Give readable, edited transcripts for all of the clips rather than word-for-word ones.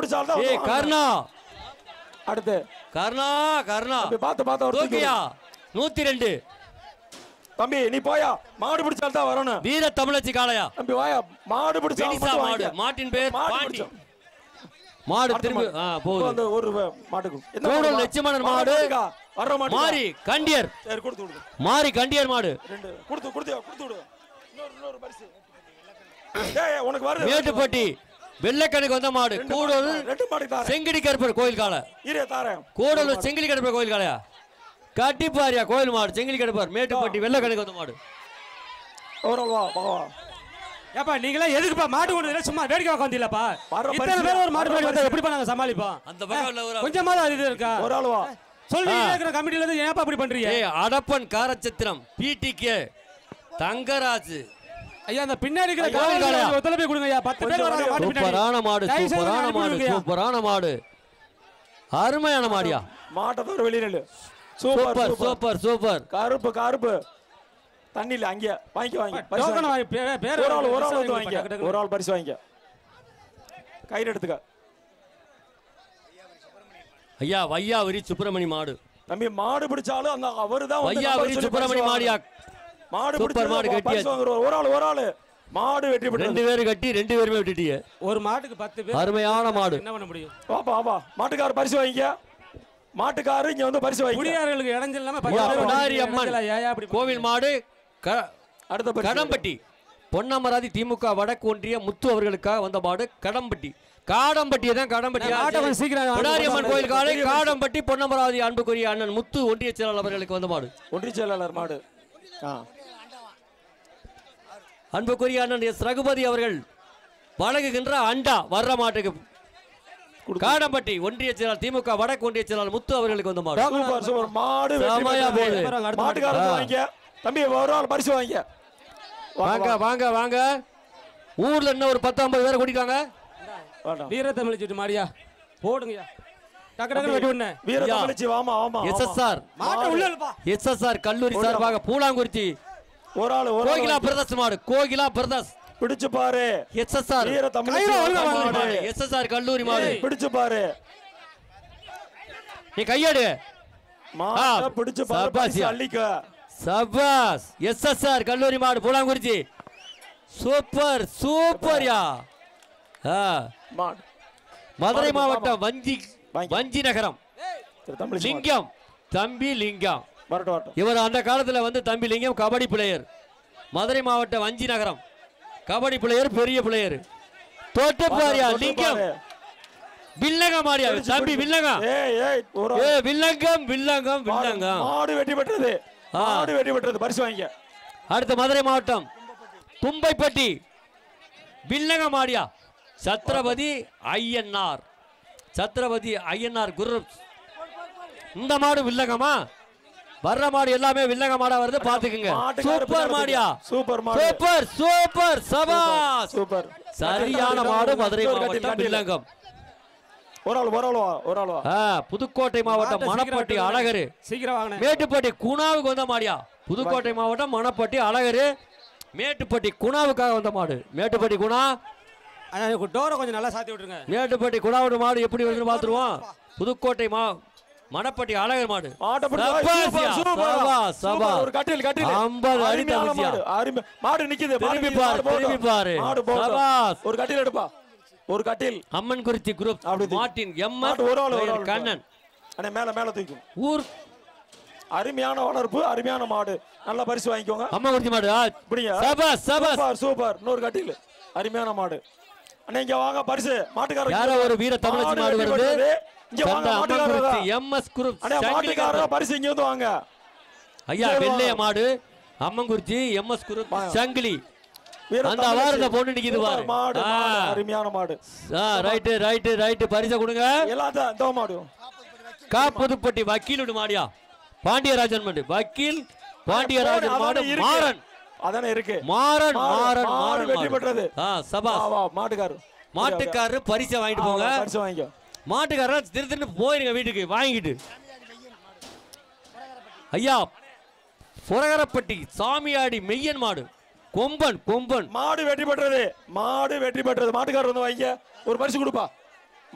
பிடிச்சால்தான் ஏய் கர்ணா அடுத்து கர்ணா கர்ணா பார்த்து தூக்கியா 102 தம்பி நீ போயா மாடு பிடிச்சால்தான் வரணும் வீர தமிழச்சி காளையா தம்பி வாயா மாடு பிடிச்சா மாடு மாட்டின் பேர் பாண்டி மாடு திரும்பி போகுது அந்த ஒரு மாட்டுக்கு கூடல் லட்சுமணன் மாடு வர்ற மாடு மாரி கண்டியர் சரி கொடுத்து விடு மாரி கண்டியர் மாடு ரெண்டு கொடுத்து விடு இன்னொரு பரிசு டேய் உனக்கு வருது மேட்டுப்பட்டி வெள்ளக்கணுக்கு வந்த மாடு கூடல் ரெண்டு மாடு தாரேன் செங்கடி கருப்பர் கோயில் காளை இரு தாரேன் கூடல் செங்கடி கருப்பர் கோயில் காளையா கட்டிப்பாரியா கோயில் மாடு செங்கடி கருப்பர் மேட்டுப்பட்டி வெள்ளக்கணுக்கு வந்த மாடு ஓரல்வா வா ஏப்பா நீங்களா எதுக்குப்பா மாட்டு கொண்டு சும்மா வேடிக்கை உட்காந்துலப்பா இத்தனை பேர் ஒரு மாட்டு வந்தா எப்படி நாங்க சமாளிப்போம் அந்த பக்கம் ஒரு கொஞ்சமாவது அது இருக்கா ஒரு ஆளுவா சொல்றீங்க கமிட்டில இருந்து ஏப்பா அப்படி பண்றீங்க ஏய் அடப்பன் காரச்சத்திரம் பிடிகே தங்கராஜ் ஐயா அந்த பின்னாடி இருக்கிற காலையில ஒத்துழைப்பு கொடுங்க ஐயா 10 பேர் வராங்க மாட்டு பின்னாடி சூப்பரான மாடு அருமையான மாடியா மாட்டை தவிர வெளியில இல்ல சூப்பர் கருப்பு தண்ணில அங்க வாங்கி டோக்கன் பேர் ஒரு ஆள் வந்து வாங்க ஒரு ஆள் பரிசு வாங்க கையில எடுத்துக்க ஐயா வையாவரி சுப்பிரமணி மாடு தம்பி மாடு பிடிச்சாலும் அந்த அவர்தான் வையாவரி சுப்பிரமணி மாடியா மாடு சூப்பர் மாடு கட்டி ஒரு ஆள் மாடு வெட்டி போட்டு ரெண்டு பேரும் கட்டி ரெண்டு பேருமே விட்டுட்டீங்க ஒரு மாட்டுக்கு 10 பேர் அருமையான மாடு என்ன பண்ண முடியும் வா மாட்டுக்கார பரிசு வாங்கிக்க மாட்டுக்காரர் இங்க வந்து பரிசு வாங்கி குடியார்களுக்கு இடைஞ்சல் இல்லாம பொன்னாரி அம்மன் கோவில் மாடு அடுத்த கடம்பட்டி பொன்னமராதி திமுக வடக்கு ஒன்றிய முத்து அவர்களுக்காக வந்த மாடு கடம்பட்டி காடம்பட்டியை தான் பொன்னாரி அம்மன் கோயில் காலை காடம்பட்டி பொன்னமராதி அன்புக்குரிய அண்ணன் முத்து ஒன்றிய செயலாளர் அவர்களுக்கு வந்த மாடு ஒன்றிய செயலாளர் மாடு அன்புக்குரிய அண்ணன் எஸ் ரகுபதி அவர்கள் வழங்குகின்ற அண்டா வர்ற மாட்டுக்கு காடம்பட்டி ஒன்றிய செயலாளர் திமுக வடக்கு ஒன்றிய செயலாளர் முத்து அவர்களுக்கு வந்த மாடு தம்பி ஒரு ஆள் பரிசு வாங்க ஊர்ல என்ன ஒரு 10-50 பேரை கூட்டிட்டாங்க வீர தமிழச்சி மாடியா போடுங்கய்யா டக்கு டக்கு வெட்டி விடுங்க வீர தமிழச்சி வாமா எஸ்எஸ்ஆர் கல்லூரி சார்பாக பூலாங்குறிச்சி ஒரு ஆள் கோகிலா பிரதர்ஸ் மாடு கோகிலா பிரதர்ஸ் பிடிச்சு பாரு எஸ்எஸ்ஆர் வீர தமிழச்சி எஸ்எஸ்ஆர் கல்லூரி மாடு பிடிச்சு பாரு நீ கையெடு மாட பிடிச்சு பாரு அள்ளிக்க சபாஸ் எஸ்எஸ்ஆர் கல்லூரி மாடு பூலாங்குறிச்சி சூப்பர்யா மதுரை மாவட்டம் வஞ்சி நகரம் லிங்கம் தம்பி லிங்கம் இவர் அந்த காலத்துல வந்து தம்பி லிங்கம் கபடி பிளேயர் மதுரை மாவட்டம் வஞ்சி நகரம் கபடி பிளேயர் பெரிய பிளேயர் தோட்டப்பாரியா லிங்கம் வில்லங்கம் மாடியா தம்பி வில்லங்கம் வில்லங்கம் மாடு வெட்டி பெற்றது பரிசு வாங்க அடுத்த மதுரை மாவட்டம் தும்பைப்பட்டி வில்லங்க மாடியா சத்ரபதி ஐயனார் குரு இந்த மாடு வில்லங்கமா வர்ற மாடு எல்லாமே வில்லங்க மாடா வருது பாத்துக்குங்க சூப்பர் மாடியா சூப்பர் சபாஸ் சரியான மாடு மதுரை மாவட்டம் வில்லங்கம் புதுக்கோட்டை மாவட்டம் மணப்பட்டி அழகரு மேட்டுப்பட்டி குணாவுக்கு வந்த மாடியா புதுக்கோட்டை மாவட்டம் மணப்பட்டி அழகரு மேட்டுப்பட்டி குணாவுக்காக வந்த மாடு மேட்டுப்பட்டி குணா டோரை கொஞ்சம் நல்லா சாத்தி விட்டுருங்க மேட்டுப்பட்டி குணாவோட மாடு எப்படி வருதுன்னு பாத்துருவோம் புதுக்கோட்டை மணப்பட்டி அழகர் மாடு 50 அடி மாடு நிக்குது திரும்பி பாரு ஒரு கட்டில் எடுப்பா ஒரு கட்டில் அம்மன் குறிச்சி குரூப் மார்ட்டின் கண்ணன் மேல தூக்கும் ஊர் அருமையான வளர்ப்பு அருமையான மாடு நல்ல பரிசு வாங்கிக்கோங்க அம்மன் குறிச்சி மாடு சூப்பர் இன்னொரு கட்டில் அருமையான மாடு இங்க வாங்க பரிசு மாட்டுக்காரர் யாரோ ஒரு வீர தமிழச்சி மாடு வருது இங்க வாங்க மாட்டுக்காரர் எம்எஸ் குரூப் மாட்டுக்காரர் பரிசு இங்க வந்து வாங்க ஐயா வெள்ளைய மாடு அம்மன் குறிச்சி எம்எஸ் குரூப் சங்கிலி அந்த வாரத பொண்ணு நிக்குது பாரு மாடு அருமையான மாடு ரைட் பரிசு கொடுங்க எல்லாத்தையும் இந்த மாடு காப்புதுப்பட்டி வக்கீலுடு மாடியா பாண்டியராஜன் மாடு வக்கீல் பாண்டியராஜன் மாடு மாறன் அதானே இருக்கு மாறன் வெற்றி பெற்றது சபா மாட்டுக்காரர் பரிசை வாங்கிட்டு போங்க பரிசு வாங்கிக்கோ மாட்டுக்காரர் திரு போயிருங்க வீட்டுக்கு வாங்கிட்டு ஐயா புரகரப்பட்டி சாமியாடி மெய்யன் மாடு கொம்பன் மாடு வெற்றி பெற்றது மாட்டுக்காரர் வந்து வாங்க ஒரு பரிசு கொடுப்பா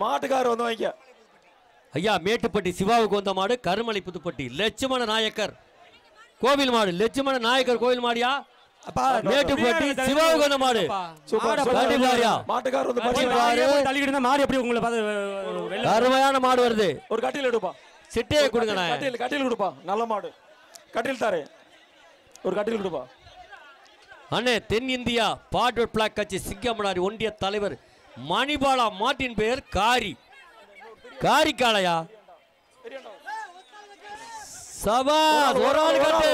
மாட்டுக்காரர் வந்து வாங்கிக்க. ஐயா மேட்டுப்பட்டி சிவாவுக்கு வந்த மாடு கருமலை புதுப்பட்டி லட்சுமண நாயக்கர் கோவில் மாடு. லட்சுமண நாயக்கர் கோவில் மாடியா மேட்டுப்பட்டி சிவாவுக்கு வந்த மாடு. மாட்டுக்காரர் வந்து தள்ளிக்கிட்டு மாடு எப்படி உங்களை அருமையான மாடு வருது. ஒரு கட்டில் எடுப்பா. சிட்டையை கொடுங்க. கட்டில் கொடுப்பா. நல்ல மாடு கட்டில் தாரே. ஒரு கட்டில் கொடுப்பா. அண்ணே தென் இந்தியா பார்டர் பிளாக் கட்சி சிங்கமனாரி ஒன்றிய தலைவர் மணிபாலா மாட்டின் பெயர் காரி. காரி காளையா சபா ஒரு ஆள் கட்டு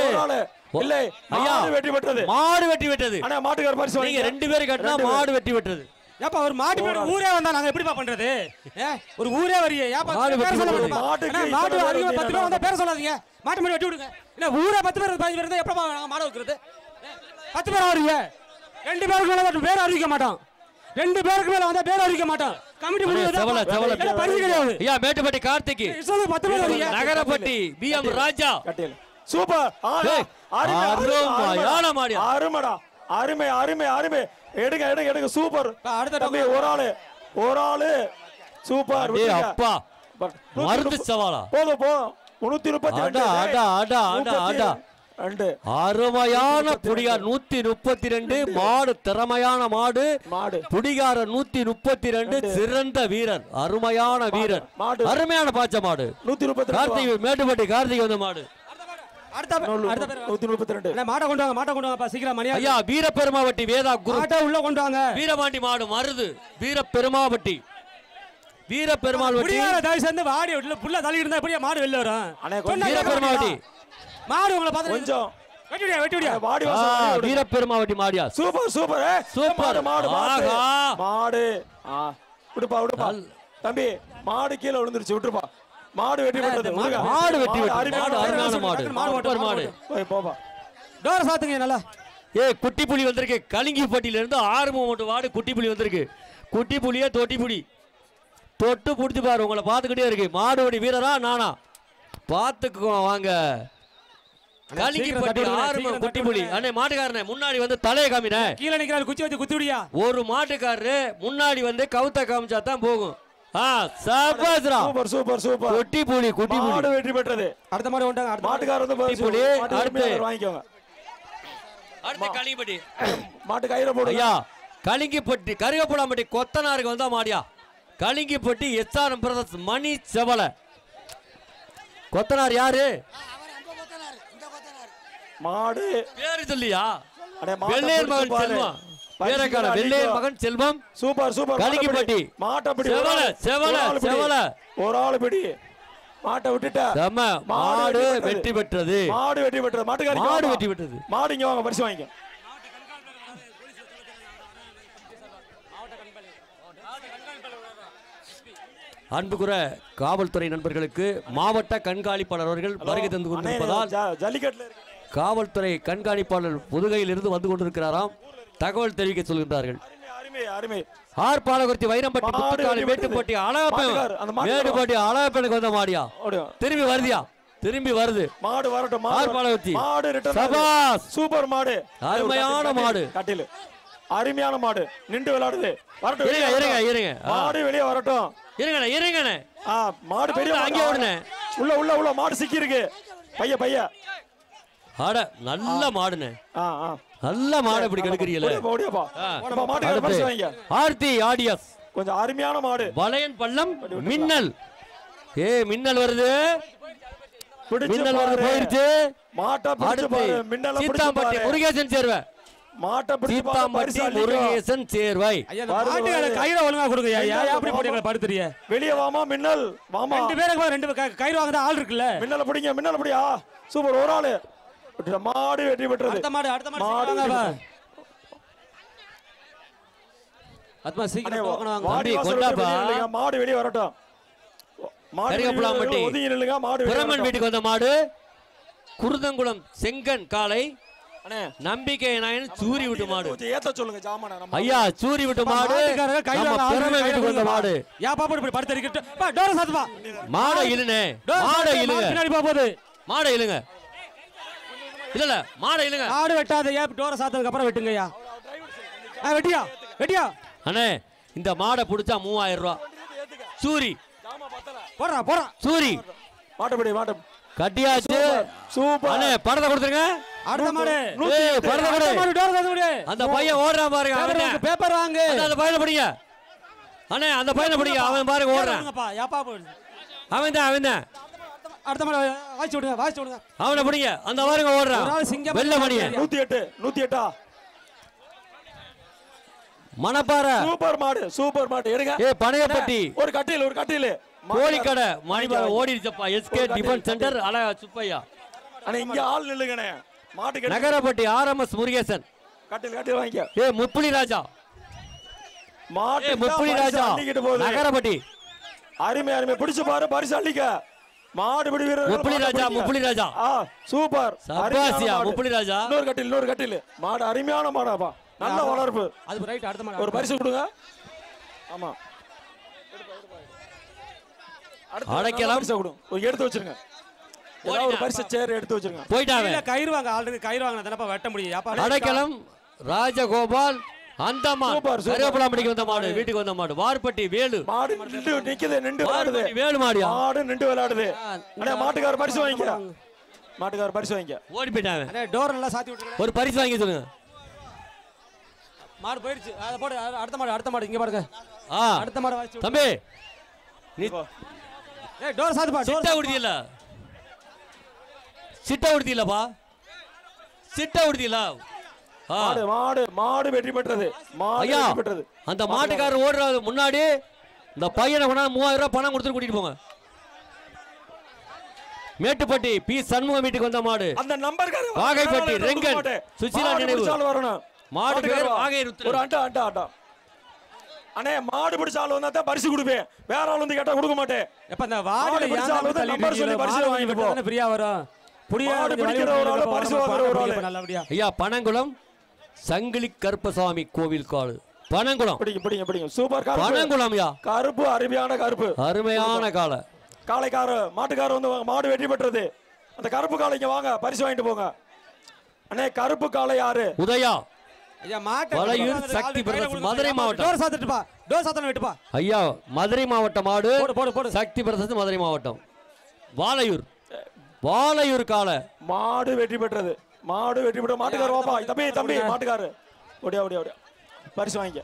இல்ல ஐயா வெட்டி விட்டது. மாடு வெட்டி விட்டது. அண்ணா மாட்டுக்கார பரிசு நீங்க ரெண்டு பேரும் கட்டினா மாடு வெட்டி விட்டது. ஏப்பா ஒரு மாட்டு பேர் ஊரே வந்தா நாங்க எப்படிப்பா பண்றது? ஒரு ஊரே வரியே ஏப்பா பேர் சொல்லுங்க. மாட்டு அதிகமா 10 பேர் வந்தா பேர் சொல்லாதீங்க. மாட்டு மாடு வெட்டி விடுங்க. இல்ல ஊரே 10 பேர் 15 பேர் இருந்தா எப்பப்பா நாங்க மாடு வைக்கிறது? 10 பேர் வரீங்க. 2 பேருக்கு மேல பேர் அறிவிக்க மாட்டோம். 2 பேருக்கு மேல வந்தா பேர் அறிவிக்க மாட்டோம். கமிட்டி முடிவு பரிசு கிடையாது. ஐயா மேட்டுப்பட்டி கார்த்திக் 10 பேர் வரீங்க. நகரப்பட்டி பிஎம் ராஜா கட்டில் சூப்பர். அருமையான மாடு. அருமைடா. அருமை அருமை அருமை. எடுங்க எடுங்க எடுங்க. சூப்பர். அடுத்த தம்பி ஒரு ஆளு சூப்பர். அப்பா மருந்து சவாலா போதும் போதும். 132 அருமையான புடிகார் 132 மாடு. திறமையான மாடு. புடிகார 132 சிறந்த வீரர். அருமையான வீரர். அருமையான பாச்ச மாடு. 132 கார்த்திக் மேட்டுப்பட்டி கார்த்திக் வந்த மாடு. அடுத்த 132 மாட்டை கொண்டு வாங்க. மாட்டை கொண்டு வாங்கப்பா சீக்கிரம் மணியா. ஐயா வீரபெருமாவட்டி வேதா குரு மாட்டை உள்ள கொண்டு வாங்க. வீரபாண்டி மாடு மருது வீரபெருமாவட்டி. வீரபெருமாவட்டி தயவு செஞ்சு வாடி புள்ள தள்ளி இருந்தா எப்படியா மாடு வெளில வரும்? வீரபெருமாவட்டி மாடு உங்களை பார்த்து கொஞ்சம் வெட்டிவிடியா வாடி வீரபெருமாவட்டி மாடியா. சூப்பர் சூப்பர் சூப்பர் மாடு மாடு. விடுப்பா தம்பி. மாடு கீழே விழுந்துருச்சு. விட்டுருப்பா. மாடு வெட்டி விட்டது. மாடு வெட்டி விட்டது. அருமையான மாடு. சூப்பர் மாடு. போப்பா. டோர் சாத்துங்க நல்லா. குட்டி புலி வந்திருக்கு. கலிங்கிப்பட்டியில இருந்து 6 மூமெண்ட் வாடு குட்டி புலி வந்திருக்கு. குட்டி புலியே தொட்டி புலி தொட்டு புடிச்சு பாரு. உங்களை பார்த்துக்கிட்டே இருக்கு. மாடுபடி வீரரா நானா பார்த்துக்கோ வாங்க. கலிங்கிப்பட்டி 6 குட்டி புலி. அண்ணே மாட்டுக்காரனே முன்னாடி வந்து தலையை காமின. கீழே நிக்கிறாரு குச்சி வச்சு குத்தி விடியா. ஒரு மாட்டுக்காரரு முன்னாடி வந்து கவுத்த காமிச்சா தான் போகும். Super super super. குட்டி புலி குட்டி புலி மாடு வெட்டி பெற்றது. அடுத்த மாடு வந்தாங்க. மாட்டுக்காரர் வந்து குட்டி புலி அடுத்து வாங்கிக்கோங்க. அடுத்து கலிங்கிப்பட்டி மாட்டு கயிறு போடு. ஐயா கலிங்கிப்பட்டி கருகப்புடாம்பட்டி கொத்தனாருக்கு வந்தா மாடியா. கலிங்கிப்பட்டி எஸ்ஆர்எம் பிரதர்ஸ் மணி செவல. கொத்தனார் யாரு? மாடு பேரு சொல்லியா? வெள்ளையர் மகன் செல்வம். பேரக்கார வெள்ளையர் மகன் செல்வம். Super super. கலிங்கிப்பட்டி மாட்டப்படி செவல செவல செவல. ஒரு ஆளு பிடி. மாட்டை விட்டுட்ட. மாடு வெற்றி பெற்றது. மாடு வெற்றி பெற்றது. மாட்டுக்காரி மாடு வெற்றி பெற்றது. மாடு இங்க வாங்க பரிசு வாங்கிக்க. அன்புக்குற காவல்துறை நண்பர்களுக்கு மாவட்ட கண்காணிப்பாளர் அவர்கள் வருகை தந்து கொண்டிருப்பதால் காவல்துறை கண்காணிப்பாளர் புதுகையில் இருந்து வந்து கொண்டிருக்கிறாராம். தகவல் தெரிவிக்க சொல்கின்றார்கள். ஆர் பாலகுர்த்தி வைரம்பட்டி புத்துக்காளி மேட்டுப்பட்டி மேட்டுப்பட்டி அழகப்பனுக்கு வந்த மாடியா. திரும்பி வருதியா? திரும்பி வருது மாடு. வரட்டும். ஆர் பாலகுர்த்தி சபாஸ். சூப்பர் மாடு. அருமையான மாடு. கட்டில் அருமையான மாடு. நின்று விளையாடுது. வரட்டும். இருங்க இருங்க. மாடு வெளியே வரட்டும். இருங்கண்ணே இருங்கண்ணே. மாடு பெரிய அங்கே ஓடுனே. உள்ள உள்ள உள்ள மாடு சிக்கி இருக்கு. பைய ஆட நல்ல மாடுனே. நல்ல மாடு இப்படி கெடுக்கிறீங்களே. ஆர்த்தி ஆடியஸ் கொஞ்சம் அருமையான மாடு. வளையன் பள்ளம் மின்னல். மின்னல் வருது. மின்னல் வருது போயிருச்சு. மாட்டை பிடிச்சு பாரு. மின்னல சீத்தாம்பட்டி முருகேசன் சேர்வை. மாட்டை பிடிச்சு சீத்தாம்பட்டி முருகேசன் சேர்வை. மாட்டுகளை கயிறு ஒழுங்கா கொடுங்க. எப்படி போட்டு படுத்துறிய? வெளியே வாமா மின்னல் வாமா. 2 பேருக்கு 2 கயிறு வாங்க ஆள் இருக்குல்ல. மின்னல பிடிங்க. மின்னல பிடியா. சூப்பர். ஒரு ஆளு மாடு வெட்டி பெற்றது. அடுத்த மாடு அத்மா சீக்கிரம் டோக்கன் வாங்க. மாடு வெளியே வரட்டும். கரிகப்புலாம்பட்டி பிரமன் வீட்டுக்கு வந்த மாடு. குருதங்குளம் செங்கன் காலை நம்பிக்கை நாயன் சூரி விட்டு மாடு. ஏத்த சொல்லுங்க ஜாமான. ஐயா சூரி விட்டு மாடு. பிரமன் வீட்டுக்கு வந்த மாடு. யா பாப்பா இப்படி படுத்து இருக்கட்டும். பா டோர சாத்துப்பா. மாடை இழுனே. மாடை இழுங்க. பின்னாடி போகுது. மாடை இழுங்க. இல்ல மாடை இழுங்க. மாடு வெட்டாத. டோர சாத்ததுக்கு அப்புறம் வெட்டுங்கய்யா. வெட்டியா வெட்டியா. அண்ணே இந்த மாடை பிடிச்சா 3000 ரூபாய். சூரி போடுறா சூரி மாட்டபடி மாட்ட கட்டியாச்சு. சூப்பர் அண்ணே படத்தை கொடுத்துருங்க. அடுத்த மாடு படத்தை கொடு. டோர் கதவுடு. அந்த பையன் ஓடுறான் பாருங்க. அவனே பேப்பர் வாங்கு. அந்த பையனை பிடிங்க அண்ணே. அந்த பையனை பிடிங்க. அவன் பாருங்க ஓடுறான். அவன் தான் அடுத்த மாடு வாய்ச்சி விடுங்க. அவனை பிடிங்க. அந்த பாருங்க ஓடுறான். வெள்ள மணிய 108 மணப்பாறை சூப்பர் மாடு எடுங்க. பனையப்பட்டி ஒரு கட்டில் கோழிக்கடை மணிபாறை ஓடிடுச்சப்பா. எஸ்கே டிஃபென்ஸ் சென்டர் அழகா சுப்பையா. அண்ணே இங்க ஆள் நில்லுங்கண்ணே. மாட்டு நகரப்பட்டி ஆர்எம்எஸ் முருகேசன். கட்டில் வாங்கிக்க. முப்புளி ராஜா மாட்டு முப்புளி ராஜா நகரப்பட்டி. அருமை பிடிச்சு பாரு பரிசு அள்ளிக்க. மாடு பிடி வீரர் முப்புளி ராஜா சூப்பர் சபாசியா. முப்புளி ராஜா இன்னொரு கட்டில் மாடு அருமையான மாடாப்பா. நல்ல வளர்ப்பு. அது ரைட். அடுத்த மாடு ஒரு பரிசு கொடுங்க. ஆமா அடைக்கலாம் எடுத்து வச்சிருங்க. ஒரு பரிசு சேர் எடுத்து வச்சிருங்க. போயிட்டாங்க. கயிறு வாங்க. ஆல்ரெடி கயிறு வாங்க தானப்பா வெட்ட முடியும். அடைக்கலம் ராஜகோபால் அந்தமான் கருவேப்பிலாம்பட்டிக்கு வந்த மாடு. வீட்டுக்கு வந்த மாடு வார்பட்டி வேலு. மாடு நின்று விளையாடுது. வேலு மாடியா மாடு நின்று விளையாடுது. அண்ணே மாட்டுக்கார பரிசு வாங்கிக்க. ஓடி போயிட்டாங்க. அண்ணே டோர் நல்லா சாத்தி விட்டுருங்க. ஒரு பரிசு வாங்கி சொல்லுங்க. மாடு போயிடுச்சு. அத போடு. அடுத்த மாடு இங்க பாருங்க. அடுத்த மாடு வாய்ச்சி தம்பி நீ டோர் சாத்துப்பா. சிட்டா உடுதியிலப்பா. சிட்டா உடுதியில மாடு வெற்றி பெற்றது. ஐயா அந்த மாட்டுக்காரர் ஓடுறது முன்னாடி இந்த பையனை கொண்டாந்து 3000 ரூபாய் பணம் கொடுத்து கூட்டிட்டு போங்க. மேட்டுப்பட்டி பி சண்முகம் வீட்டுக்கு வந்த மாடு. அந்த நம்பர் வாகைப்பட்டி ரெங்கன் சுசிலா நினைவு வரணும். மாடு பேர் வாகை ருத்ரன். ஒரு அண்டா அண்ணே மாடு பிடிச்சாலும் வந்தா தான் பரிசு கொடுப்பேன். வேற ஆள் வந்து கேட்டா கொடுக்க மாட்டேன். எப்ப அந்த வாடில யாரும் நம்பர் சொல்லி பரிசு வாங்கிட்டு போ. ஃப்ரீயா வரும். புடியாடு பிடிக்கிற ஒரு ஆளு பரிசு வாங்குற ஒரு ஆளு நல்லபடியா. ஐயா பனங்குளம் சங்கிலி கருப்பசாமி கோவில் காடு. பனங்குளம் பிடிங்க சூப்பர் கார். பனங்குளம் ஐயா கருப்பு அருமையான காளைக்கார மாட்டுக்கார வந்து மாடு வெற்றி பெற்றது. அந்த கருப்பு காளைங்க வாங்க பரிசு வாங்கிட்டு போங்க. அண்ணே கருப்பு காளை யாரு? உதயா ஐயா மாட்டு வளையூர் சக்தி பிரதர்ஸ் மதுரை மாவட்டம். டோர் சாத்திட்டுப்பா. டோர் சாத்தன வெட்டுப்பா. ஐயா மதுரை மாவட்டம் மாடு. போடு சக்தி பிரதர்ஸ் மதுரை மாவட்டம். வாளையூர் காளை மாடு வெற்றி பெற்றது. மாட்டுக்கார வாப்பா. தம்பி மாட்டுக்காரு ஓடியா பரிசு வாங்கிக்க.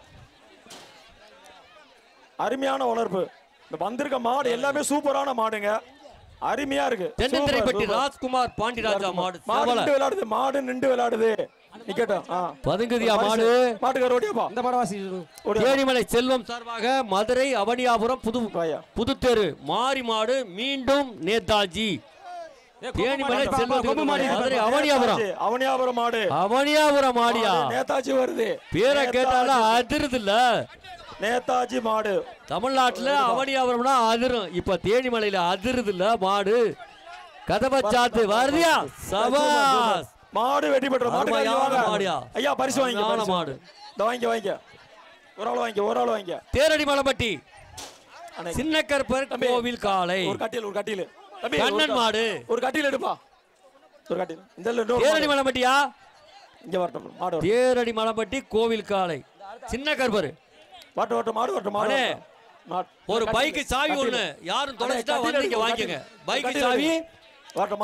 அருமையான வளர்ப்பு. இந்த வந்திருக்க மாடு எல்லாமே சூப்பரான மாடுங்க. அருமையா இருக்கு. தென்னந்திரைப்பட்டி ராஜ்குமார் பாண்டிராஜா மாடு. மாடு நின்று விளையாடுது. பதுங்குதியா மாடு. மாட்டுக்கார ஓடியாப்பா. இந்த மாடு வாசி. தேனிமலை செல்வம் சார்பாக மதுரை அவனியாபுரம் புதுத்தெரு மாரி மாடு மீண்டும் நேதாஜி. தேனிமலை செல்வம் மதுரை அவனியாபுரம் மாடியா. நேதாஜி வருது. பேரை கேட்டாலும் அதிருது இல்ல. நேதாஜி மாடு தமிழ்நாட்டுல அவனியாபுரம்னா அதிரும். இப்ப தேனிமலையில அதிருது இல்ல மாடு. கதவை சாத்து வருதியா. சபாஸ் மாடு வெட்டி பெற்ற மாடியா. ஐயா பரிசு வாங்கிக்க. மாடு வாங்கிக்க. ஒரு ஆள் வாங்கிக்க. தேரடி மலம்பட்டி சின்ன கருப்பர் கோவில் காளை. ஒரு கட்டில் கண்ணன் மாடு. ஒரு கட்டில் எடுப்பா. ஒரு கட்டில். இந்த தேரடி மலம்பட்டியா. இங்க வரட்டும் மாடு. தேரடி மலம்பட்டி கோவில் காளை சின்ன கருப்பர். மாடு. ஒரு பைக் சாவி ஒண்ணு யாரும் தொலைச்சிட்டா வந்து இங்க வாங்கிக்கங்க. பைக் சாவி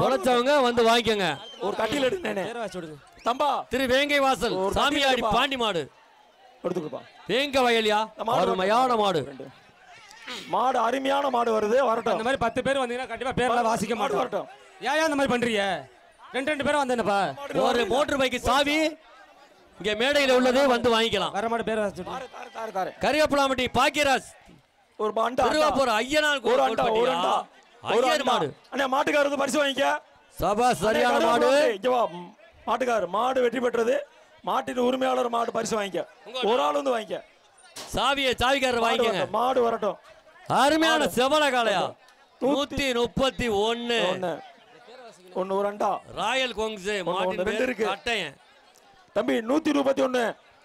தொலைச்சவங்க வந்து வாங்கிக்கங்க. ஒரு கட்டில் எடுங்க. தம்பா திரு வேங்கை வாசல் சாமியாடி பாண்டி மாடு எடுத்துக்கப்பா. வேங்க வயலியா அருமையான மாடு. அருமையான மாடு வருது. வரட்டும். இந்த மாதிரி 10 பேர் வந்தீங்கன்னா கண்டிப்பா பேர்ல வாசிக்க மாட்டோம். வரட்டும். ஏன் இந்த மாதிரி பண்றீங்க? 2 பேர் வந்தேனப்பா. ஒரு மோட்டார் பைக் சாவி இங்க மேடையில உள்ளது வந்து வாங்கிக்கலாம். வர மாடு பேர் வாசிட்டு. கரியப்பலாம்பட்டி பாக்கியராஜ் ஒரு பாண்டா. திருவாப்பூர் ஐயனார் ஒரு அண்டா. ஐயர் மாடு. அண்ணே மாட்டுக்காரது பரிசு வாங்கிக்க. சபா சரியான மாடு. இங்க வா. மாட்டுக்கார மாடு வெற்றி பெற்றது. மாட்டின் உரிமையாளர் மாடு பரிசு வாங்கிக்க. ஒரு ஆள் வந்து வாங்கிக்க. சாவிக்காரர் வாங்கிக்கங்க. மாடு வரட்டும். அருமையான செவல காளையா. 131 ஒரு அண்டா. ராயல் கொங்ஸ் மாட்டின் பேர் கட்டையன். தம்பி 131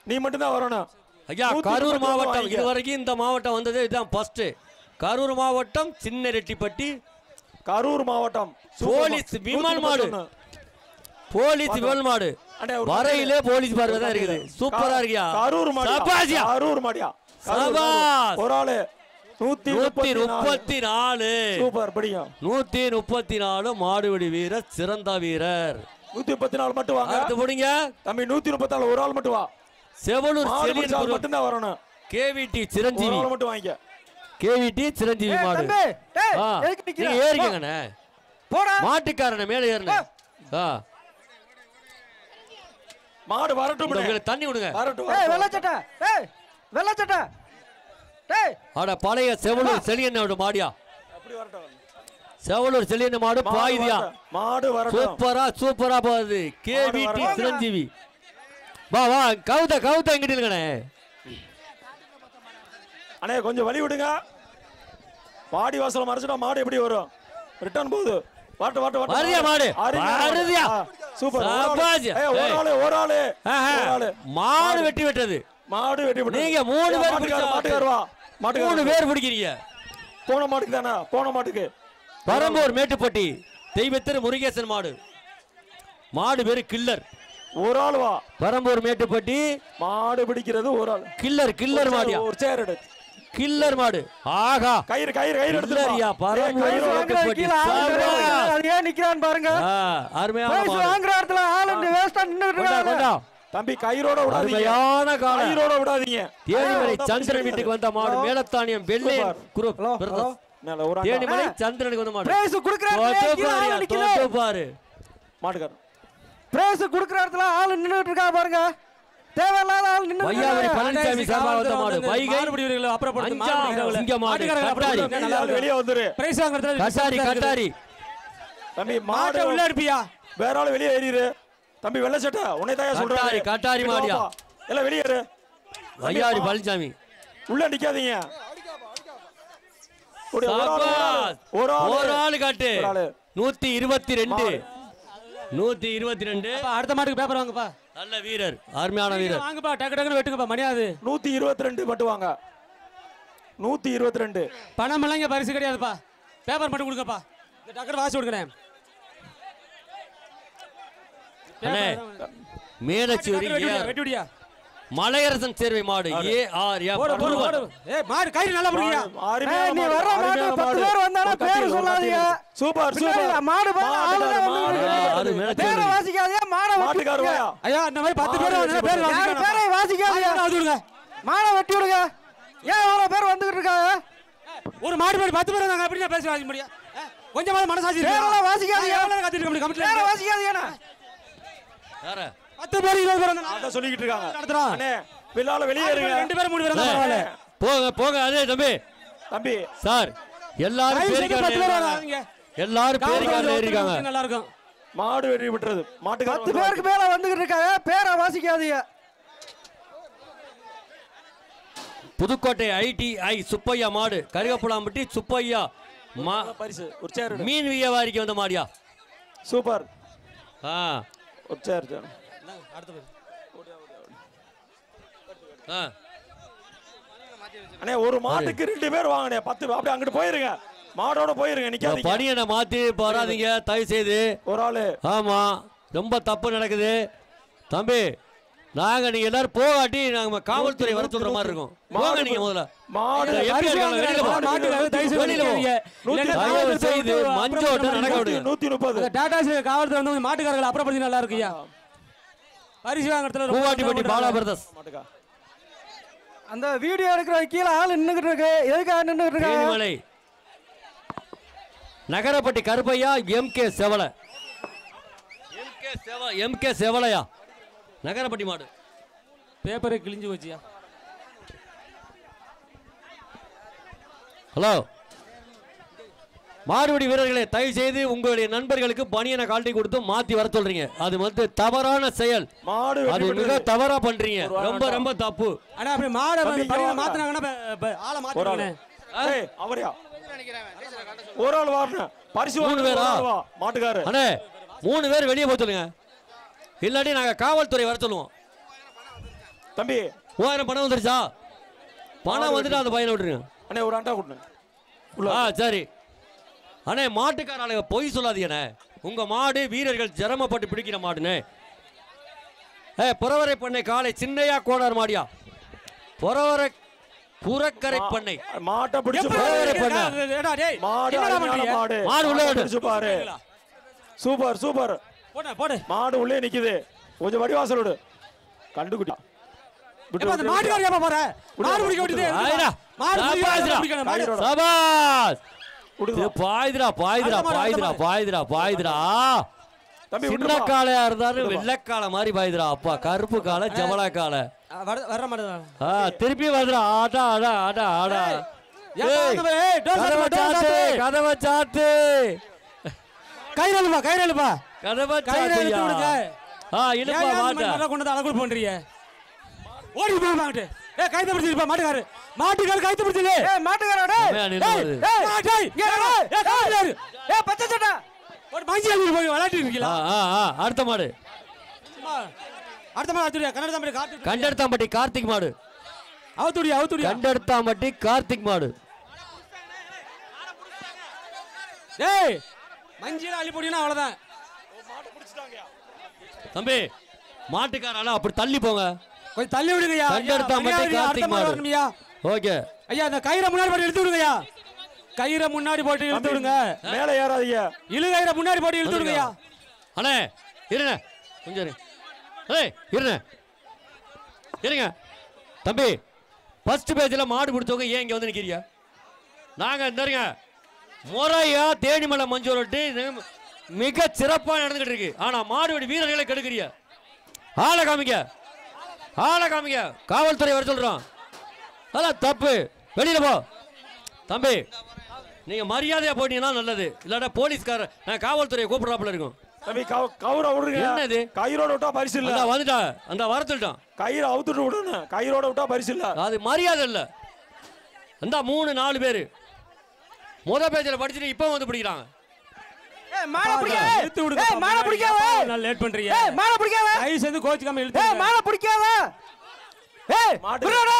நீ மட்டும் தான் வரணும். ஐயா கரூர் மாவட்டம் இதுவரைக்கும் இந்த மாவட்டம் வந்தது இதுதான் ஃபர்ஸ்ட். கரூர் மாவட்டம் சின்ன ரெட்டிப்பட்டி. கரூர் மாவட்டம் போலீஸ் விமல் மாடு. வரையிலே போலீஸ் பார்வை தான் இருக்குது. சூப்பரா இருக்கியா. கரூர் மாடியா. ஒரு ஆளு 134. சூப்பர் படியும். 134 மாடுபிடி வீரர், சிறந்த வீரர். 134 மட்டும் வாங்க. அடுத்து போடுங்க தம்பி. 134 ஒரு ஆள் மட்டும் வா. செவலூர் செலியன் மட்டும் தான் வரணும். கேவிடி சிரஞ்சீவி மட்டும் வாங்கிக்க. கேவிடி சிரஞ்சீவி மாடு. நீங்க ஏறிக்கங்கண்ணே. மாட்டுக்காரன மேல ஏறணும். மாடு வரட்டும். தண்ணி விடுங்க. வெள்ளச்சட்டை. அட பழைய செவலூர் செலியனோட மாடியா. செவலூர் செலியன் மாடு பாயுதியா. மாடு வரட்டும். சூப்பரா போகுது. கேவிடி சிரஞ்சீவி. வா கவுத எங்கிட்ட இருக்கனே. அண்ணே கொஞ்சம் வழி விடுங்க. வாடி வாசல மறைச்சிட்டா மாடு எப்படி வரும்? ரிட்டர்ன் போகுது. வாட்டு வரியா மாடு. வரியா. சூப்பர். ஒரு ஆளு மாடு வெட்டி விட்டது. நீங்க 3 பேர் மாட்டுக்காரவா. 3 பேர் பிடிக்கிறீங்க. போன மாட்டுக்கு தானே. போன மாட்டுக்கு பரம்பூர் மேட்டுப்பட்டி தெய்வத்திரு முருகேசன் மாடு. மாடு பேரு கில்லர். ஒரு ஆள் வா. பரம்பூர் மேட்டுப்பட்டி மாடு பிடிக்கிறது ஒரு ஆள். கில்லர் மாடியா. ஒரு சேர் எடு. கில்லர் மாடு. ஆகா கயிறு எடுத்துறியா. பரம்பூர் மேட்டுப்பட்டி நிக்கிறான் பாருங்க. அருமையான மாடு. வாங்குற இடத்துல ஆளு வேஸ்டா நின்னுட்டு இருக்காங்க. தம்பி கயிறோட விடாதீங்க. அருமையான காலம். கயிறோட விடாதீங்க. தேனிமலை சந்திரன் வீட்டுக்கு வந்த மாடு. மேலத்தானியம் வெள்ளை குரூப். தேனிமலை சந்திரனுக்கு வந்த மாடு. பிரைஸ் குடுக்குறாங்க. பாரு மாட்டுக்கார. பிரைஸ் குடுக்குற இடத்துல ஆளு நின்னுட்டு இருக்கா பாருங்க. தேவையில்லாத ஆள் நின்னு. வையாவரி பழனிசாமி சார்பா வந்த மாடு. வைகை மாடுபிடிவீரர்களை அப்புறப்படுத்து. இங்க மாடு. கட்டாரி வெளிய வந்துரு. பிரைஸ் வாங்குறதுல கட்டாரி. தம்பி மாடு உள்ள அனுப்பியா. வேற ஆளு வெளிய ஏறிரு. தம்பி வெள்ள சட்டை உன்னை தாயா சொல்றாரு. கட்டாரி மாடியா. எல்லாம் வெளிய ஏறு. வையாவரி பழனிசாமி உள்ள நிக்காதீங்க. ஒரு ஆளு காட்டு. 122. அடுத்த மாட்டுக்கு பேப்பர் வாங்கப்பா. நல்ல வீரர். அருமையான வீரர். வாங்கப்பா. டக்கு வெட்டுங்கப்பா. மணியாது. 122 மட்டும் வாங்க. 122. பணம் எல்லாம் இங்க பரிசு கிடையாதுப்பா. பேப்பர் மட்டும் கொடுங்கப்பா. இந்த டக்கு வாசி கொடுக்கிறேன். மேலச்சூரி மலையரசன் சேர்வை மாடு. மாடு கயிறு நல்லா பிடிக்கியா. நீ வர மாடு 10 பேர் வந்தானா பேர் சொல்லாதீங்க. சூப்பர் மாடு பேரை வாசிக்காதீங்க. மாட்டுக்காரவா. ஐயா இந்த மாதிரி 10 பேர் வந்தா பேர் வாசிக்காதீங்க. பேரை வாசிக்காதீங்க. விடுங்க. மாடை வெட்டி விடுங்க. ஏன் இவ்வளவு பேர் வந்துகிட்டு இருக்காங்க? ஒரு மாடு 10 பேர் வந்தாங்க. எப்படி பேச வாசிக்க முடியும்? கொஞ்சமாவது மனசாட்சி இருக்கு. பேரை வாசிக்காதீங்க. கத்திட்டு இருக்க முடியும். பேரை வாசிக்காதீங்க. யார 10 பேர் 20 பேர் வந்தாங்க. அத சொல்லிக்கிட்டு இருக்காங்க. அண்ணே பிள்ளால வெளிய இருங்க. 2 பேர் 3 பேர் வந்தா பரவாயில்லை. போங்க. அதே தம்பி சார் எல்லாரும் பேரிக்காரங்க. எல்லாரும் பேரிக்காரங்க ஏறிட்டாங்க. நல்லா இருக்கும். மாடு வெட்டி விட்டுறது. மாட்டுக்கு 10 பேருக்கு மேல வந்துகிட்டு இருக்காங்க. பேரை வாசிக்காதீங்க. புதுக்கோட்டை ITI சுப்பையா மாடு. கரிகப்புலாம்பட்டி சுப்பையா பரிசு ஒரு சேர். மீன் வியாபாரிக்கு வந்த மாடியா. சூப்பர். ஒரு சேர். அண்ணே ஒரு மாட்டுக்கு 2 பேர் வாங்கனே. 10 அப்படியே அங்கிட்டு போயிருங்க. மாடோட போயிருங்க. நிக்காதீங்க. படியனை மாத்தி போறாதீங்க தயவு செய்து. ஒரு ஆளு. ஆமா ரொம்ப தப்பு நடக்குது தம்பி. நீங்க எல்லாரும் போகாட்டி நாங்க காவல்துறை வர சொல்ற மாதிரி இருக்கும். போங்க நீங்க முதல்ல. மாடு செய்து மஞ்சோட்ட நடக்க விடுங்க. 130 டாடா காவல்துறை வந்து மாட்டுக்காரர்கள் அப்புறப்படுத்தி நல்லா இருக்குயா. பரிசு வாங்குறதுல பூவாட்டிப்பட்டி பாலா பிரதர்ஸ். அந்த வீடியோ எடுக்கிற கீழே ஆள் நின்னுகிட்டு இருக்கு. எதுக்காக நின்னுகிட்டு இருக்காங்க? தேனிமலை நகரப்பட்டி கருப்பையா. MK செவலையா. நகரப்பட்டி மாடு. பேப்பரை கிழிஞ்சு வச்சியா. ஹலோ மாடுபிடி வீரர்களே தயவு செய்து உங்களுடைய நண்பர்களுக்கு பனியனை காட்டி கொடுத்து மாத்தி வர சொல்றீங்க. அது வந்து தவறான செயல். அது மிக தவறா பண்றீங்க. ரொம்ப தப்பு. அண்ணா அப்படி மாடு மாத்துனாங்கன்னா ஆளை மாத்துறானே. அவரையா ஒரு ஆள் வரணும். பரிசு 3 பேரா மாட்டுக்காரர். அண்ணே 3 பேர் வெளியே போய் சொல்லுங்க. இல்லாட்டி நாங்க காவல்துறை வர சொல்லுவோம். தம்பி 3000 பணம் வந்துருச்சா? பணம் வந்துட்டு அந்த பையனை விட்டுருங்க. அண்ணே ஒரு அண்டா கொடுங்க. சரி அண்ணே மாட்டுக்காரங்க பொய் சொல்லாதீங்கண்ணே. உங்க மாடு வீரர்கள் சிரமப்பட்டு பிடிக்கிற மாடுன்னு. புறவரை பண்ணை காலை சின்னையா கோடார் மாடியா. புறவரை புறக்கரை பண்ணை மாட்டை பிடிச்சு மாடு உள்ள பிடிச்சு பாரு. Super super. போடு மாடு உள்ளே நிக்குது. கொஞ்சம் வடிவாசல் விடு. கண்டுக்குட்டி மாட்டுக்கார ஏப்பா போற? மாடு பிடிக்க விட்டுதே. சபாஸ். பாய்துடா பாய்துடா பாய்துடா பாய்துடா பாய்துடா. சின்ன காளையா இருந்தாலும் வெள்ளக்காலை மாதிரி பாய்துடா. அப்பா கருப்பு காலை ஜவளா காலை வர மாட்டேதா. திருப்பி வருதுடா. ஆடா ஆடா ஆடா ஆடா. கதவை சாத்து. கைரலுப்பா கைரலுப்பா. கதவை சாத்து. இழுப்பா மாட்ட கொண்டு அலகுல் பண்றீங்க. ஓடி போ மாட்டு. கைத பிடிச்சிருப்பா மாட்டுக்காரு. மாட்டுக்காரு கைத பிடிச்சிரு. மாட்டுக்காரா டேய். பச்சை சட்டை. ஒரு மஞ்சி அள்ளி போய் விளையாட்டு இருக்கீங்களா? அடுத்த மாடு. அடுத்த மாடு அத்துடியா. கண்டெடுத்தாம்பட்டி கார்த்திக் மாடு. அவுத்துடியா அவுத்துடியா. கண்டெடுத்தாம்பட்டி கார்த்திக் மாடு. டேய் மஞ்சில அள்ளி போடினா அவ்வளவுதான். தம்பி மாட்டுக்காரனா அப்படி தள்ளி போங்க. கொஞ்சம் தள்ளி விடுங்கய்யா. கண்டெடுத்தாம்பட்டி கார்த்திக் மாடு. ஓகே ஐயா அந்த கயிறை முன்னாடி போட்டு இழுத்து விடுங்கய்யா. கயிறை முன்னாடி போட்டு இழுத்து விடுங்க. மேலே ஏறாதீங்க. இழு கயிறை முன்னாடி போட்டு இழுத்து விடுங்கய்யா. அண்ணே இருங்க கொஞ்சம் இரு. ஏய் இருங்க இருங்க தம்பி. ஃபர்ஸ்ட் பேஜில் மாடு பிடிச்சவங்க ஏன் இங்கே வந்து நிற்கிறீங்க? நாங்கள் இருங்க முறையா தேனிமலை மஞ்சூரட்டு மிக சிறப்பாக நடந்துகிட்டு இருக்கு. ஆனால் மாடுபடி வீரர்களை கெடுக்கிறீங்க. ஆளை காமிங்க ஆளை காமிங்க. காவல்துறை வர சொல்கிறோம். அதான் தப்பு. வெளியில் போ தம்பி. நீங்க மரியாதையா போட்டீங்கன்னா நல்லது. இல்லாட்டா போலீஸ்கார காவல்துறையை கூப்பிடுறாப்புல இருக்கும். தம்பி கவுரை விடுங்க. என்னது கயிறோட விட்டா பரிசு இல்ல. வந்துட்டா அந்த வரத்துட்டான். கயிறு அவுத்துட்டு விடணும். கயிறோட விட்டா பரிசு இல்ல. அது மரியாதை இல்ல. அந்த 3-4 பேரு முத பேஜ்ல படிச்சுட்டு இப்ப வந்து பிடிக்கிறாங்க. மாலை பிடிக்காத. இழுத்து விடுங்க. மாலை பிடிக்காத. நான் லேட் பண்றீங்க. மாலை பிடிக்காத. ஐஸ் வந்து கோச்சுக்காம இழுத்து. மாலை பிடிக்காத. புரியடா.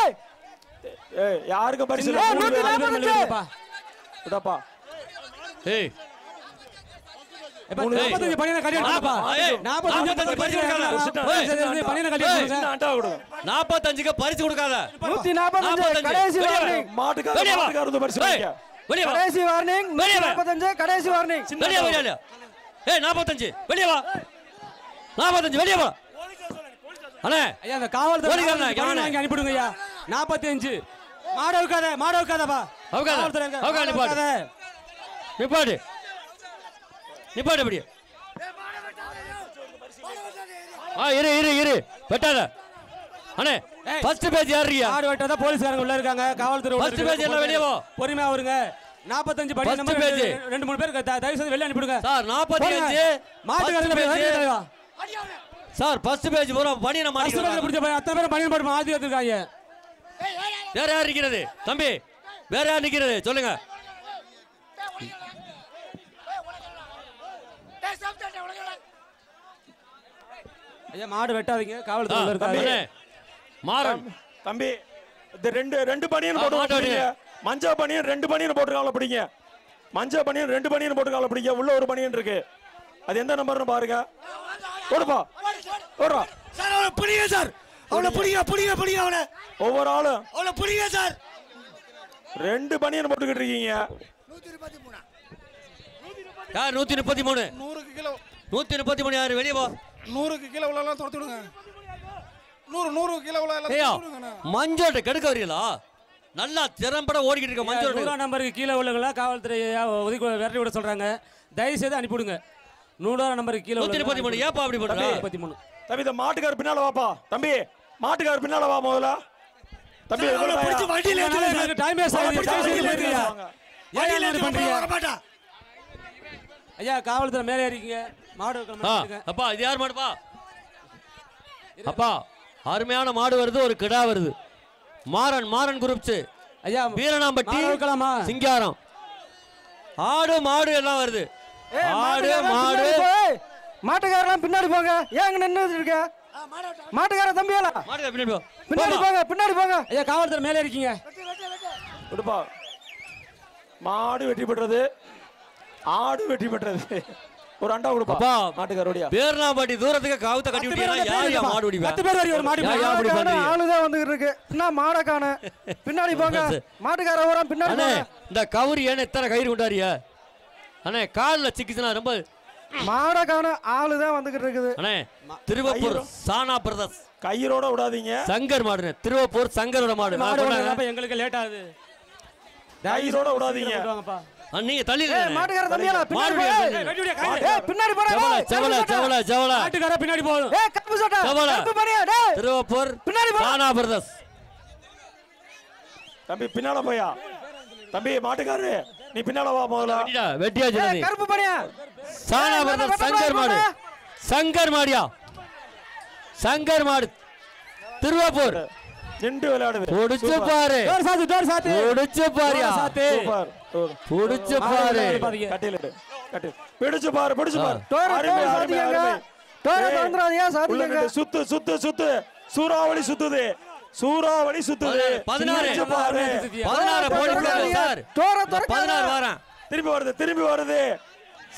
யாருக்கு பரிசு இல்ல. 145 விடப்பா. ஏய் 45 பணியன கட்டி கொடுப்பா. 45 பரிசு கொடுக்காத. பணியன கட்டி கொடுங்க. ஆட்டா விடு. 45க்கு பரிசு கொடுக்காத. 145 கடைசி வார்னிங். மாட்டுக்காரர் வந்து பரிசு வாங்க. வெளிய வா. கடைசி வார்னிங். 145 கடைசி வார்னிங். வெளிய வா. ஏய் 45 வெளிய வா. 45 வெளிய வா. அண்ணே ஐயா அந்த காவல்துறை வாங்கி அனுப்பிடுங்க ஐயா. 45 மாட வைக்காதப்பா. நிப்பாடு நிப்பாடு அப்படியே. இரு இரு இரு வெட்டாத. அண்ணே ஃபர்ஸ்ட் பேஜ் யாரியா? மாடு வெட்டாத போலீஸ்காரங்க உள்ள இருக்காங்க. காவல்துறை ஃபர்ஸ்ட் பேஜ் எல்லாம் வெளிய வா. பொறுமையா வருங்க. 45 படி நம்பர் 2-3 பேர் தயவு செய்து வெளிய அனுப்பிடுங்க சார். 45 மாட்டுக்காரங்க சார். ஃபர்ஸ்ட் பேஜ் பூரா பணியன மாட்டிக்கிறாங்க. பிடிச்ச அத்தனை பேர் பணியன் போட்டு மாத்தி வச்சிருக்காங்க. வேற யார் நிக்கிறது தம்பி? வேற யார் நிக்கிறது சொல்லுங்க. ஐயா மாடு வெட்டாதீங்க. காவல்துறை இருக்காங்க. மாறன் தம்பி இந்த ரெண்டு பணியன் போட்டு மாட்டீங்க. மஞ்சள் பணியன் 2 பணியன் போட்டு கால பிடிங்க. மஞ்சள் பணியன் 2 பணியன் போட்டு கால பிடிங்க. உள்ள ஒரு பணியன் இருக்கு. அது எந்த நம்பர்னு பாருங்க. ஓடுப்பா ஓடுறா சார். அவளை பிடிங்க சார். அவளை பிடிங்க அவளை. ஒவ்வொரு ஆளும் அவளை பிடிங்க சார். 2 பணியன் போட்டுக்கிட்டு இருக்கீங்க. 133 யார்? 133 100 கிலோ 133 யார்? வெளிய போ. 100 கிலோ உள்ள எல்லாம் தோத்து விடுங்க. 100 கிலோ உள்ள எல்லாம் தோத்து விடுங்க. மஞ்சோட்ட கெடுக்க வரீங்களா? நல்லா திறம்பட ஓடிக்கிட்டு இருக்க மஞ்சோட்ட. 100 நம்பருக்கு கீழே உள்ளவங்கள காவல்துறை ஒதுக்கி விரட்டி விட சொல்றாங்க. தயவு செய்து அனுப்பி விடுங்க. 100 நம்பருக்கு கீழே 133 ஏப்பா அப்படி பண்ற? 133 தம்பி இந்த மாட்டுக்காரர் பின்னால வாப்பா. தம்பி மாட்டுக்காரர் பின்னால வா முதல்ல. தம்பி பிடிச்சு வண்டியில ஏத்துங்க. டைம் வேஸ்ட் ஆகுது. வண்டியில ஏத்து பண்றீங்க. வர மாட்டா. ஐயா காவல்துறை மேலே ஏறிக்கீங்க. மாடு அப்பா இது யார் மாடுப்பா? அப்பா அருமையான மாடு வருது. ஒரு கிடா வருது. மாறன் குரூப்ஸ். ஐயா வீரனாம்பட்டி சிங்காரம். ஆடு மாடு எல்லாம் வருது. ஆடு மாடு. மாட்டுக்காரலாம் பின்னாடி போங்க. ஏங்க நின்னுட்டு இருக்க? மாட்டுக்கார தம்பியால பின்னாடி போங்க. ஐயா காவல்துறை மேலே இருக்கீங்க. விடுப்பா. மாடு வெற்றி பெற்றது. ஆடு வெற்றி பெற்றது. ஒரு அண்டா கொடுப்பா அப்பா. மாட்டுக்காரோடியா பேர்னாம்பட்டி தூரத்துக்கு கவுத்த கட்டி விட்டீங்கன்னா யார் மாடு பிடிப்பா 10 பேர் வரி ஒரு மாடு யா அப்படி பண்றீங்க ஆளுதான் வந்துகிட்டு இருக்கு என்ன மாடக்கான பின்னாடி போங்க மாட்டுக்கார ஓரம் பின்னாடி அண்ணே போங்க. இந்த கவுரி ஏன்னு எத்தனை கயிறு கொண்டாரியா அண்ணே காலில் சிக்கிச்சுனா ரொம்ப மாடக்கான ஆளுதான் வந்துகிட்டு இருக்குது. அண்ணே திருவப்பூர் சானா பிரதர்ஸ் கயிறோட விடாதீங்க சங்கர் மாடு திருவப்பூர் சங்கரோட மாடு மாடு வரப்ப எங்களுக்கு லேட் ஆகுது கயிறோட விடாதீங்க விடுவாங்கப்பா நீங்க தள்ளி மாட்டுக்கார தம்பியா பின்னாடி மாடு போங்க. வெட்டி விடியா காய் ஏய் பின்னாடி போடா. செவல செவல செவல மாட்டுக்கார பின்னாடி போகும் ஏய் கப்பு சட்டை செவல. கப்பு பனியா டேய் திருவப்பூர் பின்னாடி போ. சானா பிரதர்ஸ் தம்பி பின்னால போயா தம்பி மாட்டுக்காரு நீ பின்னால வா முதல்ல வெட்டியா ஏய் சொன்னது கருப்பு பனியா சானா பிரதர்ஸ் சங்கர் மாடு சங்கர் மாடியா சங்கர் மாடு திருவப்பூர் நின்று விளையாடுது புடிச்சு பாரு டோர் சாத்து புடிச்சு பாருயா சூப்பர் புடிச்சு பாரு கட்டில் பிடிச்சு பாரு பிடிச்சு பாரு டோர அருமை, அருமை, சாதிங்க அருமை. டோர ஏய், தந்துறாதீங்க உள்ள சாதிங்க நின்னு சுத்து சுத்து சுத்து சூறாவளி சுத்துது சூறாவளி சுத்துது 16 பிடிச்சு பாரு 16 போடி போடுங்க சார் டோர இந்த தரக்க 16 வரேன் திரும்பி வருது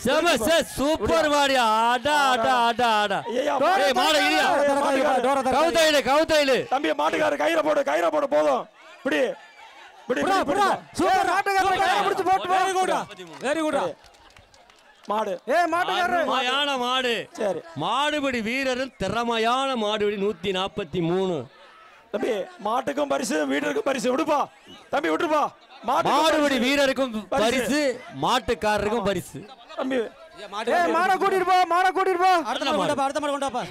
செம சூப்பர் மாடியா ஆடா ஆடா ஆடா ஆடா ஐயா, ஏய் மாட இடியா கவுதையில தம்பி மாட்டுக்காரு கயிறை போடு போதும் பிடி பிடி பிடி, பிடி சூப்பர் மாட்டுக்கார கைய பிடிச்சு போட்டு போ. வெரி குட் வெரி குட் மாடு ஏய் மாட்டுக்கார திறமையான மாடு சரி மாடுபிடி வீரரும் திறமையான மாடுபிடி 143 தம்பி மாட்டுக்கும் பரிசு வீட்டுக்கும் பரிசு விடுப்பா தம்பி விட்டுப்பா மாடுபிடி வீரருக்கும் பரிசு மாட்டுக்காரருக்கும் பரிசு தம்பி ஏய் மாட கூட்டிட்டு போ அடுத்த மாடு கொண்டாப்பா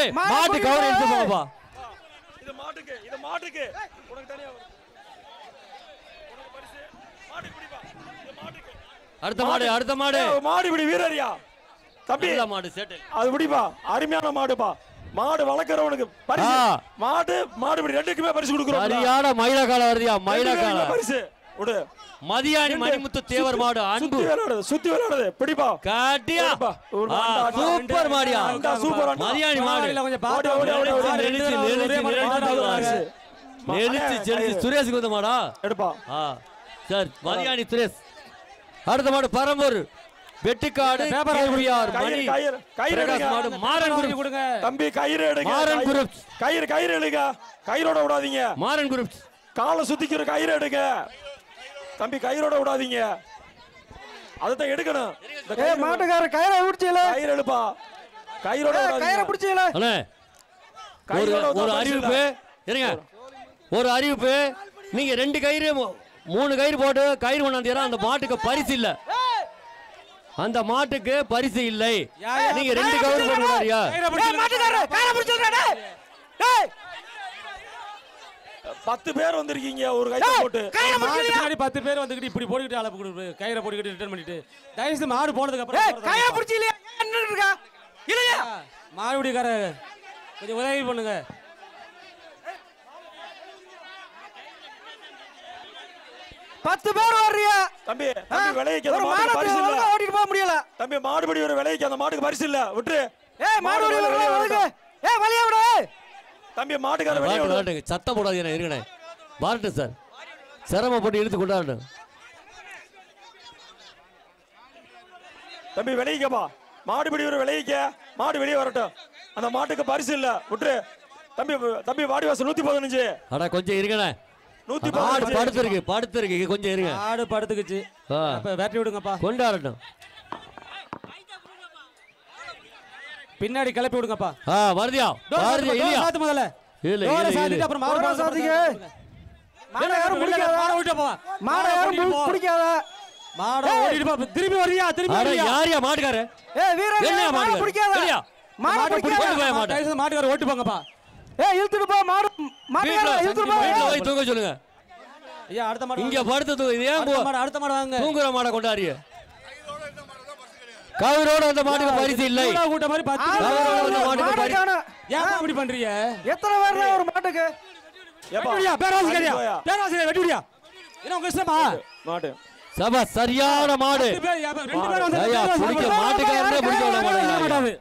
ஏய் மாட்டு கவர் எடுத்து போப்பா இது மாட்டுக்கு உனக்கு தனியா வரும். உனக்கு பரிசு மாட்டுக்கு பிடிப்பா இது மாட்டுக்கு அடுத்த மாடு மாடு இப்படி வீரரியா தம்பி நல்ல மாடு சேட்டை அது பிடிப்பா அருமையான மாடுப்பா மாடு வளர்க்கறவனுக்கு பரிசு மாடு இப்படி ரெண்டுக்குமே பரிசு கொடுக்குறோம் சரியான மயிலக்கால வருதியா மயிலக்கால பரிசு விடு மதியானி மணிமுத்து தேவர் மாடு அன்பு சுத்தி விளையாடுது பிடிப்பா காட்டியா சூப்பர் மாடியா சூப்பர் மதியானி மாடு கொஞ்சம் ஓடி, ஓடி, ஓடி, ஓடி. நெளிச்சு சுரேஷுக்கு வந்த மாடா எடுப்பா சார் மதியானி சுரேஷ் அடுத்த மாடு பரம்பூர் வெட்டுக்காடு கேவிஆர் மணி கயிறு பிரகாஷ் மாடு மாறன் குரூப் கொடுங்க தம்பி கயிறு எடுங்க மாறன் குரூப் கயிறு எடுங்க கயிறோட விடாதீங்க மாறன் குரூப் காலை சுத்திக்கிற கயிறு எடுங்க தம்பி கயிறோட விடாதீங்க அதத்தான் எடுக்கணும் ஏய் மாட்டுக்கார கயிறை பிடிச்சீல கயிறு எடுப்பா கயிறோட கயிறை விடாதீங்க பிடிச்சீல அண்ணே ஒரு அறிவிப்பு இருங்க ஒரு அறிவிப்பு நீங்க 2 கயிறு 3 கயிறு போட்டு கயிறு கொண்டாந்தீரா அந்த மாட்டுக்கு பரிசு இல்ல அந்த மாட்டுக்கு பரிசு இல்லை நீங்க 2 கயிறு போட்டுறாரியா ஏய் மாட்டுக்கார கயிறை பிடிச்சீல டேய் 10 பேர் வந்திருக்கீங்க ஒரு கயிறு போட்டு மாடு 10 பேர் வந்துக்கிட்டு இப்படி போட்டுக்கிட்டு அளப்பு கொடுப்பு கயிறை போட்டுக்கிட்டு ரிட்டர்ன் பண்ணிட்டு தயவுசெய்து மாடு போனதுக்கு ஏய் அப்புறம் கயிறை பிடிச்சீல என்ன இருக்கா இல்லையா மாடுபிடிக்கார கொஞ்சம் உதவி பண்ணுங்க 10 பேர் வர்றியா தம்பி விலைக்கு ஒரு அந்த மாடு மாட்டுக்கு பரிசு இல்ல ஓட்டிட்டு போக முடியல தம்பி மாடுபடி ஒரு விலைக்கு அந்த மாட்டுக்கு பரிசு இல்ல விட்டுரு ஏய் மாடு வரல ஏய் வலிய விடு தம்பி மாட்டுக்கார வெளிய விடு வாட்டுங்க சத்தம் போடாதீங்க இருக்கணே பாருட்டு சார் சிரமம் போட்டு இழுத்து கொண்டாடணும் தம்பி விலைக்கப்பா மாடுபடி ஒரு விலைக்க மாடு வெளியே வரட்டும் அந்த மாட்டுக்கு பரிசு இல்ல விட்டுரு தம்பி வாடி வாசல் 115 அட கொஞ்சம் இருக்கணே 115 படுத்திருக்கு கொஞ்சம் இருங்க மாடு படுத்துக்குச்சு அப்ப வேட்டி விடுங்கப்பா கொண்டாடட்டும் பின்னாடி கிளப்பி விடுங்கப்பா வருதியா இல்லையா சாத்து முதல்ல இல்ல சாத்திட்டு அப்புறம் மாடு சாத்திங்க மாட யாரும் பிடிக்காத மாட விட்டு போ மாட யாரும் பிடிக்காத மாட ஓடிட்டு போ திரும்பி வரியா திரும்பி வரியா யாரியா மாட்டுக்காரு ஏய் வீரன் என்ன மாட மாட்டுக்காரு பிடிக்காத இல்லையா மாட பிடிக்காத கொண்டு போய் மாட்டேன் தயவுசெய்து மாட்டுக்கார ஓட்டு போங்கப்பா ஏய் இழுத்துட்டு போ மாடு மாட்டுக்கார இழுத்துட்டு போ வீட்டுல போய் தூங்க சொல்லுங்க ஐயா அடுத்த மாடு இங்க படுத்து தூங்க இது ஏன் அடுத்த மாடு வாங்க தூங்குற மாட கொண்டாடிய கவரோட அந்த மாட்டுக்கு பரிசு இல்லை கூட்ட மாதிரி 10 கவரோட அந்த மாட்டுக்கு பரிசு ஏன் இப்படி பண்றீங்க எத்தனை பேர் தான் ஒரு மாட்டுக்கு வெட்டிவிடியா பேராசிரியர் வெட்டிவிடியா என்ன உங்க இஷ்டமா மாட்டு சபா சரியான மாடு 2 பேர் வந்து ஐயா பிடிக்க மாட்டுக்காரனே பிடிக்க விட மாட்டாங்க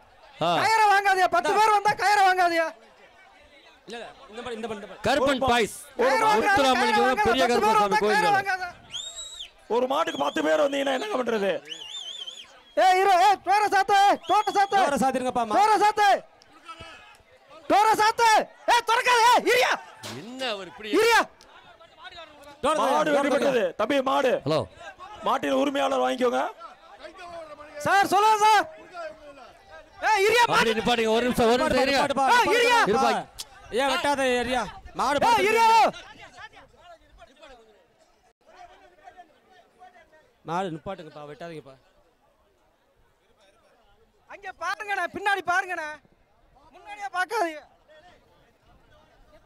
கயிறை வாங்காதீங்க 10 பேர் வந்தா கயிறை வாங்காதீங்க இல்ல இந்த கருப்பன் பாய்ஸ் உத்தராமணிக்கு பெரிய கருப்பன் சாமி கோயில் ஒரு மாட்டுக்கு 10 பேர் வந்தீங்கன்னா என்னங்க பண்றது ஏய் இரு ஏய் டோர சாத்து டோர சாத்திருங்கப்பா டோர சாத்து ஏய் திறக்காத ஏய் இரியா என்ன அவர் இப்படி இரியா மாடு வெட்டி பெற்றது தம்பி மாடு ஹலோ மாட்டின் உரிமையாளர் வாங்கிக்கோங்க சார் சொல்லுங்க சார் ஏய் இரியா மாடு நிப்பாட்டுங்க ஒரு நிமிஷம் இருங்க ஏய் இரியா இருப்பா ஏன் வெட்டாத ஏரியா மாடு ஏய் இரியா மாடு நிப்பாட்டுங்கப்பா வெட்டாதீங்கப்பா அங்க பாருங்கண்ணே பின்னாடி பாருங்கண்ணே முன்னாடியே பார்க்காதீங்க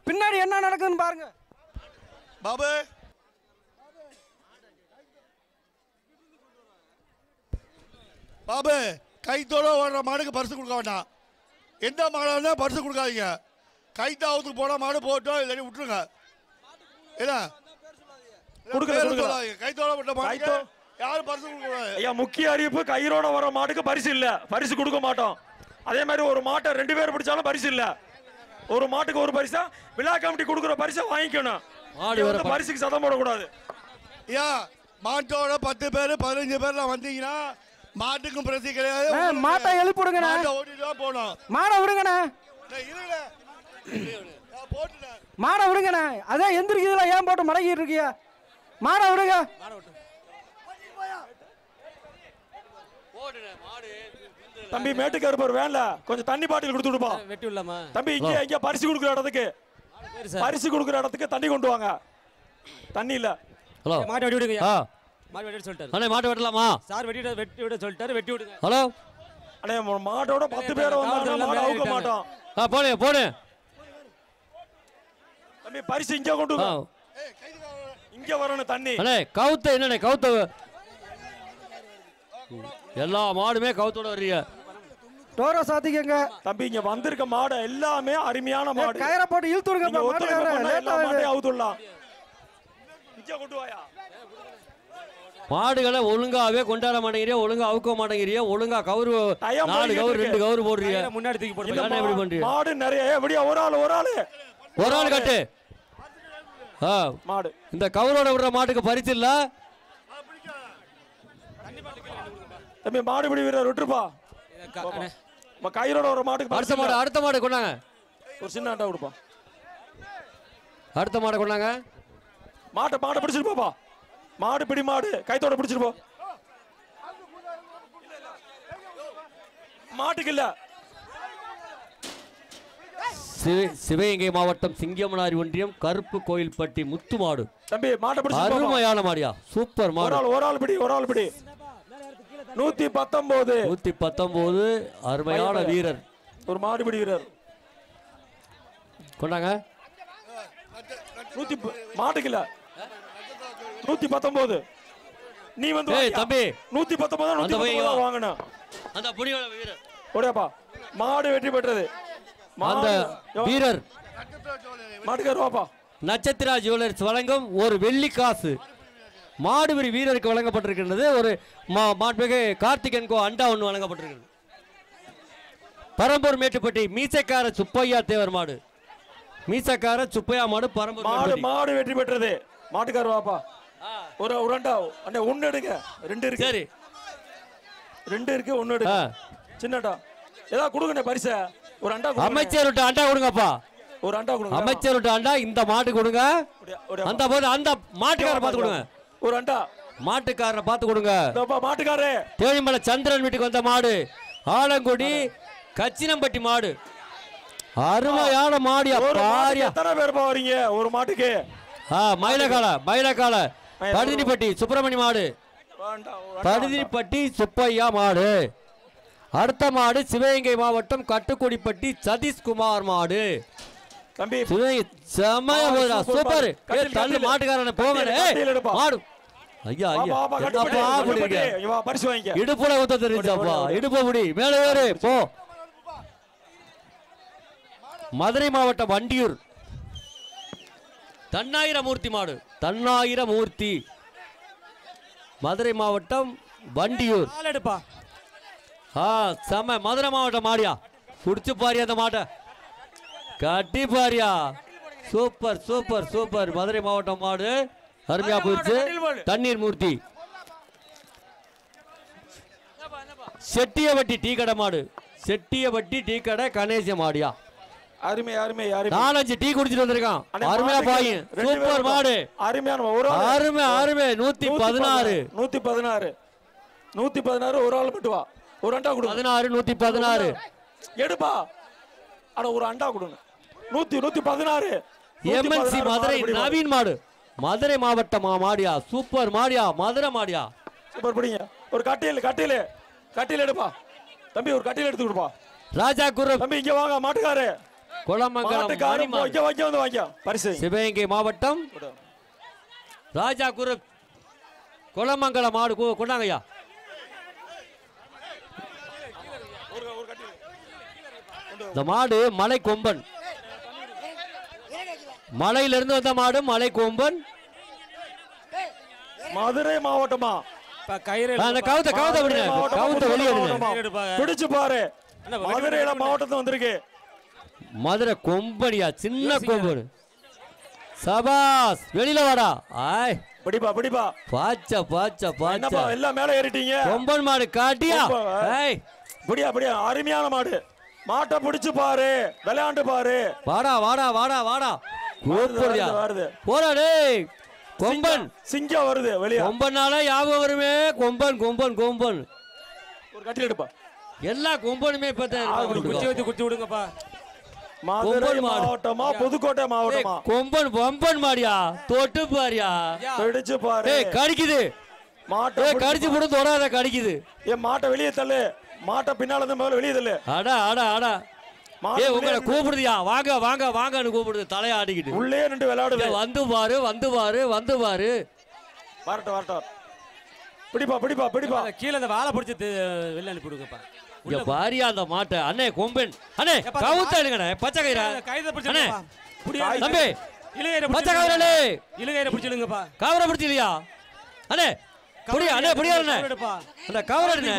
பின்னாடி என்ன நடக்குதுன்னு பாருங்க பாபு பாபு கைத்தோட ஓடுற மாடுக்கு பரிசு கொடுக்க வேண்டாம் எந்த மாடாக இருந்தால் பரிசு கொடுக்காதீங்க கைத்தாவத்துக்கு போன மாடு போட்டோம் இல்லாட்டி விட்டுருங்க என்ன கொடுக்கல கைத்தோட போட்ட மாடு யாரும் பரிசு கொடுக்க ஐயா முக்கிய அறிவிப்பு கயிறோட வர மாட்டுக்கு பரிசு இல்ல பரிசு கொடுக்க மாட்டோம் அதே மாதிரி ஒரு மாட்டை 2 பேர் பிடிச்சாலும் பரிசு இல்ல ஒரு மாட்டுக்கு ஒரு பரிசா விழா கமிட்டி கொடுக்குற பரிசை வாங்கிக்கணும் பரிசுக்கு சதம் போடக்கூடாது ஐயா மாட்டோட 10 பேர் 15 பேர்லாம் வந்தீங்கன்னா மாட்டுக்கும் பிரச்சனை கிடையாது மாட்டை எழுப்பிடுங்கண்ணே ஓட்டிட்டு தான் போகணும் மாடை விடுங்கண்ணே மாடை விடுங்கண்ணே அதான் எந்திரிக்குதுல ஏன் போட்டு மடக்கிட்டு இருக்கியா மாடை விடுங்க தம்பி மேட்டுக்கருப்பர் வேன்ல கொஞ்சம் தண்ணி பாட்டில் கொடுத்து விடுப்பா வெட்டி விடலாமா தம்பி இங்க பரிசு கொடுக்குற இடத்துக்கு பரிசு கொடுக்குற இடத்துக்கு தண்ணி கொண்டு வாங்க தண்ணி இல்ல ஹலோ மாட்டை வெட்டி விடுங்க ஆ மாடு வெட்டி சொல்லிட்டாரு அண்ணே மாட்டை வெட்டலாமா சார் வெட்டி விட சொல்லிட்டாரு வெட்டி விடுங்க ஹலோ அண்ணே மாட்டோட 10 பேர் வந்தாங்க மாட அவுக்க மாட்டோம் போடு தம்பி பரிசு இங்க கொண்டு வா இங்க வரணும் தண்ணி அண்ணே கவுத்த என்னண்ணே கவுத்த எல்லா மாடுமே கவுத்தோட வர்றீங்க டோர சாத்திக்கங்க தம்பி இங்க வந்திருக்க மாடு எல்லாமே அருமையான மாடு கயிறை போட்டு இழுத்து விடுங்க எல்லா மாட்டையும் அவுத்துடலாம் இங்க கொண்டு வாயா மாடுகளை ஒழுங்காவே கொண்டாட மாட்டேங்கிறீங்க ஒழுங்கா அவுக்க மாட்டேங்கிறீங்க ஒழுங்கா கவுரு 4 கவுரு 2 கவுரு போடுறீங்க முன்னாடி தூக்கி போடுங்க எப்படி பண்றீங்க மாடு நிறைய எப்படியா ஒரு ஆள் கட்டு மாடு இந்த கவுரோட விடுற மாட்டுக்கு பரிசு இல்ல தம்பி மாடு பிடி வீரர் விட்டுருப்பா கயிறோட ஒரு மாட்டுக்கு அடுத்த மாடு கொண்டாங்க ஒரு சின்ன ஆட்டா கொடுப்பா அடுத்த மாடை கொண்டாங்க மாட்டை பிடிச்சிட்டு போப்பா மாடு பிடி மாடு கைத்தோட பிடிச்சிட்டு போ மாட்டுக்கு இல்ல சிவகங்கை மாவட்டம் சிங்கமனாரி ஒன்றியம் கருப்பு கோயில்பட்டி முத்து மாடு தம்பி மாட்டை பிடிச்சு அருமையான மாடியா சூப்பர் மாடு ஒரு ஆள் பிடி 119 அருமையான வீரர் ஒரு மாடுபிடி வீரர் கொண்டாங்க மாட்டுக்கு இல்ல 119 நீ வந்து தம்பி 119 வாங்கணும் அந்த புடியோட வீரர் ஓடியாப்பா மாடு வெற்றி பெற்றது அந்த வீரர் மாட்டுக்கார் வாப்பா நட்சத்திரா ஜுவல்லர்ஸ் வழங்கும் ஒரு வெள்ளி காசு மாடுபிடி வீரருக்கு வழங்கப்பட்டிருக்கிறது ஒரு மாண்புமிகு கார்த்திகன் கோ அண்டா ஒன்று வழங்கப்பட்டிருக்கிறது பரம்பூர் மேட்டுப்பட்டி மீசக்கார சுப்பையா தேவர் மாடு மீசக்கார சுப்பையா மாடு பரம்பூர் மாடு வெற்றி பெற்றது மாட்டுக்கார் வாப்பா ஒரு அண்டா அண்ணே ஒன்னு எடுங்க 2 இருக்கு சரி 2 இருக்கு ஒன்னு எடுங்க சின்னடா ஏதாவது கொடுங்கண்ணே பரிசை ஒரு அண்டா அமைச்சர் விட்டு அண்டா கொடுங்கப்பா ஒரு அண்டா கொடுங்க அமைச்சர் விட்டு அண்டா இந்த மாட்டு கொடுங்க அந்த போது அந்த மாட்டுக்காரரை பார்த்து கொடுங்க ஒரு அண்டா மாட்டுக்காரரை பார்த்து கொடுங்க மாட்டுக்காரே தேனிமலை சந்திரன் வீட்டுக்கு வந்த மாடு ஆலங்குடி கச்சினம்பட்டி மாடு அருமையான மாடியா பாரியா எத்தனை பேர் போறீங்க ஒரு மாட்டுக்கு மயிலக்கால படுதினிப்பட்டி சுப்பிரமணி மாடு படுதினிப்பட்டி சுப்பையா மாடு அடுத்த மாடு சிவகங்கை மாவட்டம் கட்டுக்குடிப்பட்டி சதீஷ்குமார் மாடு தம்பி செமையா போதா சூப்பர் தள்ளு மாட்டுக்காரன போங்க மாடு ஐயா பரிசு வாங்கிக்க இடுப்புல ஊத்த தெரிஞ்சாப்பா இடுப்பு முடி மேல ஏறு போ மதுரை மாவட்டம் வண்டியூர் தன்னாயிரமூர்த்தி மாடு தன்னாயிரமூர்த்தி மதுரை மாவட்டம் வண்டியூர் எடுப்பா செம மதுரை மாவட்டம் மாடியா குடிச்சு பாரியா அந்த மாட்டை கட்டி பாரியா சூப்பர் சூப்பர் சூப்பர் மதுரை மாவட்டம் மாடு அருமையா போயிடுச்சு தண்ணீர் மூர்த்தி செட்டியவட்டி டீ கடை மாடு, செட்டியவட்டி டீ கடை கணேச மாடியா. அருமை அருமை அருமை. 4-5 டீ குடிச்சிட்டு வந்திருக்கான். அருமையா பாயும். சூப்பர் மாடு. அருமையான ஒரு அருமை அருமை. 116 116 ஒரு ஆள் மட்டும் வா. ஒரு அண்டா கொடு. 16 116 எடுப்பா. அட ஒரு அண்டா கொடுங்க. 116 எம்என்சி மதுரை நவீன் மாடு. மதுரை மாவட்டம் மாடியா. சூப்பர் மாடியா. மதுரை மாடியா. சூப்பர் பிடிங்க. ஒரு கட்டில் எடுப்பா தம்பி. ஒரு கட்டில் எடுத்து கொடுப்பா. ராஜா குரு தம்பி இங்க வாங்க. மாட்டுக்காரு குளமங்கலம் வந்து வாங்க பரிசு. சிவகங்கை மாவட்டம் ராஜா குரு குளமங்கலம் மாடு கொண்டாங்கய்யா. இந்த மாடு மலை கொம்பன், மலையிலிருந்து வந்த மாடு மலை கொம்பன். மதுரை மாவட்டமா? கவுத்த வெளியே பிடிச்சு பாரு. மதுரையில மாவட்டத்துல வந்திருக்கு. மதுரை கொம்பனியா. சின்ன கொம்பன். சபாஸ். வெளியில வாடா. ஆய் பிடிப்பா. பாச்சா எல்லாம் மேல ஏறிட்டீங்க. கொம்பன் மாடு காட்டியா. ஏய் பிடியா. அருமையான மாடு. மாட்டை பிடிச்சு பாரு. விளையாண்டு பாரு. வாடா கூப்பிடுறியா. வருது. போடா டேய். கொம்பன் சிங்கம் வருது வெளியே. கொம்பனால ஞாபகம் வருமே. கொம்பன் ஒரு கட்டில் எடுப்பா. எல்லா கொம்பனுமே குச்சி விடுங்கப்பா. மதுரை மாவட்டமா புதுக்கோட்டை மாவட்டமா? கொம்பன் மாடியா. தொட்டு பாரியா. பிடிச்சு பாரு. கடிக்குது மாட்டை. கடிச்சு போட்டு தொடாத கடிக்குது. என் மாட்டை வெளியே தள்ளு. மாட்டை பின்னால இருந்து முதல்ல வெளியே தள்ளு. அடா உங்களை கூப்பிடுதியா. வாங்கன்னு கூப்பிடுது. தலையா ஆடிக்கிட்டு உள்ளே நின்று விளையாடுது. வந்து பாரு. வரட்டும். பிடிப்பா. கீழே அந்த வாழை பிடிச்சி வெளில அனுப்பி விடுங்கப்பா. இங்க பாரியா அந்த மாட்டை. அண்ணே கொம்பன். அண்ணே கவுத்த எடுங்கண்ணே. பச்சை கயிறா. அண்ணே தம்பி பச்சை கயிறே. இலகையில பிடிச்சிடுங்கப்பா. கவரை பிடிச்சிலையா. அண்ணே புடியாருண்ணே. அந்த கவரை எடுங்க.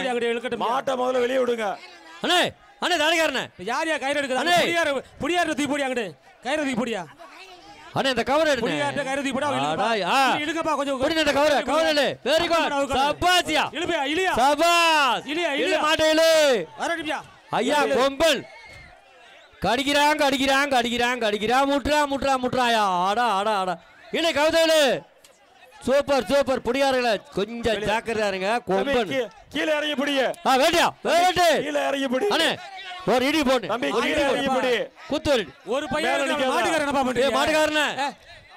மாட்டை முதல்ல வெளியே விடுங்க. அண்ணே தாடிக்காரண்ணே. யாரையா கயிறு எடுக்குது? புடியாரு தூக்கி போடி. அங்கிட்டு கயிறு தூக்கி போடியா. அண்ணே இந்த கவர் எடுங்க. புடியாரு கயிறு தூக்கி போடா. இழுங்கப்பா கொஞ்சம். புடி இந்த கவர். Very good. சபாசியா. இலியா. சபாஸ். இலியா மாட்டேல. வரடியா. ஐயா கொம்பல் கடிக்கிறான். முட்றாயா. ஆடா. இல்லை கவுதேலு. சூப்பர் புடியாருங்கள. கொஞ்சம் ஜாக்கிரதையா இருங்க. கொம்பன் கீழே இறங்கி பிடிங்க. வேட்டியா. கீழே இறங்கி பிடி. அண்ணே ஒரு இடி போடு. கீழே இறங்கி பிடி. குத்து ஒரு பையன் மாட்டுக்காரன் என்னப்பா பண்றீங்க? மாட்டுக்காரனே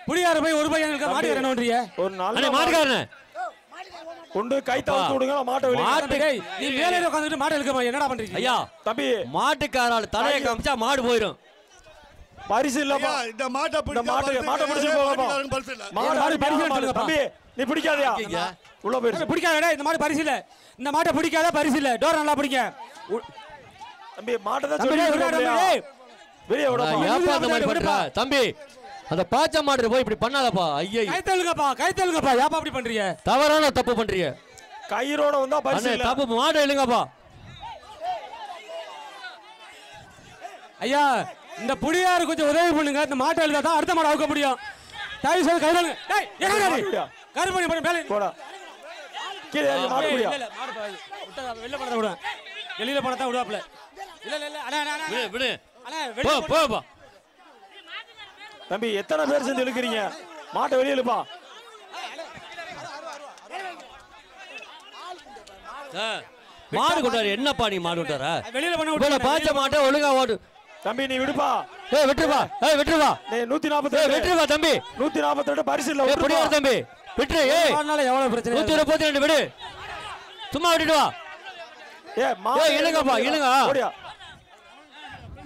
புடியாரு போய் ஒரு பையன் மாட்டுக்காரன் பண்றீங்க. ஒரு நாள் அண்ணே மாட்டுக்காரனே கொண்டு கை தவுத்து விடுங்க. மாட்டை வெளியே. நீ வேலையில உட்கார்ந்துட்டு மாட்டை இழுக்கமா என்னடா பண்றீங்க? ஐயா தம்பி மாட்டுக்காரால தலையை காமிச்சா மாடு போயிடும். பரிசு இல்லப்பா. இந்த மாட்டை பிடிச்சு போகப்பா. மாடு பரிசு எடுத்துங்க. தம்பி நீ பிடிக்காதயா. உள்ள போயிரு. பிடிக்காதடா. இந்த மாடு பரிசு இல்ல. இந்த மாட்டை பிடிக்காத பரிசு இல்ல. டோர் நல்லா பிடிங்க. தம்பி மாட்டை தான் சொல்லி வெளியே விடப்பா. ஏப்பா அந்த மாதிரி பண்றா தம்பி. அந்த பாச்ச மாடு போய் இப்படி பண்ணாதப்பா. ஐயோ கை தள்ளுங்கப்பா. ஏப்பா அப்படி பண்றீங்க? தவறான தப்பு பண்றீங்க. கயிறோட வந்தா பரிசு இல்ல. தப்பு. மாடு எழுங்கப்பா. ஐயா இந்த புடியாரு கொஞ்சம் உதவி பண்ணுங்க. இந்த மாட்டை எழுதா தான் அடுத்த மாடு அவுக்க முடியும். தயவு செய்து கைதாங்க. டேய் என்னடா கருமணி பண்ண மேல போடா. கீழே இறங்கி மாடு புடியா. இல்ல மாடு விட்டா வெளில பண்ணத விடு. வெளியில பண்ணதா விடுவாப்ல. இல்ல அண்ணா விடு. அண்ணா போ. தம்பி எத்தனை பேர் சேர்ந்து இழுக்கிறீங்க? மாட்டை வெளியே இழுப்பா. மாடு கொண்டாரு. என்னப்பா நீ மாடு கொண்டாரா? வெளியில பண்ண பாச்ச மாட்டை ஒழுங்கா ஓடு. தம்பி நீ விடுப்பா. விட்டுருவா. நீ 142 விட்டுருவா தம்பி. 142 பரிசு இல்ல. புடியாரு தம்பி. விட்டுரு. எவ்வளவு பிரச்சனை? 132 விடு. சும்மா விட்டுட்டு வா. இழுங்கப்பா. ஓடியா.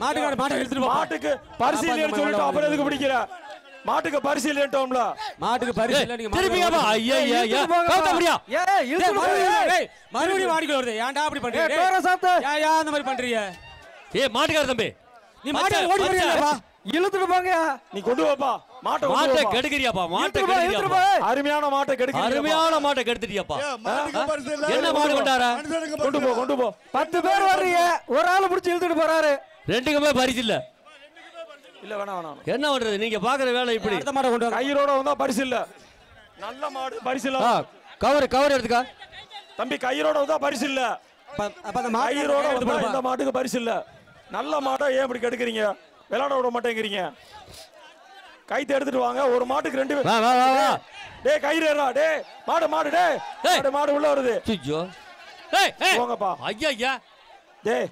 மாட்டை இழுத்துட்டு போ. மாட்டுக்கு பரிசு இல்லைன்னு சொல்லிட்டு அப்புறம் எதுக்கு பிடிக்கிற? மாட்டுக்கு பரிசு இல்லைட்டோம்ல. மாட்டுக்கு பரிசு இல்ல. நீங்க திருப்பியாப்பா. ஐயா கவுத்த முடியா. மறுபடியும் மாடிக்குள்ள வருது. ஏன்டா அப்படி பண்றீங்க? ஏன் அந்த மாதிரி பண்றீங்க? மாட்டுக்கார தம்பி நீ மாட்டை ஓடி போறீங்கப்பா. இழுத்துட்டு போங்க. நீ கொண்டு வாப்பா. மாட்டை கெடுக்கிறியாப்பா. அருமையான மாட்டை கெடுத்துட்டியாப்பா. என்ன மாடு கொண்டாரா? கொண்டு போ. 10 பேர் வர்றீங்க. ஒரு ஆளு பிடிச்சி இழுத்துட்டு போறாரு. ரெண்டுக்குமே பரிசு இல்ல. வேணாம். என்ன பண்றது? நீங்க பாக்குற வேலை இப்படி. அடுத்த மாடை கொண்டு கயிறோட வந்தா பரிசு இல்ல. நல்ல மாடு பரிசு இல்ல. கவர் எடுத்துக்கா தம்பி. கயிறோட வந்தா பரிசு இல்ல. கயிறோட வந்தா இந்த மாட்டுக்கு பரிசு இல்ல. நல்ல மாட்டை ஏன் இப்படி கெடுக்குறீங்க? விளையாட விட மாட்டேங்கிறீங்க. கைத்தை எடுத்துட்டு வாங்க. ஒரு மாட்டுக்கு 2 பேர். டேய் கயிறு ஏறா. டேய் மாடு டேய் மாடு உள்ள வருது. போங்கப்பா. ஐயா டேய்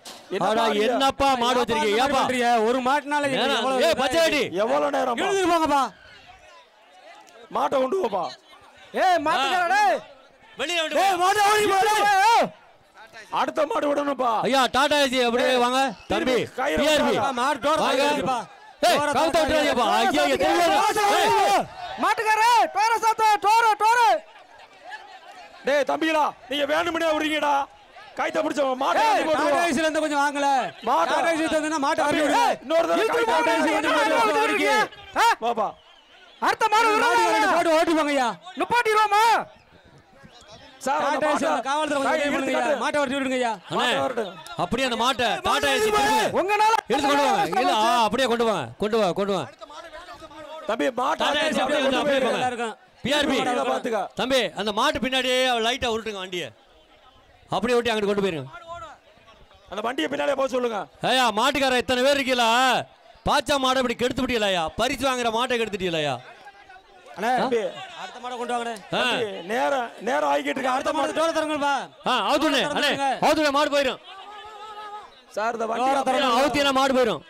என்னப்பா மாடு வச்சிருக்கீங்க? ஏப்பா ஒரு மாட்டுனால பச்சைடி எவ்வளவு நேரம்? எழுந்து போங்கப்பா. மாட்டை கொண்டு போப்பா. மாட்டுக்காரா டேய் வெளிய வந்து டேய் மாடு ஓடி போடா. அடுத்த மாடு விடணும்ப்பா. ஐயா டாடா ஏசி அப்படியே வாங்க தம்பி. பிஆர்பி மாடு டோர் வாங்கப்பா. ஏய் கவுத்த விட்டுறாதீங்கப்பா. ஐயா மாட்டுக்காரா டோர சாத்த டோர டேய் தம்பிகளா நீங்க வேணும்னே விடுறீங்கடா. கைத்த பிடிச்ச மாட்டை போடுறோம். டாடா ஏசில இருந்து கொஞ்சம் வாங்கல. டாடா ஏசி தந்தனா மாட்டை அடி விடுங்க. இன்னொரு தடவை கைத்த ஏசி வந்து வரைக்கு. பாப்பா அடுத்த மாடு மாடு ஓட்டி போங்கய்யா. நிப்பாட்டிரோமா சார் அந்த டாடா ஏசி மாட்டை காவல்துறை கொஞ்சம் பண்ணுங்கய்யா. மாட்டை ஓட்டி விடுங்கய்யா. அண்ணே அப்படியே அந்த மாட்டை டாடா ஏசி திரும்புங்க. உங்கனால எடுத்து கொண்டு வாங்க. இல்ல அப்படியே கொண்டு வாங்க. தம்பி மாட்டை டாடா ஏசி அப்படியே வந்து அப்படியே போங்க. நல்லா இருக்கும். பிஆர்பி பாத்துக்க. தம்பி அந்த மாட்டு பின்னாடியே லைட்டா உருட்டுங்க வண்டியை. அப்படியே ஓட்டி அங்கிட்டு கொண்டு போயிருங்க. அந்த வண்டியை பின்னாலே போக சொல்லுங்க. ஐயா மாட்டுக்கார இத்தனை பேர் இருக்கீங்களா? பாச்சா மாடை இப்படி கெடுத்து விட்டீங்களா? பரிசு வாங்குற மாட்டை கெடுத்துட்டீங்களா? அண்ணே தம்பி அடுத்த மாடை கொண்டு வாங்கண்ணே. தம்பி, நேரம் ஆகிட்டு இருக்கு. அடுத்த மாடு டோர் தரங்கப்பா. அவுத்துனே அண்ணே அவுத்துனே மாடு போயிடும். சார் இந்த வண்டி அவுத்தினா மாடு போயிடும்.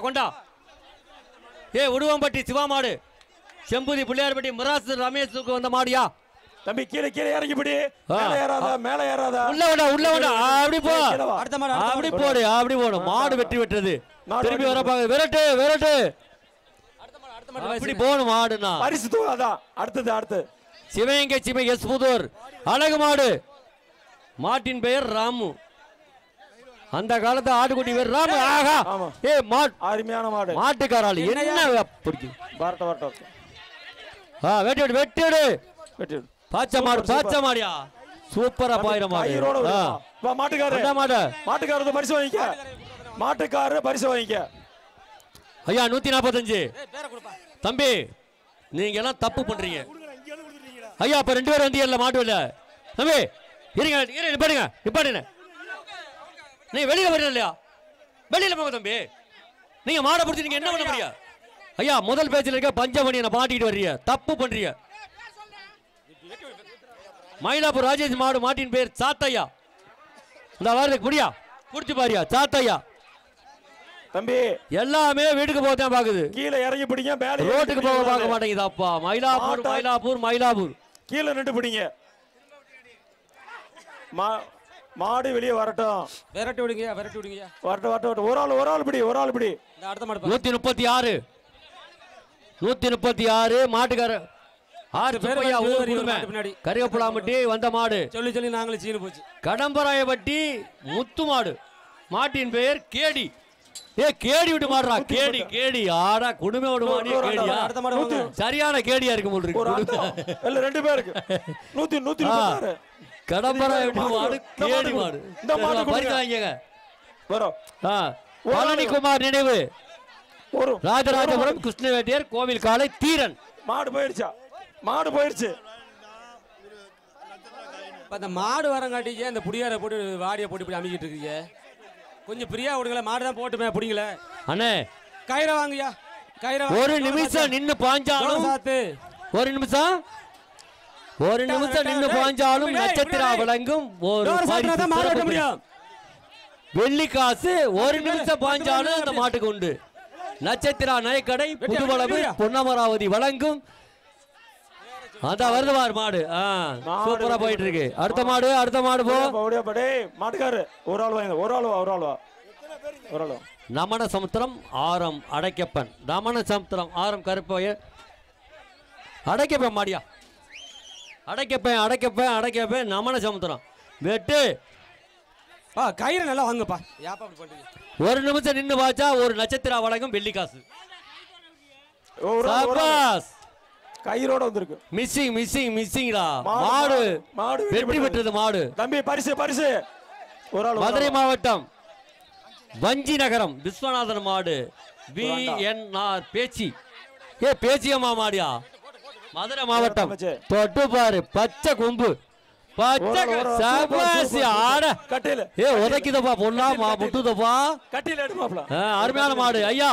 கொண்டா உடுவம்பட்டி சிவா மாடு, செம்புதி பிள்ளையார்பட்டி மிராசு ரமேஷுக்கு வந்த மாடியா? தம்பி கீழே இறங்கிப்படி. மேல ஏறாத உள்ள விட அப்படி போ. அடுத்த மாடு அப்படி போடு. மாடு வெற்றி பெற்றது. திருப்பி வரப்பாங்க. விரட்டு அப்படி போகணும் மாடுனா. பரிசு அதான் அடுத்து சிவகங்கை சிமை எஸ் புதூர் அழகு மாடு. மாட்டின் பெயர் ராமு. அந்த காலத்து ஆட்டுக்குட்டி பேர் ராமு. ஆகா மாடு அருமையான மாடு. மாட்டுக்காராள் என்ன பிடிக்கும்? வெட்டி பாச்ச மாடியா? சூப்பரா பாயிர மாடு. மாட்டுக்காரர் பரிசு வாங்கிக்க. மாட்டுக்காரர் பரிசு வாங்கிக்க. ஐயா 145. தம்பி நீங்க எல்லாம் தப்பு பண்றீங்க ஐயா. அப்ப 2 பேர் வந்தீங்கல்ல மாட்டு இல்ல தம்பி. இருங்க நிப்பாடுங்க. நீங்க வெளியில வரல இல்லையா? வெளியில போங்க தம்பி. நீங்க மாடை பிடிச்சி நீங்க என்ன பண்ண முடியும்? ஐயா முதல் பேச்சில் இருக்க பஞ்சமணியை மாட்டிட்டு வர்றீங்க. தப்பு பண்றீங்க. மயிலாப்பூர் ராஜேஷ் மாடு. மாட்டின் பேர் சாத்தையா. இந்த வாரத்துக்கு முடியா குடிச்சு பாரியா சாத்தையா. தம்பி எல்லாமே வீட்டுக்கு போதான் பாக்குது. கீழே இறங்கி பிடிங்க. மேல ரோட்டுக்கு போக பார்க்க மாட்டேங்குது. அப்பா மயிலாப்பூர் கீழே நின்று பிடிங்க. மாடு வெளியே வரட்டும். விரட்டி விடுங்க. வரட்டும். ஒரு ஆள் பிடி. அடுத்த மாடு 136 மாட்டுக்கார 6 பேர் கரியப்புலாம்பட்டி வந்த மாடு. சொல்லி நாங்களே சீனு போச்சு. கடம்பராயப்பட்டி முத்து மாடு. மாட்டின் பெயர் கேடி. கேடி விட்டு மாடுறா. கேடி ஆடா குடும்ப விடுமாடி. கேடியா? அடுத்த மாடு சரியான கேடியா இருக்கு போல் இருக்கு. 2 பேருக்கு 136 கடம்பராயப்பட்டி மாடு. கேடி மாடு. இந்த மாடு பரிசு வாங்கிங்க. வரோம். பழனிக்குமார் நினைவு ராஜராஜபுரம் கிருஷ்ணவேட்டியர் கோவில் காலை தீரன். மாடு போயிடுச்சு. அந்த மாடு வரங்காட்டிக்கு அந்த புடியார போட்டு வாடியை போட்டு அமைக்கிட்டு இருக்கீங்க. கொஞ்சம் பிரியா விடுங்களேன். மாடு தான் போட்டுமே பிடிங்கள. அண்ணே கயிறை வாங்கய்யா. ஒரு நிமிஷம் நின்னு பாஞ்சாலும் ஒரு நிமிஷம் நின்னு பாஞ்சாலும் நட்சத்திரா விளங்கும். வெள்ளி காசு ஒரு நிமிஷம் பாஞ்சாலும் அந்த மாட்டுக்கு உண்டு. நட்சத்திரா நயக்கடை புதுவளவு பொன்னமராவதி வழங்கும். அதான் வருது பாரு மாடு. சூப்பரா போயிட்டு இருக்கு. அடுத்த மாடு போ. மாட்டுக்காரு ஒரு ஆள் வா. நமன சமுத்திரம் ஆரம் அடைக்கப்பன். நமன சமுத்திரம் ஆரம் கருப்பைய அடைக்கப்பேன் மாடியா. அடைக்கப்பேன் நமன சமுத்திரம் வெட்டு. கயிறு நல்லா வாங்கப்பா. ஒரு நிமிஷம் நின்னு பாச்சா ஒரு நட்சத்திரா வழங்கும் வெள்ளி காசு. கயிறோட வந்திருக்கு. மிஸ்ஸிங்டா. மாடு வெற்றி பெற்றது மாடு. தம்பி பரிசு ஒரு ஆள். மதுரை மாவட்டம் வஞ்சி நகரம் விஸ்வநாதன் மாடு. VNR பேச்சியம்மா மாடியா. மதுரை மாவட்டம் தொட்டு பாரு பச்சை கொம்பு பச்சை சபாசி ஆட கட்டில ஏ உதைக்குதப்பா பொண்ணா முட்டுதப்பா கட்டில எடுப்பாப்ல அருமையான மாடு ஐயா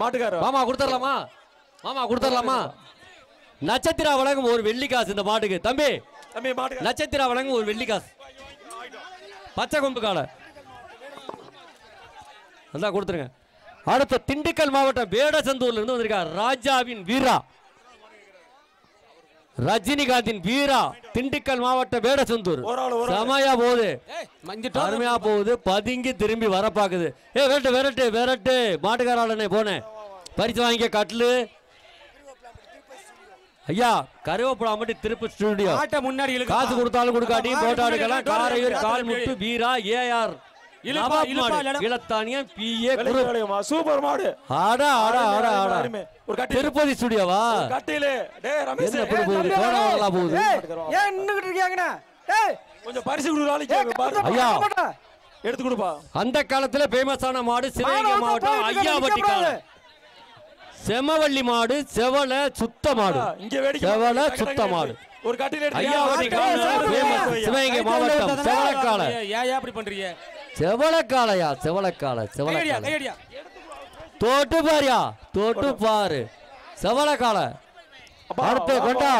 மாட்டுக்காரர் மாமா கொடுத்துடலாமா மாமா கொடுத்துடலாமா நட்சத்திரா வழங்கும் ஒரு வெள்ளிக்காசு இந்த மாட்டுக்கு தம்பி தம்பி மாட்டுக்காரர் நட்சத்திரா வழங்கும் ஒரு வெள்ளிக்காசு பச்சை கொம்பு காலை அதான் கொடுத்துருங்க. அடுத்த திண்டுக்கல் மாவட்டம் வேடசந்தூர்ல இருந்து வந்திருக்கார் ராஜாவின் வீரா ரஜினிகாந்தின் வீரா திண்டுக்கல் மாவட்டம் வேடசந்தூர் சமயா போகுது அருமையா போகுது பதுங்கி திரும்பி வர பாக்குது ஏ விரட்டு விரட்டு விரட்டு மாட்டுக்காராளனே போனேன் பரிசு வாங்கிக்க கட்லு ஐயா கருவேப்பிலா மட்டும் திருப்பி ஸ்டுடியோ முன்னாடி காசு கொடுத்தாலும் கொடுக்காட்டி போட்டாடுக்கலாம் காரையூர் கால்முட்டு வீரா ஏஆர் இளத்தானியம் பிஏ சூப்பர் மாடு ஆடா ஆடா ஆடா ஆடா திருப்பதி ஸ்டுடியோவா கட்டிலே டேய் ரமேஷ் எப்படி போகுது கோணவரலா போகுது ஏன் நின்னுகிட்டு இருக்கீங்கண்ணா டேய் கொஞ்சம் பரிசு கொடுறாளீங்க பாரு ஐயா எடுத்து கொடுப்பா. அந்த காலத்துல ஃபேமஸான மாடு சிவகங்கை மாவட்டம் ஐயாவட்டி காலை செமவள்ளி மாடு செவல சுத்த மாடு இங்க வேடிக்கை செவல சுத்த மாடு ஒரு கட்டில எடுத்து ஐயாவட்டி காலை சிவகங்கை மாவட்டம் செவலக்காலை ஏன் அப்படி பண்றீங்க செவலக்காலையா செவலக்காலை செவலக்காலை தோட்டு பாரியா தோட்டு பாரு செவலக்காலை அடுத்து கொண்டா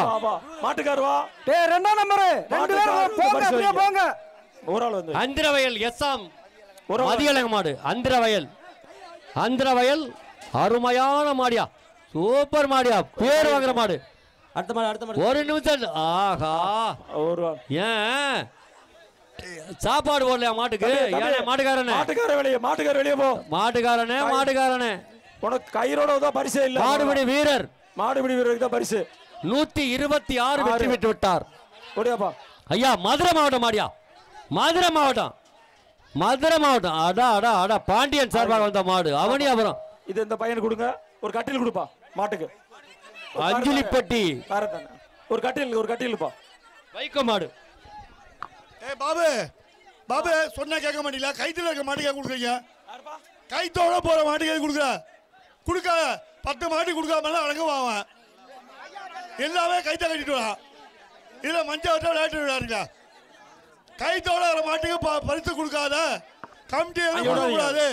மாட்டுக்கார் வா டேய் ரெண்டாம் நம்பர் ரெண்டு பேரும் போங்க அப்படியே போங்க ஒரு ஆள் வந்து அந்திரவயல் எஸ்ஆம் மதியலங்க மாடு அந்திரவயல் அருமையான மாடியா சூப்பர் மாடியா பேர் வாங்குற மாடு அடுத்த மாடு ஒரு நிமிஷம் ஆஹா ஒரு ஏன் சாப்பாடு போடலையா மாட்டுக்கு மாட்டுக்காரனே மாட்டுக்கார வெளியே போ மாட்டுக்காரனே உனக்கு கயிறோட தான் பரிசே இல்ல மாடுபிடி வீரர் வீரருக்கு தான் பரிசு 126 வெற்றி பெற்று விட்டார் ஓடியாப்பா ஐயா மதுரை மாவட்டம் மாடியா மதுரை மாவட்டம் அடா அடா அடா பாண்டியன் சார்பாக வந்த மாடு அவனியாபுரம் இது இந்த பையனுக்கு கொடுங்க ஒரு கட்டில் கொடுப்பா மாட்டுக்கு அஞ்சலிப்பட்டி ஒரு கட்டில்ப்பா வைக்க மாடு ஏய் பாபு சொன்னா கேட்க மாட்டீங்களா கைத்துல இருக்க மாட்டுக்கே கொடுக்குறீங்க கைத்தோட போற மாட்டுக்கே கொடுக்க 10 மாட்டு கொடுக்காம அடங்குவான் எல்லாமே கைத்த கட்டிட்டு வரா இதுல மஞ்சள் வட்டா விளையாட்டு விளையாடுங்களா கைத்தோட வர மாட்டுக்கு பரிசு கொடுக்காத கமிட்டி கொடுக்கக்கூடாது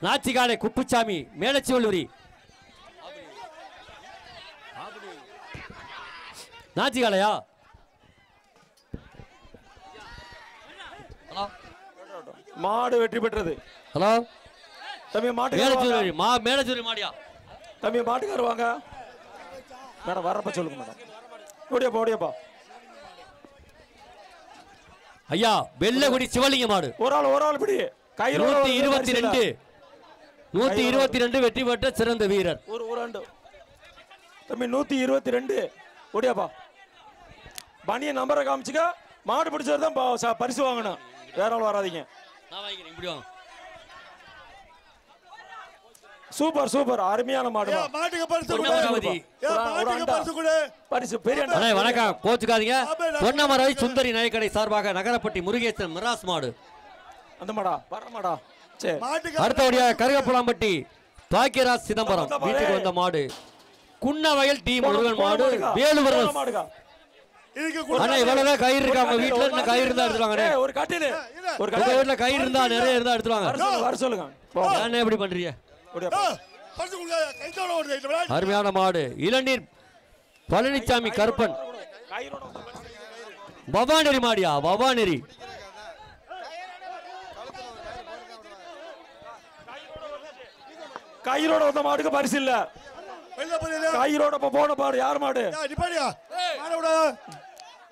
நாச்சிகாலை குப்புச்சாமி மேலச்சிவல்லூரி நாச்சிகாலையா மாடு வெற்றி பெற்றது. ஹலோ தம்பி மாட்டுக்காரர் மேலச்சூரி மாடியா தம்பி மாட்டுக்காரர் வாங்க மேடம் வரப்ப சொல்லுங்க மேடம் ஓடியாப்பா ஐயா வெள்ளகுடி சிவலிங்க மாடு ஒரு ஆள் பிடி 122 வெற்றி பெற்ற சிறந்த வீரர் ஒரு ஆண்டு தம்பி 122 ஓடியாப்பா பனிய நம்பரை காமிச்சுக்க மாடு பிடிச்சது தான் பரிசு வாங்கணும் வேற ஆள் வராதீங்க சூப்பர் அருமையான மாடு மாட்டுக்கு பரிசு பெரிய வணக்கம் கோச்சுக்காதீங்க பொன்னமரை சுந்தரி நகைக்கடை சார்பாக நகரப்பட்டி முருகேசன் மிராஸ் மாடு அந்த மாடா வர மாடா சரி அடுத்தபடியாக கருகப்புலாம்பட்டி பாக்கியராஜ் சிதம்பரம் வீட்டுக்கு வந்த மாடு குன்னவயல் டி முருகன் மாடு வேலுவர் மாடுகா இவ்வளவுதான் கயிறு இருக்கா அவங்க வீட்டுல இருந்து கயிறு இருந்தா எடுத்துவாங்க ஒரு கட்டில வீட்டுல கயிறு இருந்தா நிறைய இருந்தா எடுத்துவாங்க வர சொல்லுங்க என்ன எப்படி பண்றீங்க பரிசு கொடுக்காத அருமையான மாடு இளநீர் பழனிசாமி கருப்பன் பவானேரி மாடியா பவானேரி கயிறோட வந்த மாடுக்கு பரிசு இல்ல கயிறோட போன மாடு யார் மாடு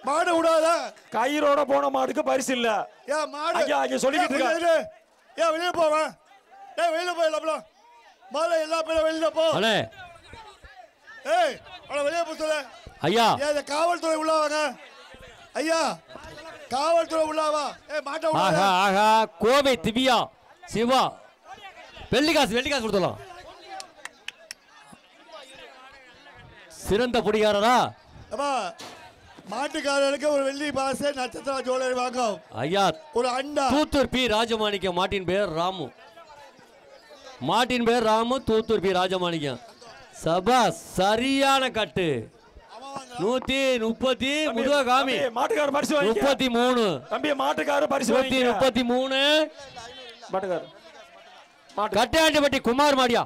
மாடு விடாத கயிறோட போன மாடுக்கு பரிசு இல்ல ஐயா இங்க சொல்லிக்கிட்டு இருக்காரு ஏன் வெளியே போவேன் ஏன் வெளியில போயிடலாம் மாலை எல்லா பேரும் வெளியில போ ஏய் வெளியே போ சொல்ல ஐயா காவல்துறை உள்ள வாங்க ஐயா காவல்துறை உள்ள வா மாட்ட ஆஹா ஆஹா கோவை திவ்யா சிவா வெள்ளிக்காசு கொடுத்தலாம் சிறந்த புடிகாரரா மாட்டுக்காரருக்கு ஒரு வெள்ளி பாசை நட்சத்திர ஜுவல்லரி வாங்கும் ஐயா ஒரு அண்டா தூத்தூர் பி ராஜமாணிக்கம் மாட்டின் பேர் ராமு தூத்தூர் பி ராஜமாணிக்கம் சபா சரியான கட்டு 130 முதுக காமி. மாட்டுக்கார பரிசு வாங்கிக்க. 33 தம்பி மாட்டுக்கார பரிசு வாங்கிக்க. 33 மாட்டுக்கார. கட்டையாண்டிப்பட்டி குமார் மாடியா.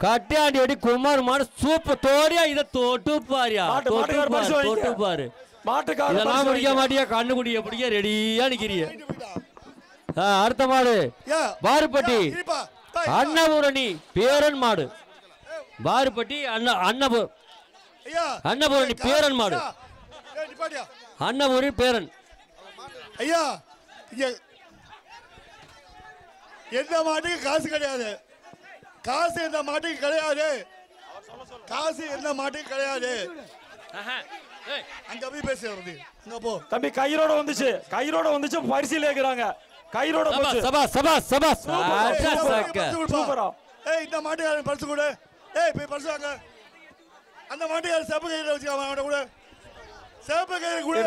கட்டையாண்டிப்பட்டி குமார் மாடு சூப்பர் தோடியா. இத தொட்டு பாரியா. தொட்டு பாரு. மாட்டுக்கார இதெல்லாம் முடிக்க மாட்டியா. கண்ணுக்குடிய பிடிக்க ரெடியா நிக்கிறிய. அடுத்த மாடு பாருப்பட்டி அன்னபூரணி பேரன் மாடு. பாருப்பட்டி அன்னபூரணி பேரன் மாடு. அன்னபூரணி பேரன். ஐயா எந்த மாட்டுக்கு காசு கிடையாது. காசு எந்த மாட்டுக்கு கிடையாது. காசு எந்த மாட்டுக்கு கிடையாது. அங்க போய் பேசுறது. அங்க போ தம்பி. கயிறோட வந்துச்சு. கயிறோட வந்துச்சு. பரிசில ஏக்குறாங்க. கயிறோட போச்சு. சூப்பரா. ஏய் இந்த மாட்டுக்காரன் பரிசு கொடு. ஏய் போய் பரிசு வாங்க. அந்த மாட்டுக்காரன் செப்பு கயிறு வச்சுக்காம அவன கூட. செப்பு கயிறு கொடு.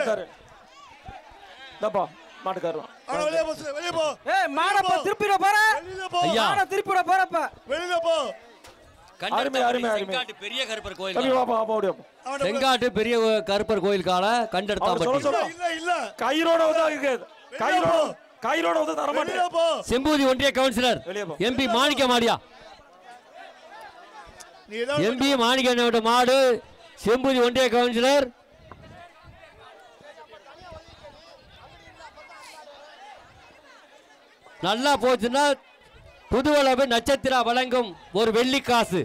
தப்பா மாட்டுக்காரன். அவன வெளிய போ. வெளிய போ. ஏய் மாடப்ப திருப்பிட போற. வெளிய போ. மாட திருப்பிட போறப்ப. வெளிய போ. செங்காட்டு பெரிய கருப்பர் கோயில். தம்பி வா வா ஓடி வா. செங்காட்டு பெரிய கருப்பர் கோயில் கால கண்டெடுத்தாம்பட்டி. இல்ல இல்ல. கயிறோட வந்து இருக்கு. கயிறோட வந்து தர மாட்டேன். செம்பூதி ஒன்றிய கவுன்சிலர் எம்பி மாணிக்க மாடியா. எம்பி மாணிக்க மாடு. செம்பூதி ஒன்றிய கவுன்சிலர். நல்லா போச்சுன்னா புதுவளவு நட்சத்திர வழங்கும் ஒரு வெள்ளி காசு.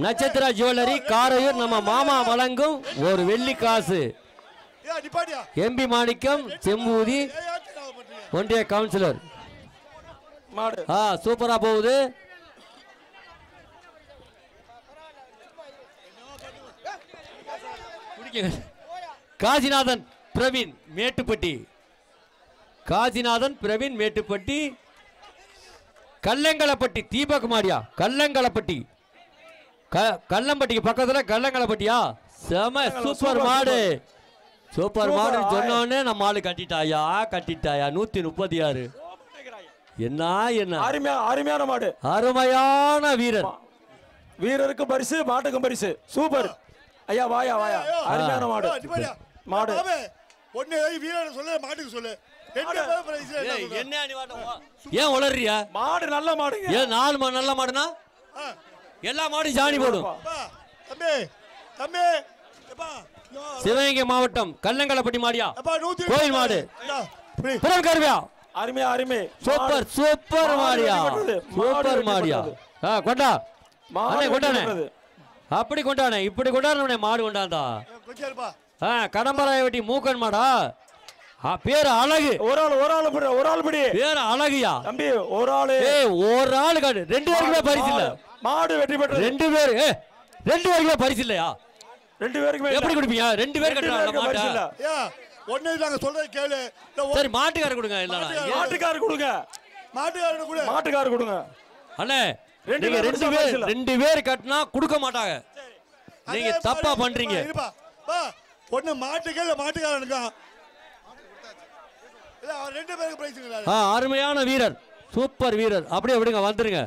நட்சத்திர ஜுவல்லரி காரையூர் நம்ம மாமா வழங்கும் ஒரு வெள்ளி காசு. எம்பி மாணிக்கம் செம்பூதி ஒன்றிய கவுன்சிலர். சூப்பரா போகுது. காசிநாதன் பிரவீன் மேட்டுப்பட்டி. காசிநாதன் பிரவீன் மேட்டுப்பட்டி. கல்லங்கலப்பட்டி தீபக் மாடியா. கல்லங்கலப்பட்டி கல்லம்பட்டிக்கு பக்கத்துல கல்லங்கலப்பட்டியா. செம சூப்பர் மாடு. சூப்பர் மாடு சொன்னோடனே நம்ம ஆளு கட்டிட்டாயா. 136. என்ன என்ன அருமையான மாடு. அருமையான வீரர். வீரருக்கு பரிசு மாட்டுக்கும் பரிசு. சூப்பர் ஐயா. வாயா வாயா. அருமையான மாடு. மாடு ஒண்ணு வீரர் சொல்லு மாட்டுக்கு சொல்லு. ஏன் உளறியா. மாடு நல்ல மாடுங்க. ஏன் 4 நல்ல மாடுனா எல்லா மாடும் சாணி போடும். தம்பி தம்பி சிவகங்கை மாவட்டம் கல்லங்கலப்பட்டி மாடியா. கோயில் மாடு. புறம் கருவியா. அருமையா அருமை. சூப்பர் சூப்பர் மாடியா. சூப்பர் மாடியா. கொண்டா கொண்டானே. அப்படி கொண்டானே இப்படி கொண்டாடுனே மாடு கொண்டாந்தா. கடம்பராய வெட்டி மூக்கன் மாடா. பேரு அழகு. ஒரு ஆள் படி. பேரு அழகுயா. தம்பி ஒரு ஆளு. ஒரு ஆளு காடு. 2 பேருக்குமே பரிசு இல்ல. மாடு வெற்றி பெற்றது. 2 பேரு. 2 பேருக்குமே பரிசு இல்லையா. 2 பேருக்குமே எப்படி கொடுப்பீங்க. 2 பேர் கட்டுறாங்க மாட்டை. ஒண்ணு நாங்க சொல்றது கேளு. சரி மாட்டுக்கார கொடுங்க. இல்ல மாட்டுக்கார கொடுங்க. மாட்டுக்கார கொடுங்க. அண்ணே நீங்க 2 பேர் கட்டினா கொடுக்க மாட்டாங்க. நீங்க தப்பா பண்றீங்க. ஒண்ணு மாட்டுக்கு இல்ல மாட்டுக்காரனுக்கு. இல்ல 2 பேருக்கு பிரைஸ். அருமையான வீரர். சூப்பர் வீரர். அப்படியே விடுங்க வந்துருங்க.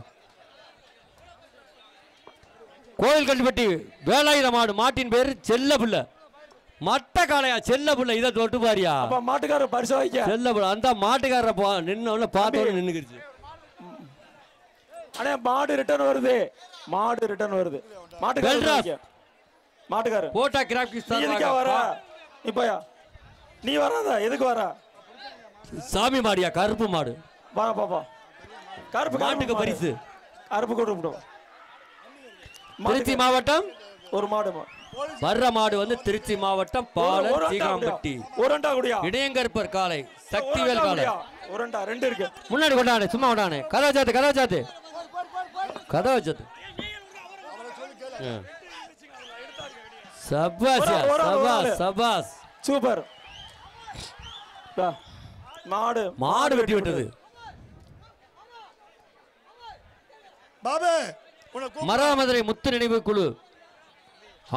கோயில் கட்டுப்பட்டி வேலாயுத மாடு. மாட்டின் பேரு செல்ல புள்ள. மட்ட காளையா செல்ல புள்ள. இதை தொட்டு பாரியா. மாட்டுக்கார பரிசு வாங்கிக்க. செல்ல புள்ள. அந்த மாட்டுக்காரரை நின்ன பார்த்தோன்னு நின்னுக்கிடுச்சு. அண்ணே மாடு ரிட்டர்ன் வருது. மாடு ரிட்டர்ன் வருது. மாட்டுக்கார மாட்டுக்கார போட்டா கிராஃபிக்ஸ் வர. இப்பயா நீ வராதா. எதுக்கு வர. சாமி மாடியா. கருப்பு மாடு. வா பாப்பா. கருப்பு மாட்டுக்கு பரிசு. கருப்பு கொடுப்போம். திருச்சி மாவட்டம் ஒரு மாடு. வர்ற மாடு வந்து திருச்சி மாவட்டம் பாலர் சீகாம்பட்டி. இடையங்கற்பர் காலை. சக்திவேல் காலை. 2 இருக்கு. முன்னாடி கொண்டானே. சும்மா கொண்டானே. கதவை சாத்து. சபாஸ். சூப்பர். மாடு வெட்டி விட்டது. பாபு மராமதுரை முத்து நினைவு குழு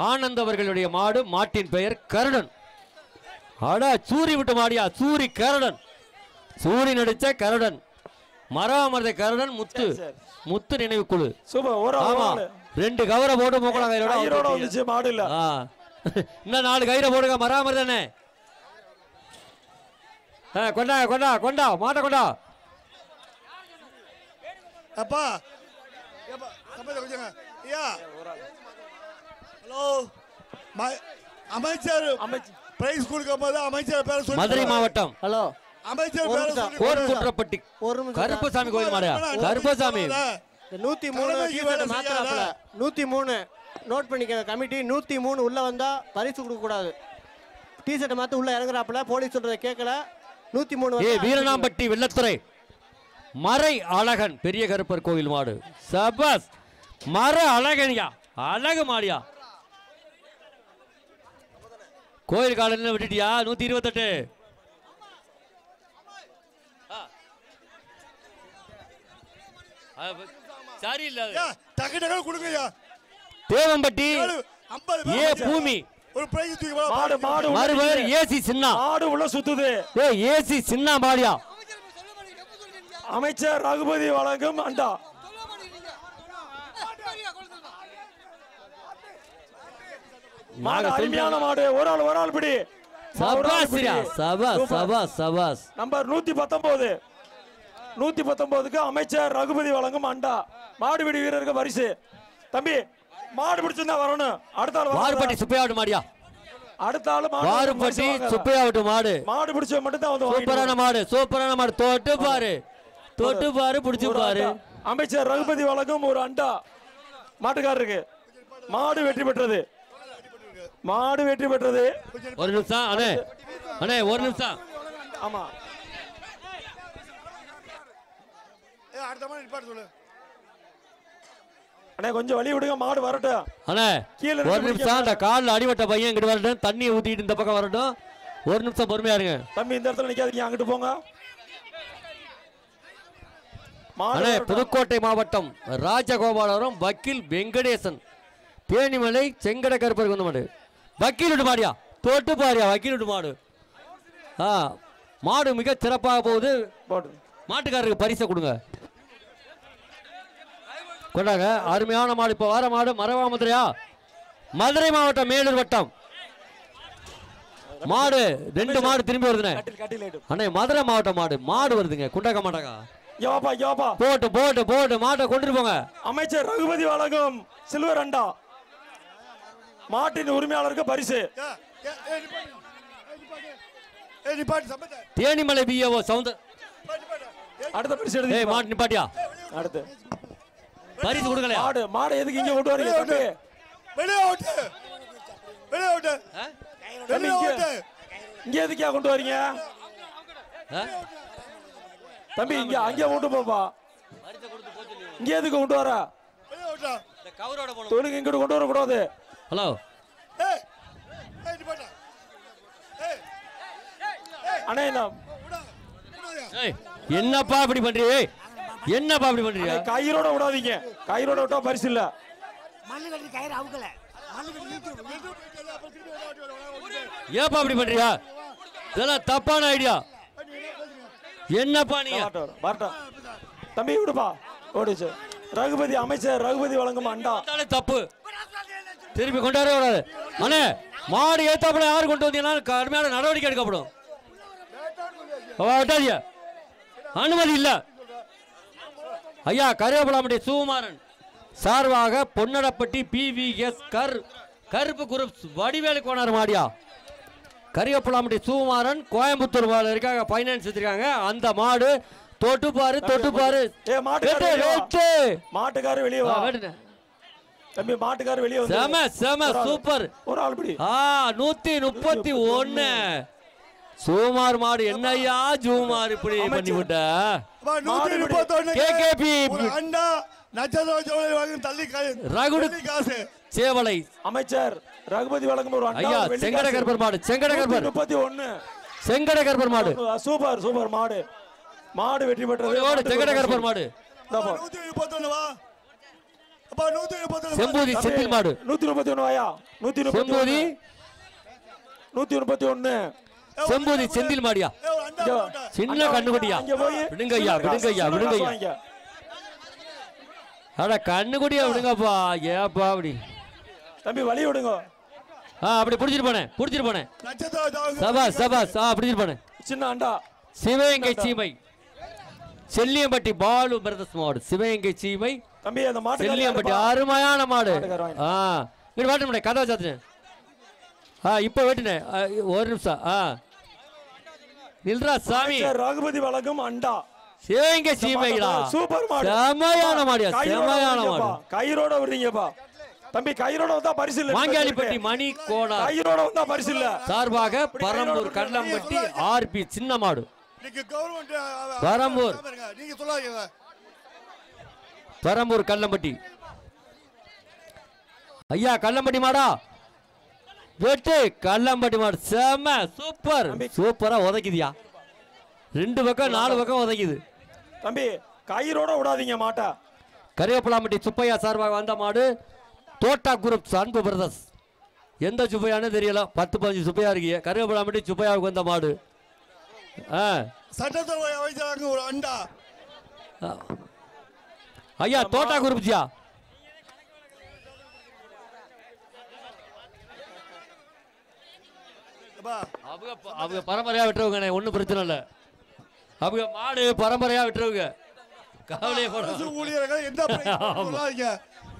ஆனந்த் அவர்களுடைய மாடு. மாட்டின் பெயர் கருடன். அடா சூரி விட்டு மாடியா. சூரி கருடன். சூரி நடிச்ச கருடன். மராமதுரை கருடன் முத்து நினைவு குழு. சூப்பர். 2 கவரை போட்டு மூக்கலா கயிறோட வந்துச்சு மாடு இல்ல. இன்னும் 4 கயிறை போடுங்க மராமரி தானே. கொண்டா கொண்டா கொண்டா மாட்ட கொண்டா. அப்பா ஹலோ அமைச்சர் பிரைஸ் கொடுக்கும் போது அமைச்சர் பேர் சொல்லி. மதுரை மாவட்டம் ஹலோ அமைச்சர் பேர் சொல்லி. கோர்குற்றப்பட்டி கருப்பசாமி கோயில் மாடியா. கருப்பசாமி 103 மாத்திராப்ல 103 நோட் பண்ணிக்க கமிட்டி. 103 உள்ள வந்தா பரிசு கொடுக்க கூடாது. டிஷர்ட் மாத்தி உள்ள இறங்குறாப்ல போலீஸ் சொல்றதை கேட்கல. 103 வீரனாம்பட்டி வெள்ளத்துறை மறை அழகன் பெரிய கருப்பர் கோவில் மாடு. சபாஸ் மர அழகனியா அழகு மாடியா. கோயில் காலையில் விட்டுட்டியா. 128 சரி இல்ல டக்கு டக்கு கொடுங்கயா. தேவம்பட்டி ஏ பூமி ஒரு பிரைஸ் தூக்கி மாடு மாடு மறுபேர் ஏசி சின்ன மாடு உள்ள சுத்துது. ஏசி சின்ன மாடியா. அமைச்சர் ரகுபதி வழங்கும் அண்டா. மாடு அருமையான மாடு. ஒரு ஆள் பிடி. சபாஸ்ரியா சபாஸ் சபாஸ் சபாஸ். நம்பர் 119 119க்கு அமைச்சர் ரகுபதி வழங்கும் அண்டா. மாடுபிடி வீரருக்கு பரிசு. தம்பி மாடு பிடிச்சிருந்தா வரணும். அடுத்த ஆள் வாருப்பட்டி சுப்பையாவட்டு மாடியா. அடுத்த ஆள் வாருப்பட்டி சுப்பையாவட்டு மாடு. மாடு பிடிச்ச மட்டும் தான் வந்து சூப்பரான மாடு சூப்பரான மாடு. தொட்டு பாரு பிடிச்சு பாரு. அமைச்சர் ரகுபதி வழங்கும் ஒரு அண்டா மாட்டுக்காரருக்கு. மாடு வெற்றி பெற்றது. மாடு வெற்றி பெற்றது. ஒரு நிமிஷம் அண்ணே அண்ணே ஒரு நிமிஷம். ஆமா அடுத்த மாதிரி நிப்பாட்டு சொல்லு. அண்ணே கொஞ்சம் வழி விடுங்க. மாடு வரட்டும் அண்ணே. ஒரு நிமிஷம் அந்த காலில் அடிபட்ட பையன் இங்கிட்டு வரட்டும். தண்ணியை ஊத்திட்டு இந்த பக்கம் வரட்டும். ஒரு நிமிஷம் பொறுமையா இருங்க தம்பி. இந்த இடத்துல நிக்காதீங்க, அங்கிட்டு போங்க. அண்ணே புதுக்கோட்டை மாவட்டம் ராஜகோபாலபுரம் வக்கீல் வெங்கடேசன் தேனிமலை செங்கட கருப்பர் கொண்டு மாடு. வக்கீல் விட்டு மாடியா. தொட்டு பாரியா வக்கீல் விட்டு மாடு. மாடு மிக சிறப்பாக போகுது. மாட்டுக்காரருக்கு பரிசை கொடுங்க. கொண்டாங்க அருமையான மாடு. இப்ப வார மாடு மரவாமதுரையா மதுரை மாவட்டம் மேலூர் வட்டம் மாடு. 2 மாடு திரும்பி வருதுண்ணே. அண்ணே மதுரை மாவட்டம் மாடு வருதுங்க. குண்டாக்க மாட்டாங்க. போட்டு மாட்டை கொண்டு போங்க. அமைச்சர் ரகுபதி வழங்கும் சில்வர் அண்டா. மாட்டின் உரிமையாளருக்கு பரிசு. தேனிமலை பிஏஓ சவுந்தர் அடுத்த பரிசு எடுத்து. மாட்டு நிப்பாட்டியா. அடுத்து பரிசு கொடுக்கல. மாடு எதுக்கு இங்க கொண்டு வரீங்க? இங்க எதுக்கா கொண்டு வரீங்க தம்பி? இங்க அங்கே கொண்டு போப்பா. இங்க எதுக்கு கொண்டு வர? தொழுங்க இங்கிட்டு கொண்டு வர கூடாது. ஹலோ அண்ணே என்னப்பா இப்படி பண்றீங்க? என்னப்பா இப்படி பண்றீங்க? கயிறோட விடாதீங்க. கயிறோட விட்டா பரிசு இல்ல. ஏப்பா இப்படி பண்றியா? இதெல்லாம் தப்பான ஐடியா. என்னப்பா நீங்க? தம்பி விடுப்பா. ஓடிச்சு. ரகுபதி அமைச்சர் ரகுபதி வழங்கும் அண்டா. தப்பு. திருப்பி கொண்டாட கூடாது. அண்ணே மாடு ஏத்தாப்புல யாரு கொண்டு வந்தீங்கன்னா கடுமையான நடவடிக்கை எடுக்கப்படும். அனுமதி இல்ல. ஐயா கருவேப்பிலாம்பட்டி சுகுமாரன் சார்பாக பொன்னடப்பட்டி PVS கருப்பு குரூப் வடிவேலு கோனார் மாடியா. கருவேப்பிலாம்பட்டி சுகுமாரன் கோயம்புத்தூர் இருக்காங்க. பைனான்ஸ் வச்சிருக்காங்க. அந்த மாடு தொட்டு பாரு. மாட்டுக்காரு வெளியே வா. தம்பி மாட்டுக்காரு வெளியே வந்து. செம சூப்பர். ஒரு ஆள் பிடி. 131 சுகுமார் மாடு. என்னையா ஜூமார் இப்படி பண்ணி விட்ட? சேவலை அமைச்சர் ரகுபதி வழங்கும் ஒரு ஐயா செங்கட கருப்பர் மாடு. செங்கட கருப்பர் 31 செங்கட கருப்பர் மாடு. சூப்பர் மாடு. மாடு வெற்றி பெற்றது. செங்கட கருப்பர் மாடு. செம்பூதி செந்தில் மாடு. 131 வாயா. 131 131 செம்பூதி செந்தில் மாடியா. சின்ன கண்ணுக்குட்டியா. விடுங்க ஐயா. அட கண்ணுக்குடியா விடுங்கப்பா. ஏப்பா அப்படி தம்பி வழி விடுங்க. அப்படி பிடிச்சிட்டு போனேன். சபாஸ் சபாஸ். பிடிச்சிட்டு போனேன். சின்ன அண்டா. சிவகங்கை சீமை செல்லியம்பட்டி பாலு பிரதர்ஸ் மாடு. சிவகங்கை சீமை தம்பி அந்த மாட்டு செல்லியம்பட்டி அருமையான மாடு. இங்க வாட்ட முடியாது, கதவை சாத்துனேன். இப்போ வெட்டினேன். ஒரு நிமிஷம். நில்ரா சாமி. ரகுபதி வழங்கும் அண்டா. சிவகங்கை சீமைடா. சூப்பர் மாடு. செமையான மாடியா, செமையான மாடு. கயிறோட விடுறீங்கப்பா தம்பி. கயிறோட வந்தா பரிசு இல்ல. மாங்காளிப்பட்டி மணி கோடா கயிறோட வந்தா பரிசு இல்ல. சார்பாக பரம்பூர் கல்லம்பட்டி ஆர்பி சின்ன மாடு. பரம்பூர் கல்லம்பட்டி. ஐயா கல்லம்பட்டி மாடா வெட்டு. கல்லம்பட்டி மாடு செம சூப்பர். சூப்பரா உதைக்குதியா. 2 பக்கம் 4 பக்கம் உதைக்குது தம்பி. கயிறோட விடாதீங்க மாட்டா. கரியப்பலாம்பட்டி சுப்பையா சார்பாக வந்த மாடு. தோட்டா குரூப் அன்பு பிரதர்ஸ். எந்த சுப்பையானு தெரியல. 10-15 சுப்பையா இருக்கீங்க. கரியப்பலாம்பட்டி சுப்பையாவுக்கு வந்த மாடு. ஒரு அண்டா. ஐயா தோட்டா குரூப் ஜியா. அவங்க பரம்பரையா விட்டுறவங்க, ஒன்றும் பிரச்சனை இல்லை. அவங்க மாடு பரம்பரையா விட்டுறவங்க, கவலையே ஊழியர்கள் எந்த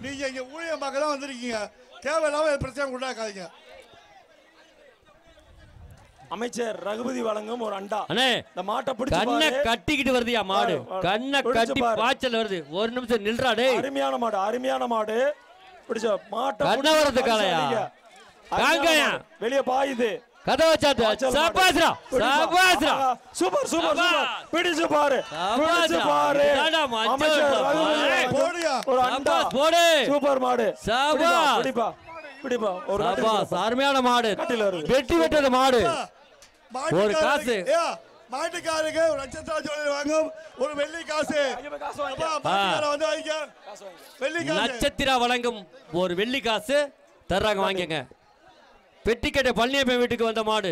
நீங்க இங்க ஊழியர் மக்கள் வந்திருக்கீங்க. தேவையில்லாம பிரச்சனை உண்டாக்காதீங்க. அமைச்சர் ரகுபதி வழங்கும் ஒரு அண்டா. அண்ணே இந்த மாட்டை பிடிச்சு கண்ணை கட்டிக்கிட்டு வருதுயா மாடு. கண்ணை கட்டி பாய்ச்சல் வருது. ஒரு நிமிஷம் நில்றா டேய். அருமையான மாடு, அருமையான மாடு. பிடிச்ச மாட்டை கண்ண வரது காளையா. காங்கயா வெளிய பாயுது. கதவை சாத்து. சபாஸ்ரா சபாஸ்ரா. Super super super. பிடிச்சு பாரு, பிடிச்சு பாரு. அமைச்சர் ரகுபதி போடுயா ஒரு அண்டா. போடு. சூப்பர் மாடு. சபாஸ். பிடிப்பா பிடிப்பா. ஒரு சபாஸ். அருமையான மாடு. வெட்டி வெட்டது மாடு. ஒரு காசு மாட்டுக்காரருக்கு ஒரு நட்சத்திர ஜோடி வாங்கும் ஒரு வெள்ளி காசு. நட்சத்திர வழங்கும் ஒரு வெள்ளி காசு தர்றாங்க, வாங்கிங்க. பெட்டிக்கட்டை பழனியப்பன் வீட்டுக்கு வந்த மாடு.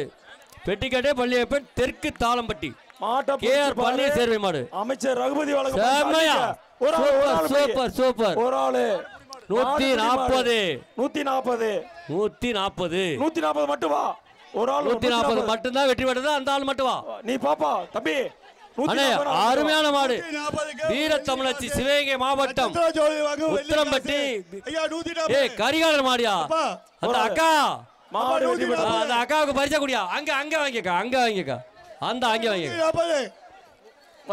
பெட்டிக்கட்டை பழனியப்பன் தெற்கு தாளம்பட்டி மாட்டை கேஆர் பழனிய சேர்வை மாடு. அமைச்சர் ரகுபதி வழங்கும் செமையா. Super super. ஒரு ஆளு 140 140 140 மட்டும் வா. ஒரு ஆள் 140 மட்டும் தான் வெற்றி பெற்றது. அந்த ஆள் மட்டும் வா. நீ பாப்பா தம்பி. அருமையான மாடு. வீர தமிழச்சி சிவகங்கை மாவட்டம் உத்திரம்பட்டி. கரிகாலர் மாடியா. அந்த அக்கா மாடு வெட்டி விடு. அந்த அக்காவுக்கு பரிசா குடியா. அங்க அங்க வாங்கிக்கா, அங்க வாங்கிக்கா. அந்த அங்க வாங்கிக்க.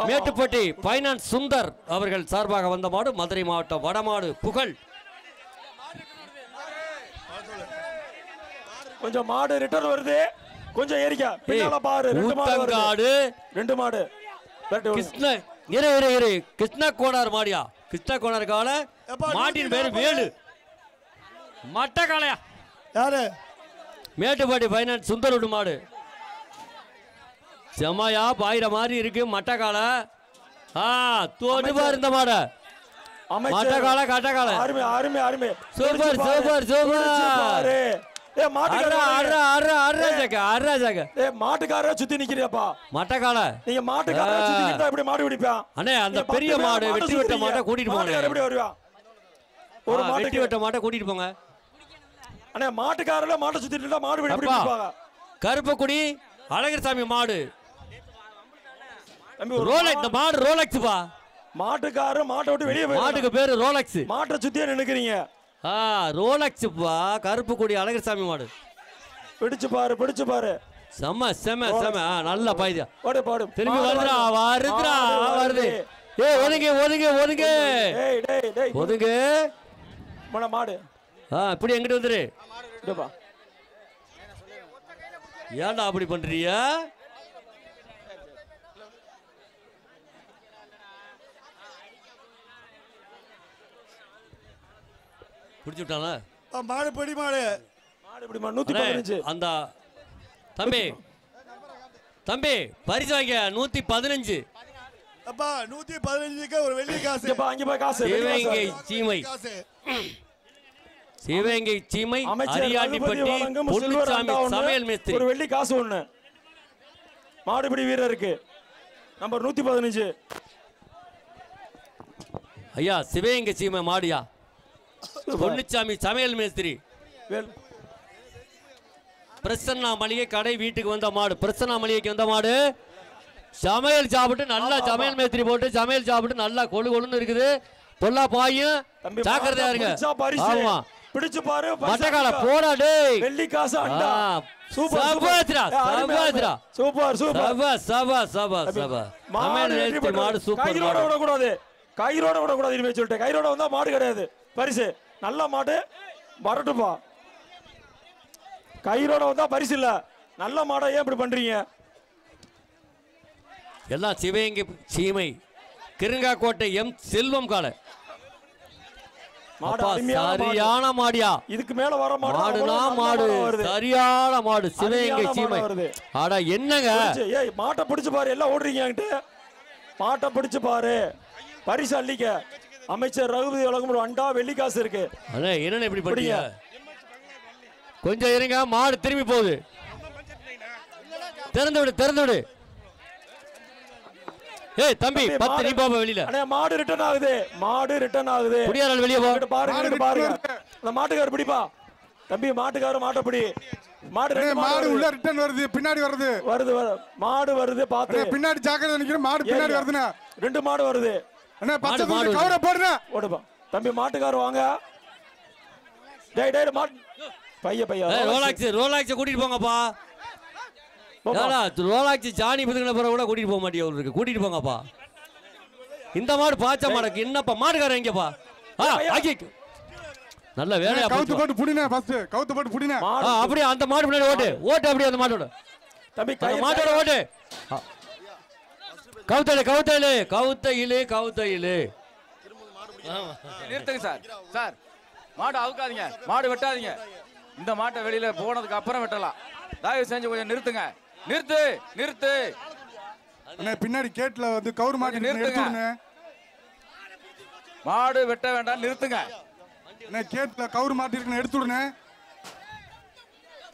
மேட்டுப்பட்டி பைனான்ஸ் சுந்தர் அவர்கள் சார்பாக வந்த மாடு. மதுரை மாவட்டம் வடமாடு புகழ். கொஞ்சம் மாடு ரிட்டர்ன் வருது. கொஞ்சம் ஏறிக்க. பின்னால பாரு. ரெண்டு மாடு. கிருஷ்ண இரு கிருஷ்ண கோடார் மாடியா. கிருஷ்ண கோடார் கால மாட்டின் பேரு வேலு. மட்ட காளையா. யாரு? மேட்டுப்பாடி பைனான்ஸ் சுந்தரோடு மாடு. செம்மையா பாயிர மாதிரி இருக்கு. மட்ட காலை. தோடு பாரு இந்த மாட. மட்ட காலை கட்ட காலை. அருமை அருமை அருமை. Super super super. மாட்டுக்காரரை சுத்தி நிக்கிறியாப்பா. மட்டக்கால நீங்க மாட்டுக்காரரை சுத்தி நிக்கிறதா எப்படி மாடு பிடிப்பான்? அண்ணே அந்த பெரிய மாடு வெட்டி வெட்ட மாட்டை கூட்டிட்டு போங்க. எப்படி வருவான்? ஒரு மாடு வெட்டி வெட்ட மாட்டை கூட்டிட்டு போங்க. அண்ணே மாட்டுக்காரல மாட்டை சுத்திட்டு இருந்தா மாடு எப்படி பிடிப்பாங்க? கருப்பக்குடி அழகர்சாமி மாடு. ரோலெக்ஸ். இந்த மாடு ரோலெக்ஸ் பா. மாட்டுக்காரர் மாட்டை விட்டு வெளியே போய். மாட்டுக்கு பேரு ரோலெக்ஸ். மாட்டை சுத்தியே நின்னுக்கிறீங்க. ரோலெக்ஸ் பா. கருப்புக்குடி அழகர்சாமி மாடு. பிடிச்சு பாரு, பிடிச்சு பாரு. செம செம செம. நல்ல பாய்தியா. பாடு பாடு. திரும்பி வருதுடா வருதுடா வருது. ஒதுங்க ஒதுங்க ஒதுங்க. டேய் டேய் டேய் ஒதுங்க. மாடு. இப்படி எங்கிட்ட வந்துரு. இதப்பா. ஏன்டா அப்படி பண்றியா? புடிச்சு விட்டானா? மாடு படி மாடு. மாடு படி மாடு 115. அந்த தம்பி தம்பி பரிசு வாங்க 115. அப்பா 115க்கு ஒரு வெள்ளி காசு. அப்பா அங்க போய் காசு. சிவகங்கை சீமை. சிவகங்கை சீமை அரியாண்டிப்பட்டி பொன்னுசாமி சமையல் மேஸ்திரி. ஒரு வெள்ளி காசு ஒண்ணு. மாடுபிடி வீரருக்கு நம்பர் 115. ஐயா சிவகங்கை சீமை மாடியா பொன்னுச்சாமி சமையல் மேஸ்திரி பிரசன்னா மளிகை கடை வீட்டுக்கு வந்த மாடு. பிரசன்னா மளிகைக்கு வந்த மாடு சமையல் சாப்பிட்டு நல்லா சமையல் மேஸ்திரி போட்டு சமையல் சாப்பிட்டு நல்லா கொழு கொழுன்னு இருக்குது. பொல்லா பாயும் ஜாக்கிரதையா இருங்க. ஆமா பிடிச்சு பாரு மட்டக்கால போடா டேய் வெள்ளி காசு அண்டா. சூப்பர் சபாத்ரா சபாத்ரா சூப்பர் சூப்பர் சபா சபா சபா சபா சமையல் மேஸ்திரி மாடு சூப்பர். கைரோட விட கூடாது, கைரோட விட கூடாது இனிமே சொல்லிட்டேன். கைரோட வந்தா மாடு கிடையாது பரிசு. நல்ல மாடு வரட்டுப்பா. கைரோட வந்தா பரிசு இல்ல. நல்ல மாடை ஏன் இப்படி பண்றீங்க? எல்லாம் சிவகங்கை சீமை கிருங்காக்கோட்டை எம் செல்வம் கால சரியான மாடியா. இதுக்கு மேல வர மாடுனா மாடு சரியான மாடு சிவகங்கை சீமை. ஆடா என்னங்க ஏய் மாட்டை பிடிச்சு பாரு. எல்லாம் ஓடுறீங்க மாட்டை பிடிச்சு பாரு. பரிசு அள்ளிக்க. அமைச்சர் ரகுபதி வழங்கும் அண்டா வெள்ளி காசு இருக்கு. என்னன்னு இப்படி பண்றீங்க? கொஞ்சம் இருங்க. மாடு திரும்பி போகுது. திறந்து விடு திறந்து விடு. ஏய் தம்பி 10 நீ பாப்பா வெளியில. அண்ணே மாடு ரிட்டர்ன் ஆகுது. மாடு ரிட்டர்ன் ஆகுது. குடியாரால் வெளிய போ. பாருங்க பாருங்க. அந்த மாட்டுக்காரர் பிடிப்பா. தம்பி மாட்டுக்காரர் மாட்டை பிடி. மாடு உள்ள ரிட்டர்ன் வருது. பின்னாடி வருது வருது மாடு வருது. பாத்து பின்னாடி ஜாக்கிரதை நிக்கிற. மாடு பின்னாடி வருதுனா 2 மாடு வருது. அண்ணே பச்சை துணி கவர போடுறேன். ஓடுப்பா தம்பி மாட்டுக்காரர் வாங்க. டேய் டேய் மாட் பைய ரோலாக்ஸ் கூட்டிட்டு போங்கப்பா. ரோலாக்ஸ் ஜானி பிதுங்கின பிறகு கூட கூட்டிட்டு போக மாட்டேன். அவருக்கு கூட்டிட்டு போங்கப்பா. இந்த மாடு பாச்ச மாடக்கு என்னப்பா மாடுகாரன் எங்கப்பா? நல்ல வேலையா கவுத்து போட்டு புடினே. ஃபர்ஸ்ட் கவுத்து போட்டு புடினே. அப்படியே அந்த மாடு பின்னாடி ஓட்டு அப்படியே அந்த மாட்டோட தம்பி மாட்டோட ஓட்டு. கவுத்தையிலே நிறுத்துங்க சார். சார் மாடு அவுக்காதீங்க, மாடு வெட்டாதீங்க. இந்த மாட்டை வெளியில போனதுக்கு அப்புறம் வெட்டலாம். தயவு செஞ்சு கொஞ்சம் நிறுத்துங்க. நிறுத்து. அண்ணே பின்னாடி கேட்ல வந்து கவுர் மாட்டி நிறுத்துங்க. மாடு வெட்ட வேண்டாம் நிறுத்துங்க. அண்ணே கேட்ல கவுர் மாட்டி இருக்கு எடுத்துடுனே.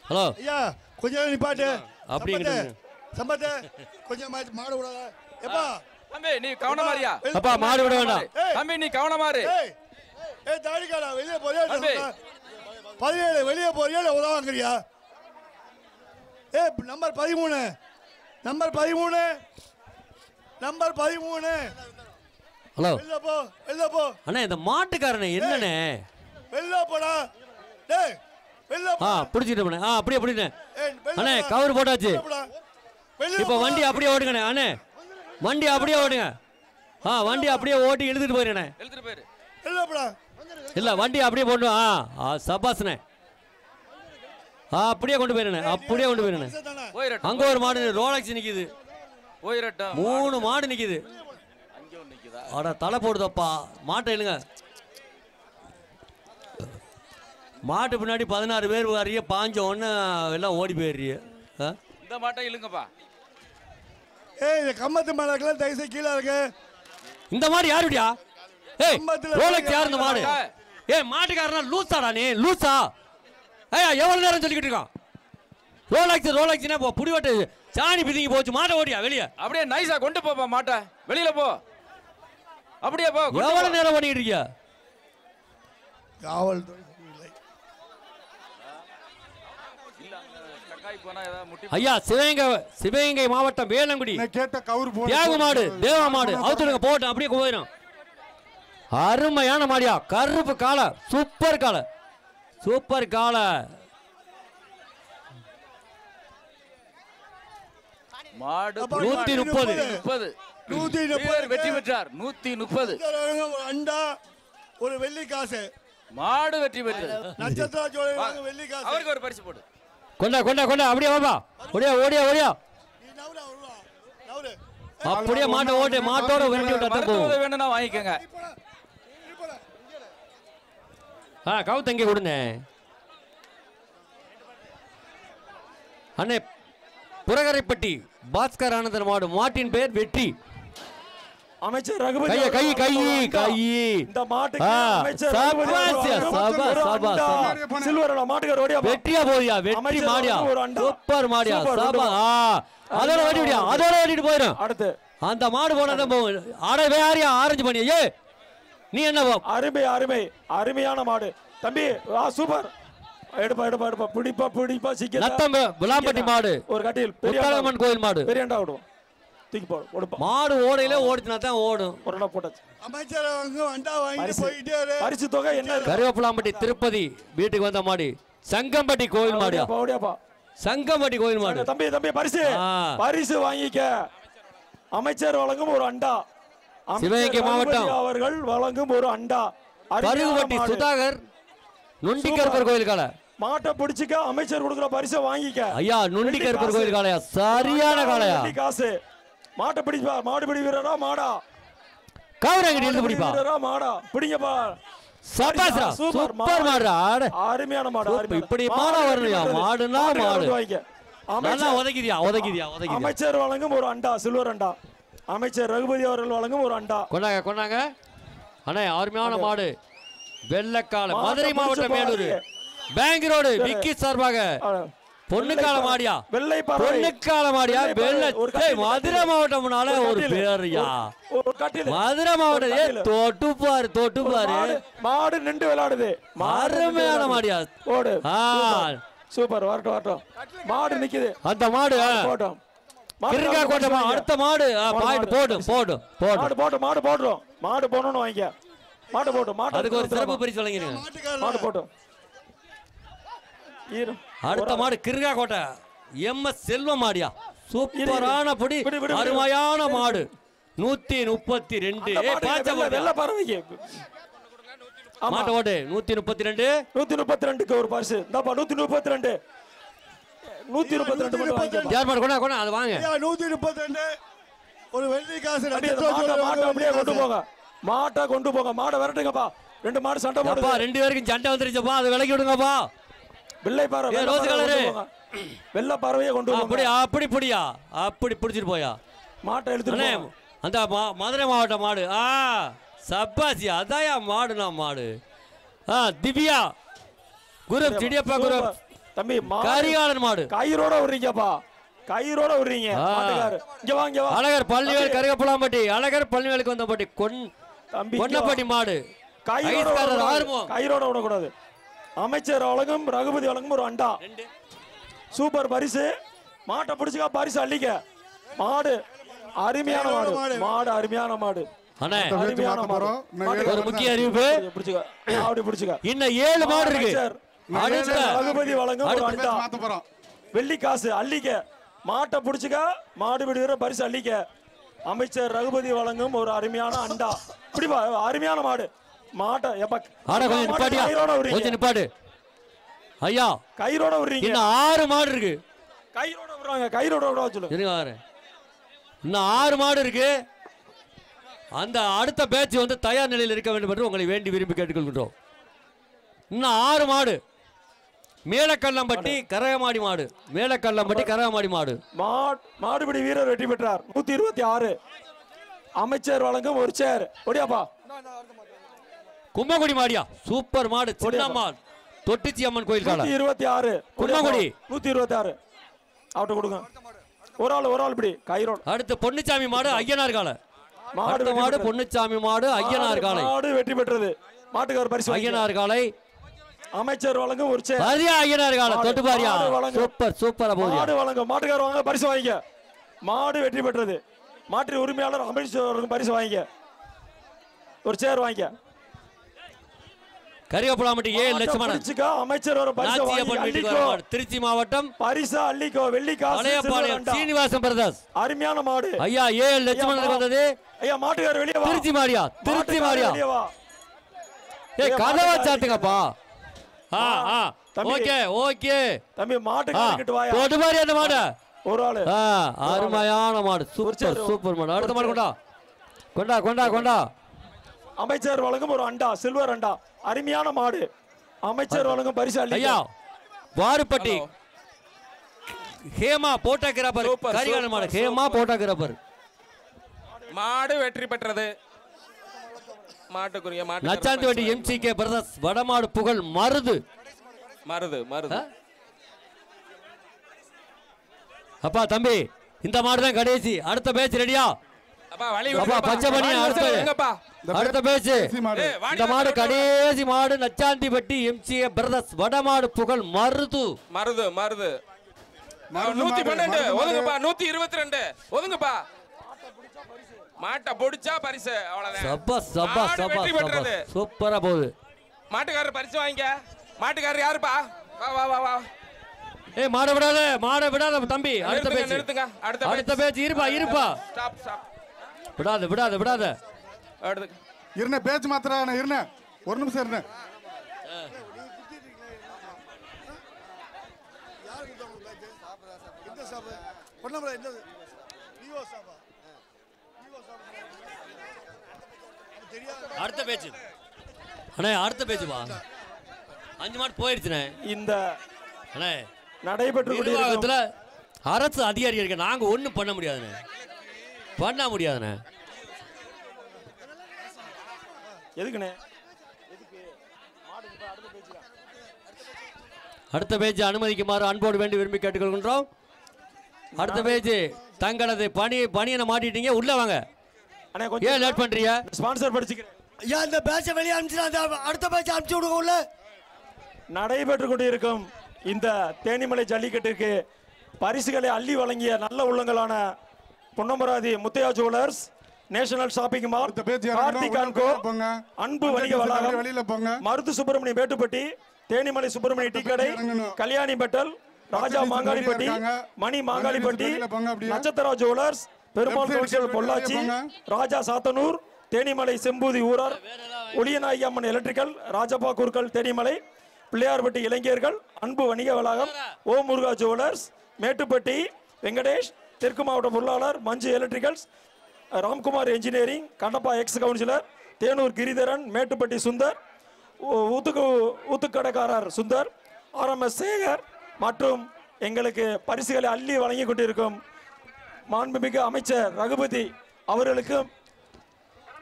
ஹலோ ஐயா கொஞ்சம் நிப்பாட்டு. அப்படிங்க சம்பத்து கொஞ்சம் மாடு விடாத. எப்பா தம்பி நீ கவனமா இருயா. அப்பா மாடு விட வேண்டாம். தம்பி நீ கவனமா இரு. ஏய் தாடிக்காரா வெளிய போறியா? 17 வெளிய போறியா இல்ல உதவாங்கறியா? ஏய் நம்பர் 13 ஹலோ வெளில போ. அண்ணா இந்த மாட்டுக்காரனே என்னண்ணே வெளில போடா. டேய் வெளில போ. புடிச்சிட்டு அப்படியே புடினே. அண்ணே கவர் போட்டாச்சு. இப்போ வண்டி அப்படியே ஓடுங்கண்ணே. அண்ணே வண்டி அப்படியே ஓடுங்க. வண்டி அப்படியே ஓட்டி இழுத்துட்டு போயிடுண்ணே. வெளில போடா. இல்ல வண்டி அப்படியே போட்டு சபாஸ்ண்ணே. அப்படியே கொண்டு போயிருண்ணே. அப்படியே கொண்டு போயிருண்ணே. அங்க ஒரு மாடு ரோலக்ஸ் நிக்குது. 3 மாடு நிக்குது. அட தலை போடுதப்பா. மாட்டை இல்லைங்க. மாட்டு பின்னாடி 16 பேர் வரைய பாஞ்ச ஒன்னு எல்லாம் ஓடி போயிடுறிய. இந்த மாட்டை இழுங்கப்பா. ஏய் இந்த கம்மத்து மாடுக்கெல்லாம் தயவுசெய்து கீழே இருக்கு. இந்த மாடு யாருடியா? ஏய் ரோலக்ஸ் யார் இந்த மாடு? ஏய் மாட்டுக்காரனா லூசாடா நீ? லூசா? ஏய் எவ்வளவு நேரம் சொல்லிக்கிட்டு இருக்கான்? ரோலக்ஸ்னா புடிவட்டு சாணி பிதிங்கி போச்சு. மாட்டை ஓடியா வெளியே. அப்படியே நைஸா கொண்டு போப்பா மாட்டை. வெளியில போ. அப்படியே போ. எவ்வளவு நேரம் ஓடிட்டு இருக்கியா? காவல்துறை ஐயா சிவகங்கை மாவட்டம் வேலங்குடி கேட்ட கவுர் போடு. தியாக மாடு தேவ மாடு அவுத்துடுங்க போட்டு அப்படியே போயிடும். அருமையான மாடியா. கருப்பு காலை சூப்பர் காலை. மாடு 130 வெற்றி பெற்றார். 130 அண்டா ஒரு வெள்ளி காசு. மாடு வெற்றி பெற்றது. நட்சத்திர ஜோடி வெள்ளி காசு. அவருக்கு ஒரு பரிசு போடு. கொண்டா அப்படியே வாப்பா. ஓடியா அப்படியே மாட்டை ஓட்டு. மாட்டோட விரட்டி விட்டா போகும். வேணும்னா வாங்கிக்கங்க. கவுத்தங்க கொடுங்க அண்ணே. புரகரைப்பட்டி பாஸ்கர் ஆனந்தன் மாடு. மாட்டின் பெயர் வெற்றி. அமைச்சர் ரகுபதி கை இந்த மாட்டுக்கு அமைச்சர் சில்வர் மாட்டுக்கார ஓடியா. வெற்றியா போறியா? வெற்றி மாடியா. சூப்பர் மாடியா. சபா அதோட ஓடிட்டு போயிடும். அடுத்து அந்த மாடு போனதான் போகும். வேறையா ஆரஞ்சு பண்ணியா? நீ என்ன அருமை அருமை அருமையான மாடு தம்பி சூப்பர் எடுப்பா பிடிப்பா சீக்கிரம் நத்தம் விளாம்பட்டி மாடு ஒரு கட்டில் பெரியம்மன் கோயில் மாடு பெரியண்டா விடுவோம் தூக்கி போடு மாடு ஓடையில ஓடினா தான் ஓடும் ஒரு இடம் போட்டாச்சு அமைச்சர் வண்டா வாங்கிட்டு போயிட்டே பரிசு தொகை என்ன கருவேப்பிலாம்பட்டி திருப்பதி வீட்டுக்கு வந்த மாடு சங்கம்பட்டி கோயில் மாடியா ஓடியாப்பா சங்கம்பட்டி கோயில் மாடு தம்பி பரிசு வாங்கிக்க அமைச்சர் வழங்கும் ஒரு அண்டா சிவகங்கை மாவட்டம் அவர்கள் வழங்கும் ஒரு அண்டா பருகுவட்டி சுதாகர் நுண்டிக்கருப்பர் கோயில் கால மாட்டை பிடிச்சிக்க அமைச்சர் கொடுக்குற பரிசை வாங்கிக்க ஐயா நுண்டிக்கருப்பர் கோயில் காளையா சரியான காளையா காசு மாட்டை பிடிப்பா மாடு பிடி வீரரா மாடா காவரங்கடி எழுந்து பிடிப்பா மாடா பிடிங்கப்பா சபாஸ்ரா சூப்பர் மாடுடா அருமையான மாடு இப்படி மாடா வரணும்யா மாடுனா மாடு நல்லா உதைக்குதியா அமைச்சர் வழங்கும் ஒரு அண்டா சில்வர் அண்டா அமைச்சர் ரகுபதி அவர்கள் வழங்கும் ஒரு அண்டா கொண்டாங்க அண்ணா அருமையான மாடு வெள்ளக்கால மதுரை மாவட்டம் மேலூர் பேங்க் ரோடு விக்கி சார்பாக பொண்ணுக்கால மாடியா வெள்ளை பொண்ணுக்கால மாடியா மதுரை மாவட்டம்னால ஒரு பேரியா மதுரை மாவட்டம் தொட்டு பாரு மாடு நின்று விளையாடுது அருமையான மாடியா ஓடு சூப்பர் வரட்டும் மாடு நிக்குது அந்த மாடு போட்டோம் கிருங்கா கோட்டமா அடுத்த மாடு போடும் மாடு போடணும்னு வாங்கிக்க மாடு போட்டும் அதுக்கு ஒரு சிறப்பு பரிசு வழங்கிருங்க மாடு போட்டும் அடுத்த மாடு கிருங்கா கோட்டை எம்எஸ் செல்வம் மாடியா சூப்பரான பொடி அருமையான மாடு 132 வெள்ள பறவைக்கு மாட்டு ஓட்டு 132 ஒரு பரிசு இந்தாப்பா 132 கொண்டா அது வாங்க 132 ஒரு வெள்ளி காசு அப்படியே கொண்டு போங்க மாட்டை விரட்டுங்கப்பா ரெண்டு மாடு சண்டை போடுப்பா ரெண்டு பேருக்கும் சண்டை வந்துருச்சுப்பா அது விலக்கி விடுங்கப்பா வெள்ளை பறவை ரோஸ் கலரு வெள்ளை பறவையை கொண்டு அப்படி பிடிச்சிட்டு போயா மாட்டை எடுத்துட்டு அந்த மதுரை மாவட்டம் மாடு சப்பாசி அதாயா மாடுனா மாடு திவ்யா குரு திடியப்பா குரு தம்பி கரிகாலன் மாடு கயிறோட விடுறீங்கப்பா இங்க வாங்க அழகர் பள்ளிவேல் கருகப்பலாம்பட்டி அழகர் பள்ளிவேலுக்கு வந்தபட்டி கொன்னப்பட்டி மாடு கயிறோட விடக்கூடாது அமைச்சர் வழங்கும் ரகுபதி வழங்கும் ஒரு அண்டா சூப்பர் பரிசு மாட்டை பிடிச்சுக்கா பரிசு அள்ளிக்க மாடு அருமையான மாடு அருமையான மாடு ஒரு முக்கிய அறிவிப்பு இன்னும் 7 மாடு இருக்கு ரகுபதி வழங்கும் ஒரு அண்டா வெள்ளி காசு அள்ளிக்க மாட்டை பிடிச்சுக்க மாடு விடுகிற பரிசு அள்ளிக்க அமைச்சர் ரகுபதி வழங்கும் ஒரு அருமையான அண்டா இப்படிப்பா அருமையான மாடு மாட்டை கொஞ்சம் நிப்பாடு ஐயா கயிறோட விடுறீங்க இன்னும் 6 மாடு இருக்கு கயிறோட விடுறாங்க கயிறோட விட சொல்லுங்க இன்னும் 6 மாடு இருக்கு அந்த அடுத்த பேட்ச் வந்து தயார் நிலையில் இருக்க வேண்டும் என்று உங்களை வேண்டி விரும்பி கேட்டுக்கொள்கின்றோம் இன்னும் 6 மாடு மேலக்கல்லம்பட்டி கரகமாடி மாடு மேலக்கல்லம்பட்டி கரகமாடி மாடு மாடுபிடி வீரர் வெற்றி பெற்றார் 126 அமைச்சர் வழங்கும் ஒரு சேர் ஒடியாப்பா கும்பகுடி மாடியா சூப்பர் மாடு சின்னம்மாள் தொட்டிச்சி அம்மன் கோயில் கால 126 கும்பகுடி 126 அவட்ட கொடுங்க ஒரு ஆள் இப்படி கயிறோட அடுத்து பொன்னுச்சாமி மாடு ஐயனார் கால மாடு பொன்னுச்சாமி மாடு ஐயனார் காலை மாடு வெற்றி பெற்றது மாட்டுக்கார பரிசு ஐயனார் காலை அமைச்சர் வழங்கும் ஒரு சேர் பாரியா ஐயனார் காலை தொட்டு பாரியா சூப்பர் மாடு வழங்கும் மாட்டுக்கார வாங்க பரிசு வாங்கிக்க மாடு வெற்றி பெற்றது மாட்டு உரிமையாளர் அமைச்சர் பரிசு வாங்கிக்க ஒரு சேர் வாங்கிக்க கரிகப்பலாம்பட்டி லட்சுமணன் அமைச்சர் ஒரு திருச்சி மாவட்டம் பரிசா அள்ளிக்கோ வெள்ளிக்காசு சீனிவாசன் பிரதாஸ் அருமையான மாடு ஐயா லட்சுமணன் வந்தது ஐயா மாட்டுக்கார வெளியே திருச்சி மாடியா கதவை சாத்துங்கப்பா ஓகே தம்பி மாட்டுக்காரங்கிட்ட வாயா போட்டு பாரு அந்த மாடு ஒரு ஆளு அருமையான மாடு சூப்பர் மாடு அடுத்த மாடு கொண்டா அமைச்சர் வழங்கும் ஒரு அண்டா சில்வர் அண்டா அருமையான மாடு அமைச்சர் வழங்கும் பரிசு ஐயா வாருப்பட்டி ஹேமா போட்டோகிராபர் கரிகாலன் மாடு ஹேமா போட்டோகிராபர் மாடு வெற்றி பெற்றது மாட்டுக்குரிய மாட்டு நச்சாந்திவட்டி எம்சிகே பிரதர்ஸ் வடமாடு புகழ் மருது அப்பா தம்பி இந்த மாடு தான் கடைசி அடுத்த பேட்ச் ரெடியா அப்பா வழி பச்சை பண்ணி அடுத்த அடுத்த பேச்சு இந்த மாடு கடைசி மாடு நச்சாந்திப்பட்டி எம்சிஏ பிரதர்ஸ் வடமாடு புகழ் மருது மருது மருது 112 ஒதுங்கப்பா 122 ஒதுங்கப்பா மாட்டை பிடிச்சா பரிசு அவ்வளவுதான். சப்பா சப்பா சப்பா சூப்பரா போகுது. மாட்டுக்காரர் பரிசு வாங்கிக்க. மாட்டுக்காரர் யாருப்பா? வா வா வா வா. ஏய் மாட விடாத தம்பி. அடுத்த பேச்சு நிறுத்துங்க. அடுத்த பேச்சு இருப்பா. Stop stop. விடாத. அடுத்து இருன பேச்சு மாத்திரா இருன. ஒரு நிமிஷம் இருன. அடுத்த பேச்சு அண்ணே அடுத்த பேச்சு வா. 5 மாடு போயிடுச்சுண்ணே. இந்த அண்ணே நடைபெற்று நிர்வாகத்துல அரசு அதிகாரி இருக்க நாங்க ஒண்ணும் பண்ண முடியாதுண்ணே. எதுக்குண்ணே? அடுத்த பேச்சு அனுமதிக்குமாறு அன்போடு வேண்டி விரும்பி கேட்டுக்கொள்கின்றோம். அடுத்த பேச்சு தங்களது பணியனை மாட்டிட்டீங்க, உள்ள வாங்க. ஏன் லேட் பண்றீங்க? ஸ்பான்சர் படிச்சுக்கிறேன். ஐயா இந்த பேட்சை வெளியே அனுப்பிச்சு அடுத்த பேட்சை அனுப்பிச்சு விடுங்க உள்ள. நடைபெற்று கொண்டிருக்கும் இந்த தேனிமலை ஜல்லிக்கட்டுக்கு பரிசுகளை அள்ளி வழங்கிய நல்ல உள்ளங்களான Ponnamaravathi Muthiah jewellers, national shopping mall, Karthik and co, அன்பு வணிக வளாகம், மருது சுப்பிரமணிய மேட்டுப்பட்டி, தேனிமலை சுப்பிரமணிய டீ கடை, Kalyani metal, Raja Mangalipatti, Mani Mangalipatti, Natchathira jewellers, Perumal council Pollachi, Raja Sathanur, Thenimalai Sembuthi ஊரார், ஒளியநாயகி அம்மன் எலக்ட்ரிக்கல், ராஜப்பா குருக்கள் தேனிமலை, பிள்ளையார்பட்டி இளைஞர்கள், அன்பு வணிக வளாகம், ஓ முருகா ஜுவல்லர்ஸ், மேட்டுப்பட்டி வெங்கடேஷ், தெற்கு மாவட்ட பொருளாளர் Manju electricals, Ramkumar engineering, Kandappa ex councillor, Thenur Giridharan, Mettupatti Sundar, ஊத்துக்கடைக்காரர் சுந்தர், ஆர்எம்எஸ் சேகர் மற்றும் எங்களுக்கு பரிசுகளை அள்ளி வழங்கி கொண்டிருக்கும் மாண்புமிகு அமைச்சர் ரகுபதி அவர்களுக்கும்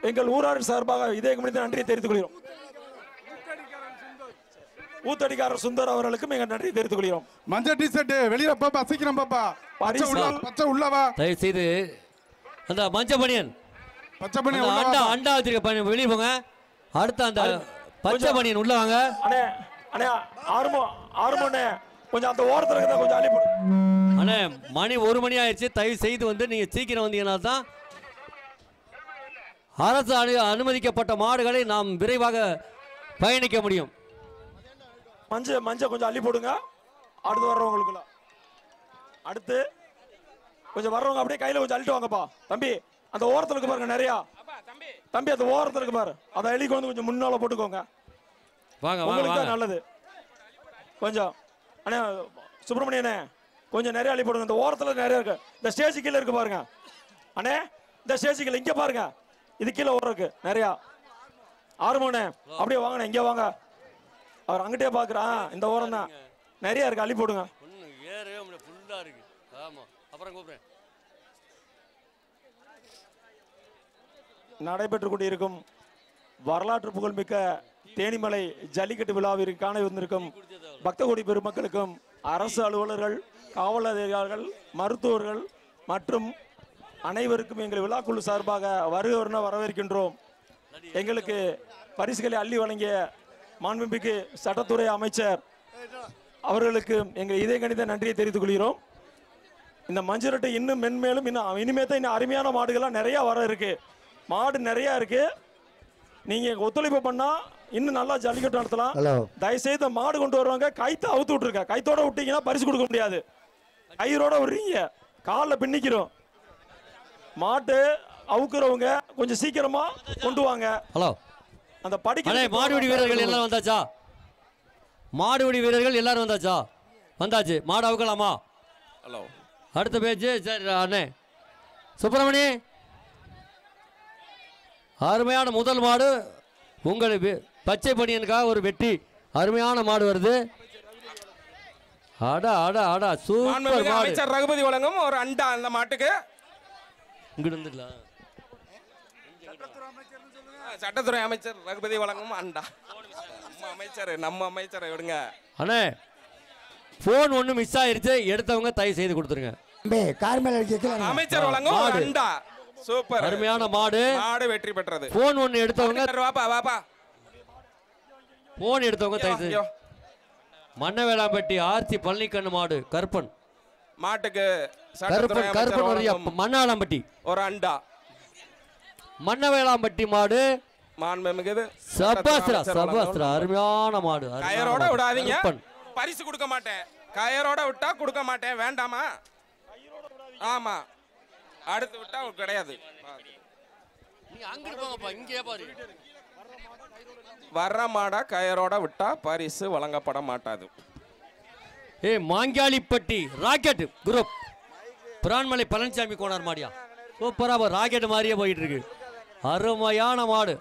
எங்கள் ஊராரின் சார்பாக இதே கவனித்து நன்றியை தெரிவித்துக் கொள்கிறோம். ஊத்தடிக்காரர் சுந்தர் அவர்களுக்கும் எங்கள் நன்றியை தெரிவித்துக் கொள்கிறோம். மஞ்சள் டி ஷர்ட் வெளியில பாப்பா, சீக்கிரம் பாப்பா. பச்சை உள்ளவா தயவு செய்து அந்த மஞ்சள் பனியன் அண்டா வச்சிருக்க வெளியே போங்க. அடுத்த அந்த பச்சை பனியன் உள்ள வாங்க. அண்ணே ஆறுமோண்ணே கொஞ்சம் அந்த ஓரத்துல இருந்தா கொஞ்சம் அள்ளி போடு. அண்ணே மணி 1 மணி ஆயிடுச்சு. தயவு செய்து வந்து நீங்க சீக்கிரம் வந்தீங்கன்னா தான் அரசு அனுமதிக்கப்பட்ட மாடுகளை நாம் விரைவாக பயணிக்க முடியும். மஞ்சள் கொஞ்சம் அள்ளி போடுங்க. அடுத்து வர்றவங்களுக்குள்ள அடுத்து கொஞ்சம் வர்றவங்க அப்படியே கையில கொஞ்சம் அள்ளிட்டு வாங்கப்பா. தம்பி அந்த ஓரத்துல இருக்கு பாருங்க நிறையா. தம்பி அந்த ஓரத்துல இருக்கு பாரு, அதை அள்ளி கொண்டு கொஞ்சம் முன்னால போட்டுக்கோங்க. உங்களுக்கு நல்லது. கொஞ்சம் அண்ணே சுப்பிரமணியனே கொஞ்சம் நிறைய அள்ளி போடுங்க. இந்த ஓரத்துல நிறைய இருக்கு. இந்த ஸ்டேஜ் கீழே இருக்கு பாருங்க அண்ணே. இந்த ஸ்டேஜ் கீழே இங்க பாருங்க, இது கீழே ஓரம் இருக்கு நிறையா. ஆறுமோனே அப்படியே வாங்கண்ணே, இங்க வாங்க. அவர் அங்கிட்டே பாக்குறான். இந்த ஓரம் தான் நிறைய இருக்கு, அள்ளி போடுங்க. நடைபெற்று கொண்டிருக்கும் வரலாற்று புகழ்மிக்க தேனிமலை ஜல்லிக்கட்டு விழாவிற்கு காண வந்திருக்கும் பக்தகோடி பெருமக்களுக்கும், அரசு அலுவலர்கள், காவல் அதிகாரிகள், மருத்துவர்கள் மற்றும் அனைவருக்கும் எங்கள் விழாக்குழு சார்பாக வருகிறவர்னா வரவேற்கின்றோம். எங்களுக்கு பரிசுகளை அள்ளி வழங்கிய மாண்புமிகு சட்டத்துறை அமைச்சர் அவர்களுக்கு எங்கள் இதய கணித நன்றியை தெரிவித்துக் கொள்கிறோம். இந்த மஞ்சுரட்டை இன்னும் மென்மேலும் இனிமேதான் இன்னும் அருமையான மாடுகள்லாம் நிறைய வர இருக்கு. மாடு நிறைய இருக்கு. நீங்க ஒத்துழைப்பு பண்ணா இன்னும் நல்லா ஜல்லிக்கட்டு நடத்தலாம். தயவுசெய்து மாடு கொண்டு வருவாங்க, கைத்தை அவுத்து விட்டுருக்க. கைத்தோட விட்டீங்கன்னா பரிசு கொடுக்க முடியாது. கயிறோட விடுறீங்க, காலில் பின்னிக்கிறோம். மாட்டு அவுக்குறவங்க கொஞ்சம் சீக்கிரமா கொண்டு வாங்க. ஹலோ அந்த படிக்க மாடுபிடி வீரர்கள் எல்லாம் வந்தாச்சா? மாடுபிடி வீரர்கள் எல்லாரும் வந்தாச்சா? வந்தாச்சு. மாடு அவுக்கலாமா? ஹலோ அடுத்த பேச்சு சரி அண்ணே சுப்பிரமணி. அருமையான முதல் மாடு உங்களுக்கு பச்சை பணியனுக்காக ஒரு வெற்றி. அருமையான மாடு வருது. அடா அடா அடா சூப்பர் மாடு. அமைச்சர் ரகுபதி வழங்கும் ஒரு அண்டா அந்த மாட்டுக்கு. இங்கிட்டு வந்துடலாம். சட்டத்துறை அமைச்சர் ரகுபதி வழங்கும் அண்டா. நம்ம அமைச்சரை விடுங்க அண்ணே. போன் ஒண்ணு மிஸ் ஆயிருச்சு, எடுத்தவங்க தயவு செய்து கொடுத்துருங்க. அமைச்சர் வழங்கும் அண்டா. சூப்பர். அருமையான மாடு. மாடு வெற்றி பெற்றது. போன் ஒன்னு எடுத்தவங்க வாப்பா வாப்பா. போன் எடுத்தவங்க தயவு மன்னவேளாம்பட்டி ஆர்சி பழனிக்கண்ணு மாடு கருப்பன். மாட்டுக்கு கருப்பன் வரையா மன்னாளாம்பட்டி ஒரு அண்டா. மன்னவேளாம்பட்டி மாடு மாண்புமிகு சபாஸ்ரா அருமையான மாடு. கயரோட விடாதீங்க, பரிசு கொடுக்க மாட்டேன். கயரோட விட்டா கொடுக்க மாட்டேன், வேண்டாமா? ஆமா, அடுத்து விட்டா கிடையாது. வர்ற மாடா கயரோட விட்டா பரிசு வழங்கப்பட மாட்டாது. மாங்காளிப்பட்டி ராக்கெட் குரூப் பிரான்மலை பழனிசாமி கோனார் மாடியா சூப்பரா ராக்கெட் மாதிரியே போயிட்டு இருக்கு. அருமையான மாடு.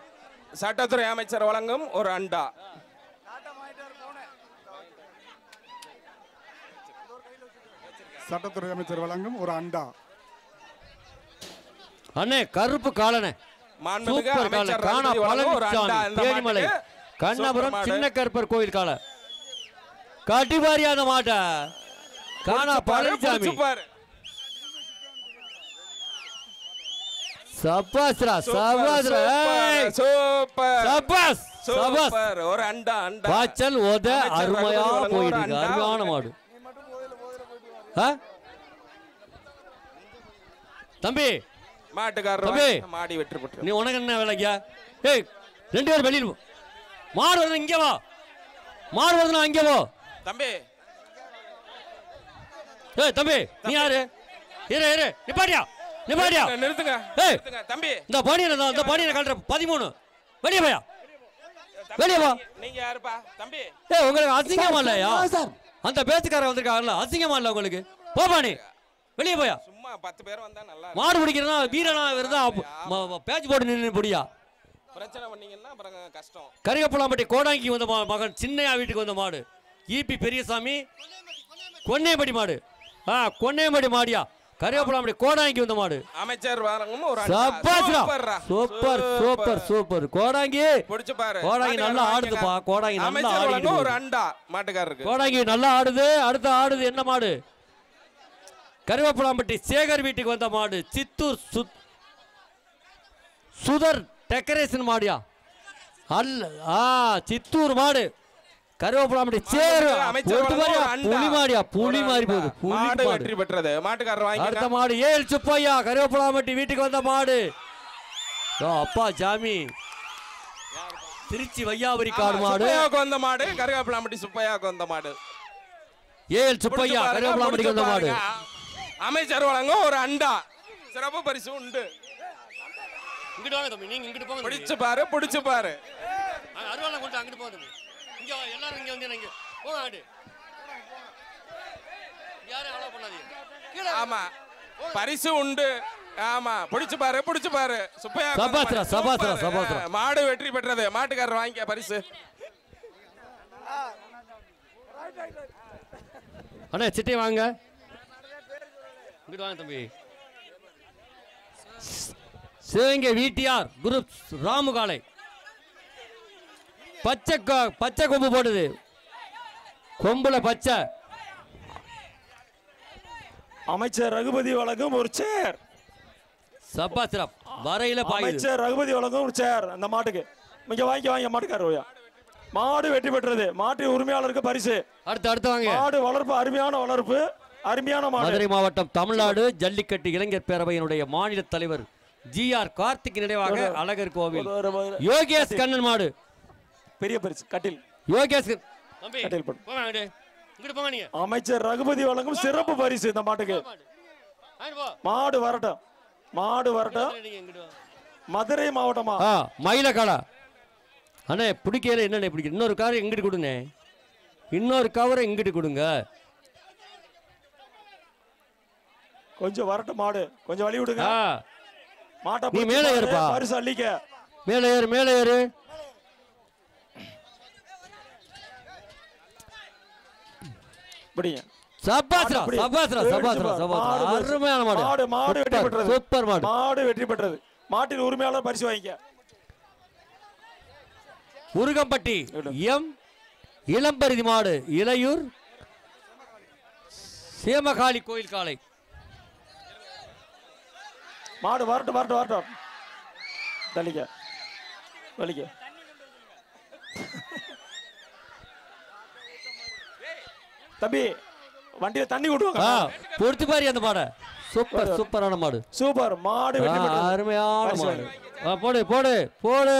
சட்டத்துறை அமைச்சர் வழங்கும் ஒரு அண்டா. சட்டத்துறை அமைச்சர் வழங்கும் ஒரு அண்டா. அண்ணே கருப்பு காலனே சூப்பர் கால காணா பழனிசாமி தேனிமலை கண்ணபுரம் சின்ன கருப்பர் கோயில் கால கட்டிபாரியான மாட்ட காணா பழனிசாமி சபாஸ்ரா சபாஸ்ரா சூப்பர் சபாஸ் சூப்பர் ஒரு அண்டா அண்டா வாச்சல் ஓத அருமையா போயிருக்கு. அருமையான மாடு. தம்பி மாட்டுக்காரர் மாடி வெற்றி பெற்று நீ உனக்கு என்ன வேலைக்கா? ஏய் ரெண்டு பேரும் வெளியில போ. மாடு வருது இங்க வா. மாடு வருதுனா அங்க போ. தம்பி ஏய் தம்பி நீ யாரு? இரு நிப்பாட்டியா நிறுத்துங்க. ஏய் தம்பி இந்த பாடியனை கல்ற 13 வெளிய போயா. வெளிய போ. நீங்க யாருப்பா தம்பி? ஏய் உங்களுக்கு அசிங்கமா இல்லையா? அந்த பேச்சுக்காரர் வந்திருக்காங்கல்ல அசிங்கமா இல்ல உங்களுக்கு? போப்பா நீ வெளிய போயா. சும்மா 10 பேர் வந்தா நல்லா மாடு பிடிக்கிறனா வீரனா இருந்தா பேட்ச் போட்டு நின்னு புடியா. பிரச்சனை பண்ணீங்கன்னா அப்புறம் கஷ்டம். கரிகப்பலாம்பட்டி கோடாங்கி வந்த மகன் சின்னையா வீட்டுக்கு வந்த மாடு ஈபி பெரியசாமி கொன்னையம்பட்டி மாடு. கொன்னையம்பட்டி மாடியா கரிகப்பலாம்பட்டி கோடாங்கி வந்த மாடு. அமைச்சர் வழங்கும் ஒரு சூப்பர் சூப்பர் சூப்பர் கோடாங்கி புடிச்சு பாரு. கோடாங்கி நல்லா ஆடுதுப்பா. கோடாங்கி நல்லா ஆடுது. ஒரு அண்டா மாட்டுக்காரருக்கு. கோடாங்கி நல்லா ஆடுது. அடுத்து ஆடுது என்ன மாடு? கருவேப்பலாம்பட்டி சேகர் வீட்டுக்கு வந்த மாடு சித்தூர் சுதர் டெக்கரேஷன் மாடியா சித்தூர் மாடு கருவேப்பலாம்பட்டி சேர் புலி மாடியா புலி மாறி போகுது. மாடு வெற்றி பெற்றது. மாட்டுக்காரர் வாங்கி அடுத்த மாடு ஏல் சுப்பையா கருவேப்பலாம்பட்டி வீட்டுக்கு வந்த மாடு. அப்பா ஜாமி திருச்சி வையாபுரி காடு மாடு வந்த மாடு கருவேப்பலாம்பட்டி சுப்பையாவுக்கு வந்த மாடு. ஏல் சுப்பையா கருவேப்பலாம்பட்டிக்கு வந்த மாடு. அமைச்சர் வழங்கும் ஒரு அண்டா சிறப்பு பரிசு உண்டு. இங்கிட்டு வாங்க தம்பி. நீங்க இங்கிட்டு போங்க. புடிச்சு பாரு. அருவாளை கொண்டு அங்கிட்டு போங்க தம்பி. இங்க எல்லாரும் இங்க வந்து நீங்க போங்க ஆடு. யாரை அலோ பண்ணாதீங்க. ஆமா பரிசு உண்டு. ஆமா புடிச்சு பாரு. சுப்பையா சபாஸ்ரா மாடு வெற்றி பெற்றது. மாட்டுக்காரர் வாங்கிக்க பரிசு. அண்ணா சிட்டை வாங்க. இங்கிட்டு வாங்க தம்பி. சிவகங்கை வீட்டியார் குரூப் ராமுகாலை பச்சை கொம்பு போடுது. கொம்புல பச்சை. அமைச்சர் ரகுபதி வழங்கும் ஒரு சேர். சபாஸ்ரா வரையில பாயுது. அமைச்சர் ரகுபதி வழங்கும் ஒரு சேர் அந்த மாட்டுக்கு. இங்க வாங்கி மாட்டுக்காரர் மாடு வெற்றி பெற்றது. மாட்டு உரிமையாளருக்கு பரிசு. அடுத்து வாங்க. மாடு வளர்ப்பு அருமையான வளர்ப்பு அருமையான மாடு. மதுரை மாவட்டம் தமிழ்நாடு ஜல்லிக்கட்டு இளைஞர் பேரவையினுடைய மாநில தலைவர் ஜிஆர் கார்த்திக் நினைவாக அழகர் கோவில் யோகேஷ் கண்ணன் மாடு பெரிய பரிசு கட்டில். யோகேஷ் அமைச்சர் ரகுபதி வழங்கும் சிறப்பு பரிசு இந்த மாட்டுக்கு. மாடு வரட்டும். மதுரை மாவட்டமா மயிலக்காடா அண்ணே பிடிக்கல. என்னண்ணே பிடிக்க இன்னொரு காரை எங்கிட்டு கொடுங்க. இன்னொரு கவரை இங்கிட்டு கொடுங்க. கொஞ்சம் வரட்டும் மாடு. கொஞ்சம் வழி விடுங்க. மாட்டை நீ மேலே ஏறுப்பா. பரிசு அள்ளிக்க. மேலே ஏறு. பிடிங்க. சபாஸ்ரா அருமையான மாடு வெற்றி பெற்றது. சூப்பர் மாடு வெற்றி பெற்றது. மாட்டின் உரிமையாளர் பரிசு வாங்கிக்க. உருகம்பட்டி எம் இளம்பரிதி மாடு இளையூர் சேமகாளி கோயில் காலை. மாடு வரட்டும் வரட்டும் வரட்டும். தள்ளிக்க வலிக்க. தம்பி வண்டியில தண்ணி கொண்டுவாங்க. பொறுத்து பாரு அந்த மாடை. சூப்பர் சூப்பரான மாடு. சூப்பர் மாடு வெற்றி பெற்றது. அருமையான மாடு. போடு போடு போடு.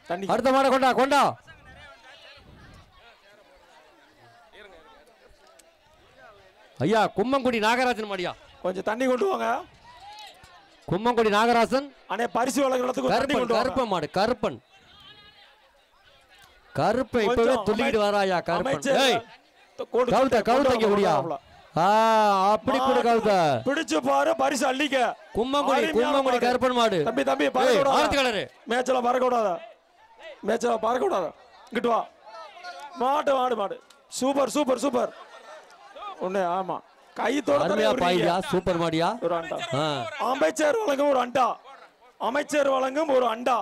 தண்ணி அடுத்த மாடை கொண்டா கொண்டா. ஐயா கும்மங்குடி நாகராஜன் மாடியா. கொஞ்சம் தண்ணி கொண்டு வாங்க. கும்மங்குடி நாகராஜன். அண்ணே பரிசு வழங்குற இடத்துக்கு தண்ணி கொண்டு வாங்க. கருப்பன் மாடு கருப்பன். கருப்பை இப்பவே துள்ளிட்டு வராயா கருப்பன். ஏய் கவுத கவுதங்க முடியா. அப்படி கூட கவுத. பிடிச்சு பாரு பரிசு அள்ளிக்க. கும்மங்குடி கருப்பன் மாடு. தம்பி தம்பி பறக்க கூடாது. Orange colour. மேட்ச்ல பறக்க கூடாது. மேட்ச்ல பறக்க கூடாது. இங்கிட்டு வா. மாடு மாடு மாடு. Super super super. ஒண்ணே ஆமா. கைத்தோட அருமையா பாயியா சூப்பர் மாடியா. ஒரு அண்டா. அமைச்சர் வழங்கும் ஒரு அண்டா. அமைச்சர் வழங்கும் ஒரு அண்டா.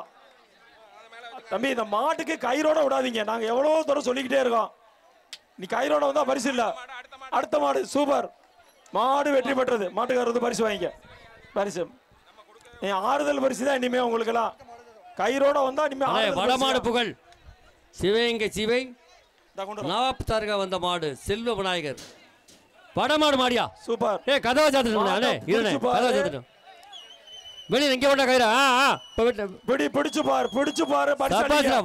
தம்பி இந்த மாட்டுக்கு கயிறோட விடாதீங்க. நாங்க எவ்வளவு தூரம் சொல்லிக்கிட்டே இருக்கோம். நீ கயிறோட வந்தா பரிசு இல்ல. அடுத்த மாடு சூப்பர். மாடு வெற்றி பெற்றது. மாட்டுக்காரர் பரிசு வாங்கிக்க. பரிசு ஆறுதல் பரிசு தான் இனிமே உங்களுக்கு எல்லாம். கயிறோட வந்தா இனிமே வடமாடு புகழ் சிவகங்கை சிவை நவாப் தார்கா வந்த மாடு செல்வ விநாயகர் வடமாடு மாடியா. சூப்பர். ஏ கதவை சாத்துட்டு வெளியே எங்க கொண்டா கயிறா. பிடி பிடிச்சு பாரு பிடிச்சு பாரு.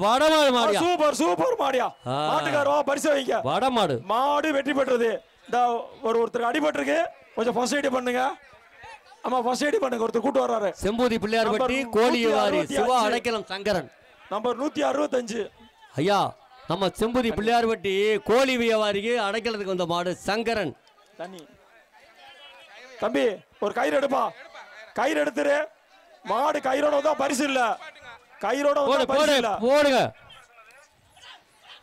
வடமாடு மாடியா. சூப்பர் சூப்பர் மாடியா. மாட்டுக்காரவா பரிசு வைங்க. வடமாடு மாடு வெற்றி பெற்றது. இந்த ஒருத்தருக்கு அடிபட்டிருக்கு. கொஞ்சம் ஃபர்ஸ்ட் எய்ட் பண்ணுங்க. ஆமா ஃபர்ஸ்ட் எய்ட் பண்ணுங்க. ஒருத்தர் கூட்டு வர்றாரு. செம்பூதி பிள்ளையார் பட்டி கோழிவாரி சிவா அடைக்கலம் சங்கரன் நம்பர் 165. ஐயா நம்ம செம்பூதி பிள்ளையார் பட்டி கோழி வியாபாரிக்கு அடைக்கலத்துக்கு வந்த மாடு சங்கரன். தண்ணி தம்பி ஒரு கயிறு எடுப்பா. கயிறு எடுத்துரு. மாடு கயிறோட தான் பரிசு இல்ல. கயிறோட பரிசு இல்ல. போடுங்க.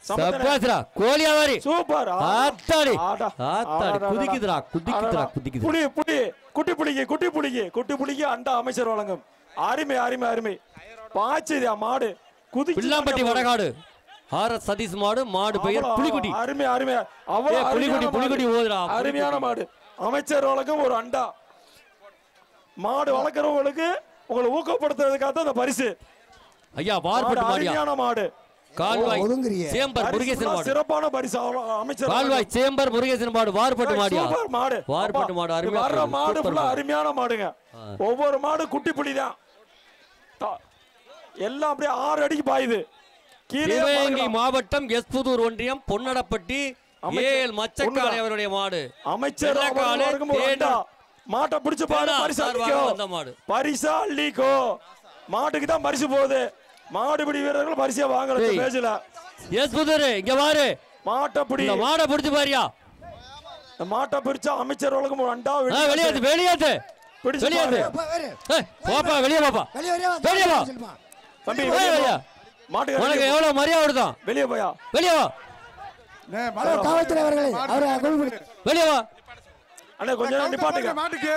சபாஸ்ரா கோழி வியாபாரி சூப்பர். ஆத்தாடி ஆத்தாடி குதிக்குதுடா குதிக்குதுடா குதிக்குது. புடி புடி குட்டி புடிங்க குட்டி புடிங்க குட்டி புடிங்க அண்டா அமைச்சர் வழங்கும். அருமை அருமை அருமை. பாய்ச்சதியா மாடு குதி. பிள்ளாம்பட்டி வடகாடு ஆர்எஸ் சதீஷ் மாடு. மாடு பெயர் புலிக்குடி. அருமை அருமை. அவ்வளவு புலிக்குடி புலிக்குடி ஓதுடா. அருமையான மாடு. அமைச்சர் வழங்கும் ஒரு அண்டா. மாடு வளர்க்கிறவங்களுக்கு உங்களை ஊக்கப்படுத்துறதுக்காக தான் இந்த பரிசு. ஐயா வார்பட்டு மாடியா. அருமையான மாடு. கால்வாய் சேம்பர் முருகேசன் மாடு. சிறப்பான பரிசு அமைச்சர். கால்வாய் சேம்பர் முருகேசன் மாடு வார்பட்டு மாடியா. சூப்பர் மாடு. வார்பட்டு மாடு அருமையான மாடு. ஃபுல்லா அருமையான மாடுங்க. ஒவ்வொரு மாடு குட்டி புலி தான். எல்லாம் அப்படியே 6 அடிக்கு பாயுது. சிவகங்கை மாவட்டம் எஸ்புதூர் ஒன்றியம் பொன்னடப்பட்டி ஏஎல் மச்சக்காலை அவருடைய மாடு. அமைச்சர் மாட்டை பிடிச்சு பாரு. பரிசா அள்ளிக்கோ. மாட்டுக்கு தான் பரிசு போகுது. மாடுபிடி வீரர்கள் பரிசா வாங்கல. பேஜ்ல எஸ்புதூர் இங்க பாரு. மாட்டை பிடி. மாடை பிடிச்சு பாரியா. மாட்டை பிடிச்சா அமைச்சர் வழங்கும் ஒரு அண்டா. வெளியேத்து வெளியேத்து வெளியேத்து. போப்பா வெளியே போப்பா. வெளியே வா தம்பி. மாட்டுக்கு உனக்கு எவ்வளவு மரியாதை கொடுத்தோம். வெளியே போயா. வெளியே வா. காவல்துறை அவர்களே வெளியே வா. அண்ணே கொஞ்சம் நிப்பாட்டுங்க. மாட்டுக்கு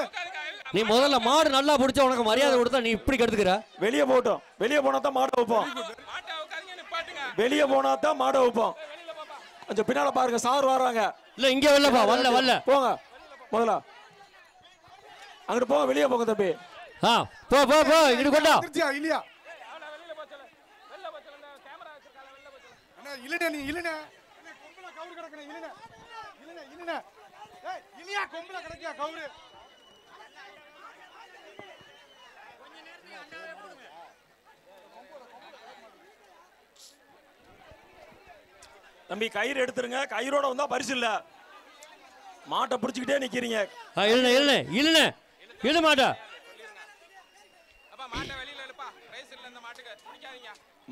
நீ முதல்ல மாடு நல்லா பிடிச்ச உனக்கு மரியாதை கொடுத்தா நீ இப்படி கெடுத்துக்கிற. வெளியே போட்டோம். வெளியே போனா தான் மாடை வைப்போம். வெளியே போனா தான் மாடை வைப்போம். கொஞ்சம் பின்னால பாருங்க. சார் வராங்க. இல்ல இங்க வரலப்பா. வரல வரல போங்க. முதல்ல அங்கிட்டு போங்க. வெளியே போங்க தம்பி. போ போ போ. இங்க கொண்டா இல்லையா இல்லடா நீ இல்லடா. கொம்பல கவுரு கிடக்குற இல்லடா. இல்லடா இல்லடா. ஏய் இல்லையா கொம்பல கிடக்கியா கவுரு. தம்பி கயிறு எடுத்துருங்க. கயிறோட வந்தா பரிசு இல்ல. மாட்டை பிடிச்சிக்கிட்டே நிக்கிறீங்க. இல்ல இல்ல இல்ல இல்ல மாட்டா.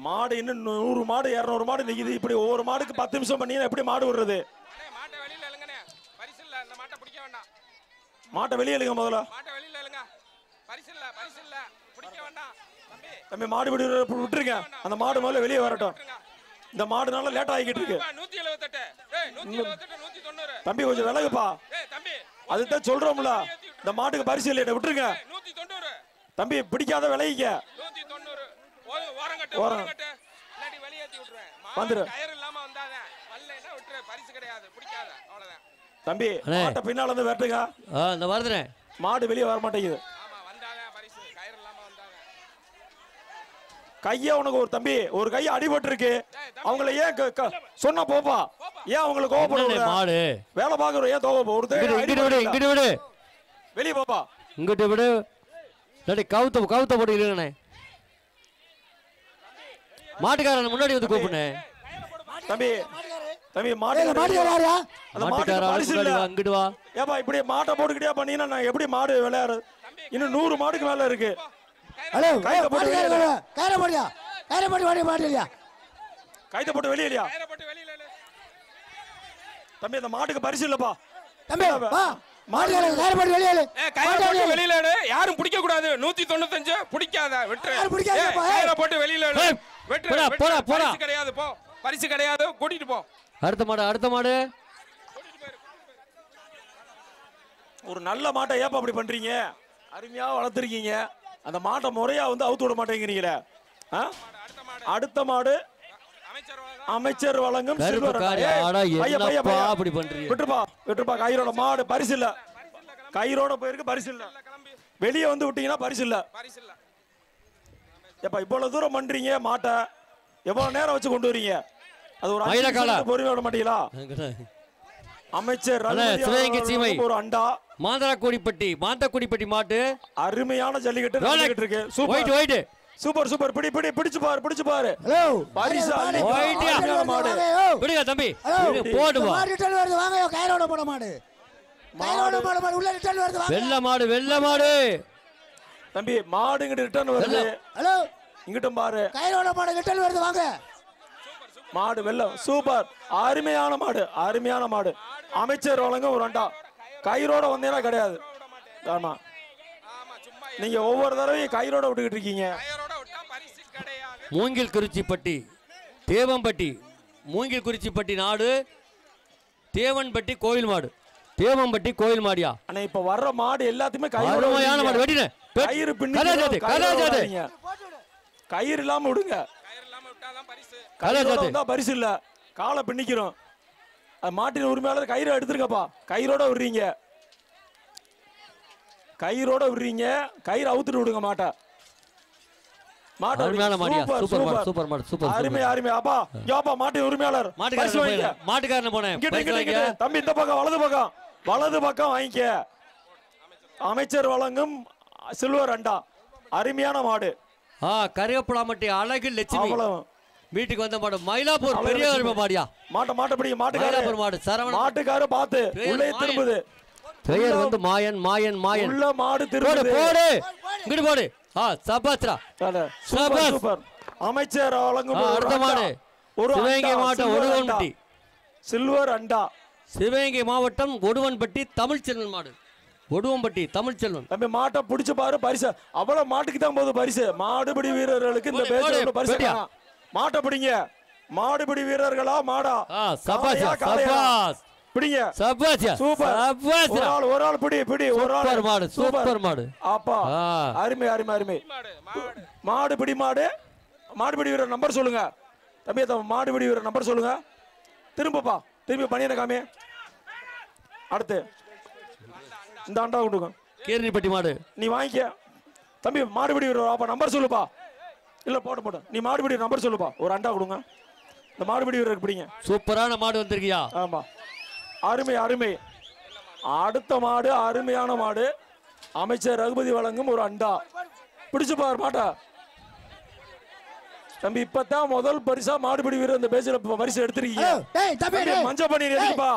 மாடு இன்னும் 100 மாடு 200 மாடு நிக்குது. இப்படி ஒவ்வொரு மாடுக்கு 10 நிமிஷம் பண்ணீங்கன்னா எப்படி மாடு விடுறது? மாட்டை வெளியே இழுங்க. முதல்ல தம்பி மாடு விட்டுருங்க. அந்த மாடு முதல்ல வெளியே வரட்டும். இந்த மாடுனால லேட் ஆகிக்கிட்டு இருக்கு. தம்பி கொஞ்சம் விலகுப்பா. அதுதான் சொல்றோம்ல. இந்த மாட்டுக்கு பரிசு இல்ல. விட்டுருங்க தம்பி. பிடிக்காத விலகிக்க. வந்துரு தம்பி. மாட்டை பின்னால இருந்து வெட்டுங்க. இந்த வருதுனே. மாடு வெளியே வர மாட்டேங்குது. கையே உனக்கு ஒரு தம்பி ஒரு கை அடிபட்டு இருக்கு அவங்கள ஏன் சொன்னா போப்பா ஏன் அவங்களுக்கு கோவப்படுற மாடு வேலை பாக்குற ஏன் தோவ இங்கிட்டு விடு வெளிய போப்பா இங்கிட்டு விடு கவுத்த போட்டு இருங்கண்ணே மாட்டுக்காரன் முன்னாடி வந்து கூப்பிடுனே தம்பி தம்பி மாட்டுக்காரா அந்த மாட்டுக்காரா அங்கிட்டு வா ஏப்பா இப்படி மாட்டை போட்டுக்கிட்டே பண்ணீங்கன்னா நான் எப்படி மாடு விளையாடுறது இன்னும் 100 மாடுக்கு மேல இருக்கு ஹலோ கைத போட்டு மாட்டலையா கைத போட்டு வெளியிலையா தம்பி அந்த மாட்டுக்கு பரிசு இல்லப்பா தம்பி வா மாட்டுக்காரங்க கைத போட்டு வெளியில கைத போட்டு வெளியில யாரும் பிடிக்க கூடாது 195 பிடிக்காத விட்டு கைத போட்டு வெளியில வெட்டு போடா பரிசு கிடையாது போ பரிசு கிடையாது கூட்டிட்டு போ அடுத்த மாடு ஒரு நல்ல மாட்டை ஏப்பா அப்படி பண்றீங்க அருமையா வளர்த்துருக்கீங்க அந்த மாட்டை முறையா வந்து அவுத்து விட மாட்டேங்கிறீங்களே அடுத்த மாடு அமைச்சர் வழங்கும் விட்டுப்பா கயிறோட மாடு பரிசு இல்ல கயிறோட போயிருக்கு பரிசு இல்ல வெளியே வந்து விட்டீங்கன்னா பரிசு இல்ல எப்ப இவ்வளவு தூரம் பண்றீங்க மாட்டை எவ்வளவு நேரம் வச்சு கொண்டு வரீங்க அது ஒரு பொறுமை விட மாட்டீங்களா அமைச்சர் ஒரு அண்டா மாந்தக்குடிப்பட்டி மாட்டு அருமையான ஜல்லிக்கட்டு இருக்கு சூப்பர் சூப்பர் பிடிச்சு பாரு பரிசு மாடு பிடிங்க தம்பி போடு வாங்க கயிறோட போட மாடு உள்ள ரிட்டர்ன் வருது வெள்ள மாடு தம்பி மாடு இங்கிட்டு ரிட்டர்ன் வருது ஹலோ இங்கிட்டும் பாரு கயிறோட மாடு ரிட்டர்ன் வருது வாங்க மாடு வெள்ளம் சூப்பர் அருமையான மாடு அமைச்சர் வழங்க ஒரு அண்டா கயிறோட வந்தீங்கன்னா கிடையாது ஆமா நீங்க ஒவ்வொரு தடவையும் கயிறோட விட்டுக்கிட்டு இருக்கீங்க மூங்கில் குறிச்சிப்பட்டி தேவம்பட்டி மூங்கில் குறிச்சிப்பட்டி நாடு தேவன்பட்டி கோயில் மாடு தேவம்பட்டி கோயில் மாடியா ஆனா இப்ப வர்ற மாடு எல்லாத்தையுமே அருமையான மாடு வெட்டினே கயிறு பின்னி கயிறு இல்லாம விடுங்க பரிசு இல்ல காலை பின்னிக்கிறோம் மாட்டின் உரிமையாளர் கயிறு எடுத்துருங்கப்பா கயிறோட விடுறீங்க கயிறு அவுத்துட்டு விடுங்க மாட்டை மாட்டின் உரிமையாளர் மாட்டுக்காரன் போனேன் தம்பி இந்த பக்கம் வலது பக்கம் வாங்கிக்க அமைச்சர் வழங்கும் சில்வர் அண்டா அருமையான மாடு கருவேப்பிலாமட்டி அழகு லட்சுமி வீட்டுக்கு வந்த மாடு மயிலாப்பூர் பெரிய மாடியா மாட்டப்படி மாட்டுக்காரர் மாடு சரவண மாட்டுக்காரர் பார்த்து உள்ளே திரும்புது பெயர் வந்து மாயன் உள்ள மாடு திரும்புது போடு இங்கிட்டு போடு சபாஸ்ரா சூப்பர் அமைச்சர் வழங்கும் அடுத்த மாடு ஒரு சிவகங்கை மாவட்டம் ஒடுவன்பட்டி சில்வர் அண்டா சிவகங்கை மாவட்டம் ஒடுவன்பட்டி தமிழ்ச்செல்வன் மாடு ஒடுவம்பட்டி தமிழ்ச்செல்வன் தம்பி மாட்டை பிடிச்சு பாரு பரிசு அவ்வளவு மாட்டுக்கு தான் போகுது பரிசு மாடுபிடி வீரர்களுக்கு இந்த பேச்சு பரிசு மாட்டை பிடிங்க மாடுபிடி வீரர்களா மாடா பிடிங்க ஒரு ஆள் பிடி ஒரு ஆள் மாடு சூப்பர் மாடு அப்பா அருமை மாடுபிடி மாடுபிடி வீரர் நம்பர் சொல்லுங்க தம்பி மாடுபிடி வீரர் நம்பர் சொல்லுங்க திரும்பி பண்ணின காமி அடுத்து இந்த அண்டா கொடுங்க கேரணிப்பட்டி மாடு நீ வாங்கிக்க தம்பி மாடுபிடி வீரர் அப்ப நம்பர் சொல்லுப்பா இல்ல போட்டு நீ மாடுபிடி நம்பர் சொல்லுப்பா ஒரு அண்டா கொடுங்க இந்த மாடுபிடி வீரருக்கு பிடிங்க சூப்பரான மாடு வந்திருக்கியா ஆமா அருமை அடுத்த மாடு அருமையான மாடு அமைச்சர் ரகுபதி வழங்கும் ஒரு அண்டா பிடிச்சு பாரு மாட்டா தம்பி இப்பதான் முதல் பரிசா மாடுபிடி வீரர் இந்த பேஜ்ல பரிசு எடுத்துருக்கீங்க மஞ்சள் பண்ணி எதுக்குப்பா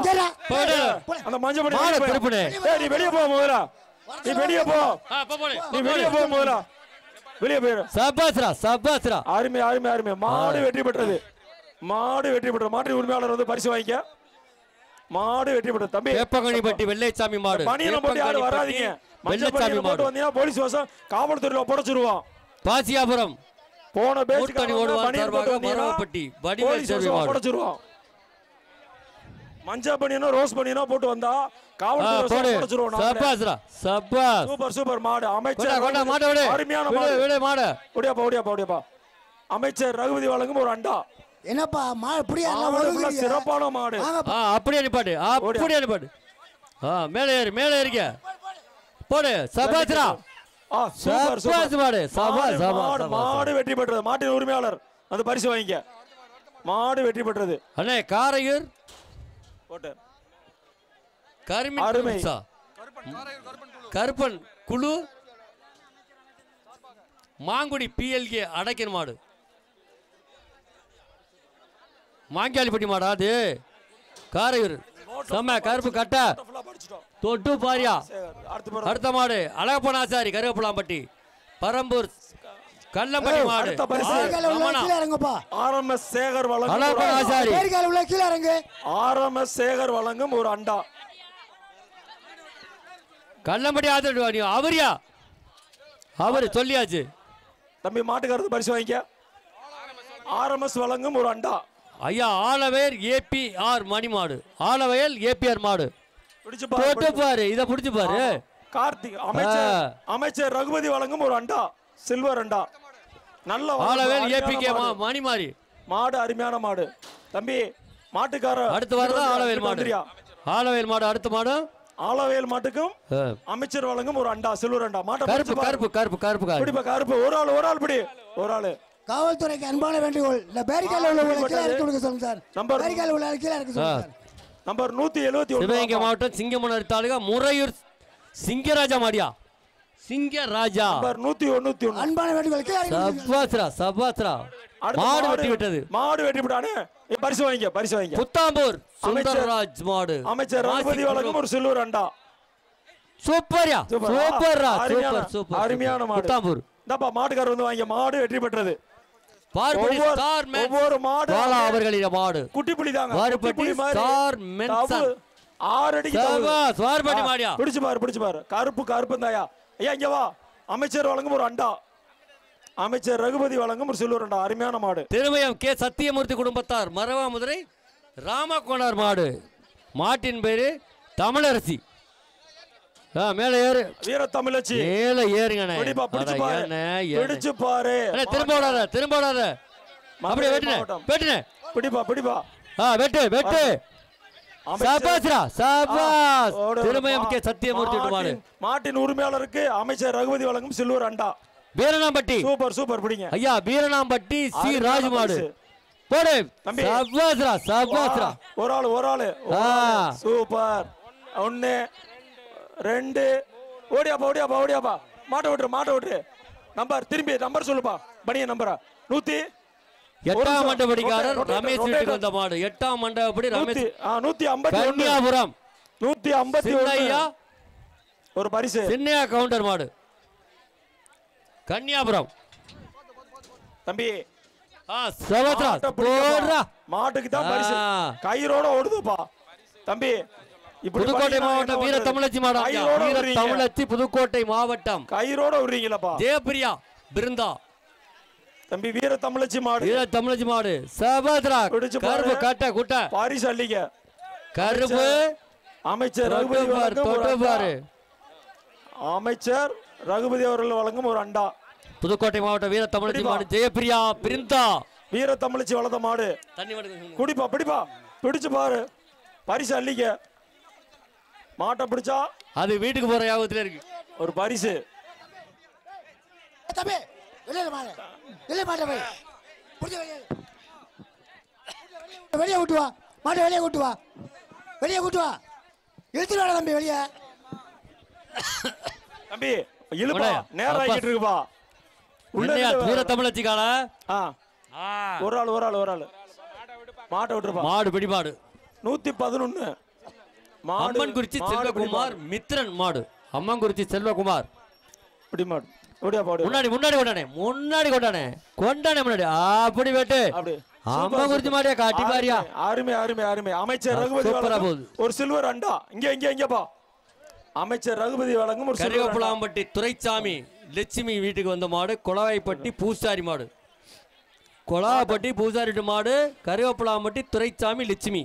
அந்த மஞ்சள் பண்ணி நீ வெளியே போ முதல்ல நீ வெளியே போ முதல்ல வெளியே போயிரு சபாஸ்ரா அருமை மாடு வெற்றி பெற்றது மாட்டு உரிமையாளர் வந்து பரிசு வாங்கிக்க மாடு வெற்றி பெற்றது தம்பி வேப்பகணிப்பட்டி வெள்ளைச்சாமி மாடு பணியை போட்டு யாரும் வராதீங்க வெள்ளைச்சாமி மாடு வந்தீங்கன்னா போலீஸ் வாசம் காவல்துறையில புடைச்சிருவான் பாசியாபுரம் போன பேச்சுக்கு புடைச்சிருவான் மஞ்சள் பனியனோ ரோஸ் பனியனோ போட்டு வந்தா காவல்துறை புடைச்சிருவான் சூப்பர் மாடு அமைச்சர் அருமையான மாடு ஓடியாப்பா அமைச்சர் ரகுபதி வழங்கும் ஒரு அண்டா என்னப்பா சிறப்பான மாடு அப்படியே நிப்பாடு மேலே ஏறிக்க போடு சபாஸ்ரா சூப்பர் சூப்பர் மாடு சபாஸ் மாடு வெற்றி பெற்றது. மாட்டின் உரிமையாளர் அந்த பரிசு வாங்கிக்க. மாடு வெற்றி பெற்றது. அண்ணே காரையூர் போட்டு அருமை கருப்பன் குழு மாங்குடி பிஎல்கே அடைக்கன் மாடு. மாங்காளிப்பட்டி மாடா அது காரையூர் செம்ம கருப்பு கட்ட தொட்டு பாரியா. அடுத்த மாடு அழகப்பனாசாரி கருவேப்பிலாம்பட்டி பரம்பூர் கல்லம்பட்டி மாடு. ஆர்எம்எஸ் சேகர் வழங்கும் ஒரு அண்டா. கல்லம்பட்டி ஆதரவு அவரியா அவரு சொல்லியாச்சு. தம்பி மாட்டுக்காரது பரிசு வாங்கிக்க. ஆர்எம்எஸ் வழங்கும் ஒரு அண்டா. ஐயா ஆலவேர் ஏபிஆர் மணி மாடு. ஆலவயல் ஏபிஆர் மாடு போட்டு பாரு. இத புடிச்சு பாரு. கார்த்திக் அமைச்சர் ரகுபதி வழங்கும் ஒரு அண்டா. சில்வர் அண்டா. நல்ல ஆலவேல் ஏபிகே மணி மாறி மாடு அருமையான மாடு. தம்பி மாட்டுக்கார அடுத்து வரதா ஆலவேல் மாடு. ஆலவேல் மாடு அடுத்த மாடு. ஆலவேல் மாட்டுக்கும் அமைச்சர் வழங்கும் ஒரு அண்டா சில்வர் அண்டா. மாட்ட கருப்பு கருப்பு கருப்பு கருப்பு கருப்பு ஒரு ஆள் பிடி. ஒரு ஆளு காவல்துறைக்கு அன்பான வேண்டுகோள். இந்த பேரிகால் உள்ள கீழ இறக்கி கொடுங்க சொல்லுங்க சார். நம்பர் பேரிகால் உள்ள கீழ இறக்கி சொல்லுங்க சார். நம்பர் 171 சிவகங்கை மாவட்டம் சிங்கமனூர் தாலுகா முறையூர் சிங்கராஜா மாடியா. சிங்கராஜா நம்பர் 191 அன்பான வேண்டுகோள் கீழ இறக்கி சபாஸ்ரா சபாஸ்ரா. மாடு வெட்டி விட்டது. மாடு வெட்டி விட்டானே. பரிசு வாங்கிக்க பரிசு வாங்கிக்க. புத்தாம்பூர் சுந்தரராஜ் மாடு. அமைச்சர் ரகுபதி வழங்கும் ஒரு சில்வர் அண்டா. சூப்பர்யா சூப்பர்ரா சூப்பர் சூப்பர் அருமையான மாடு. புத்தாம்பூர் இந்தப்பா மாட்டுக்காரர் வந்து வாங்கிக்க. மாடு வெற்றி பெற்றது. பார்படி ஸ்டார் மேன் ஒவ்வொரு மாடு வாலா அவர்களின் மாடு. குட்டி புலி தாங்க. பார்படி ஸ்டார் மென்சன் 6 அடிக்கு சபாஸ் பார்படி மாடியா. பிடிச்சு பாரு கருப்பு கருப்புந்தாயா. ஐயா இங்க வா. அமைச்சர் வழங்கும் ஒரு அண்டா. அமைச்சர் ரகுபதி வழங்கும் ஒரு சில்வர் அண்டா. அருமையான மாடு. திருமயம் கே சத்தியமூர்த்தி குடும்பத்தார் மரவாமுதுரை ராமகோனார் மாடு. மாட்டின் பேரு தமிழரசி. மேல ஏறு வீர தமிழச்சி. மேல ஏறுங்கண்ணே. பிடிச்சு பாரு. திரும்ப ஓடாத அப்படியே வெட்டுனே பிடிப்பா வெட்டு வெட்டு. சபாஸ்ரா சபாஸ். திருமயம் கே சத்தியமூர்த்தி மாடு. மாட்டின் உரிமையாளருக்கு அமைச்சர் ரகுபதி வழங்கும் சில்வர் அண்டா. வீரனாம்பட்டி சூப்பர் பிடிங்க ஐயா. வீரனாம்பட்டி சி ராஜ் மாடு போடு. சபாஸ்ரா சபாஸ்ரா. ஒரு ஆளு சூப்பர். 1 2 ஓடியாப்பா. மாட்ட விட்டுரு. நம்பர் சொல்லுப்பா. பனிய நம்பரா 8ஆம் மண்டபடிக்காரர் ரமேஷ் வீட்டுக்கு வந்த மாடு. 8ஆம் மண்டபடி ரமேஷ் 151 கன்னியாபுரம் 151 ஒரு பரிசு. சின்னையா கவுண்டர் மாடு கன்னியாபுரம். தம்பி மாட்டுக்கு தான் பரிசு. கயிறோட ஓடுதுப்பா தம்பி. புதுக்கோட்டை மாவட்டம் வீர தமிழச்சி மாடு. வீர தமிழச்சி புதுக்கோட்டை மாவட்டம் கயிறோட விடுறீங்களப்பா. ஜெயபிரியா பிருந்தா தம்பி. வீர தமிழச்சி மாடு சபாத்ரா. கருப்பு கட்ட குட்ட பாரிஸ் அள்ளிக்க. கருப்பு அமைச்சர் அமைச்சர் ரகுபதி அவர்கள் வழங்கும் ஒரு அண்டா. புதுக்கோட்டை மாவட்டம் வீர தமிழச்சி மாடு ஜெயபிரியா பிருந்தா. வீர தமிழச்சி வளர்த்த மாடு. குடிப்பா பிடிச்சு பாரு. பரிசு அள்ளிக்க. மாட்டை பிடிச்சா அது வீட்டுக்கு போற யாபத்துல இருக்கு ஒரு பரிசு. வெளியே கூட்டு வா. மாட்டை வெளியே கூட்டு வா. இழுத்துட்டு வாடா தம்பி வெளியே. தம்பி இழுப்பா. நேரம் ஆகிட்டு இருக்குப்பா. வீர தமிழச்சி கால ஒரு ஆள் மாட்டை விட்டுருப்பா. மாடு பிடி மாடு 111 அம்மன்குறிச்சி செல்வகுமார் மித்ரன் மாடு. அம்மன்குறிச்சி செல்வகுமார் பிடி மாடு. முன்னாடி கொண்டானே அப்படி வெட்டு. அம்மன்குறிச்சி மாடியா காட்டி பாரியா. அருமை. அமைச்சர் ரகுபதி ஒரு சில்வர் அண்டா. இங்கப்பா. அமைச்சர் ரகுபதி வழங்கும் ஒரு கரிகப்புலாம்பட்டி துரைசாமி லட்சுமி வீட்டுக்கு வந்த மாடு. கொளவாய்ப்பட்டி பூசாரி மாடு. கொளவாய்ப்பட்டி பூசாரி மாடு. கரிகப்புலாம்பட்டி துரைசாமி லட்சுமி.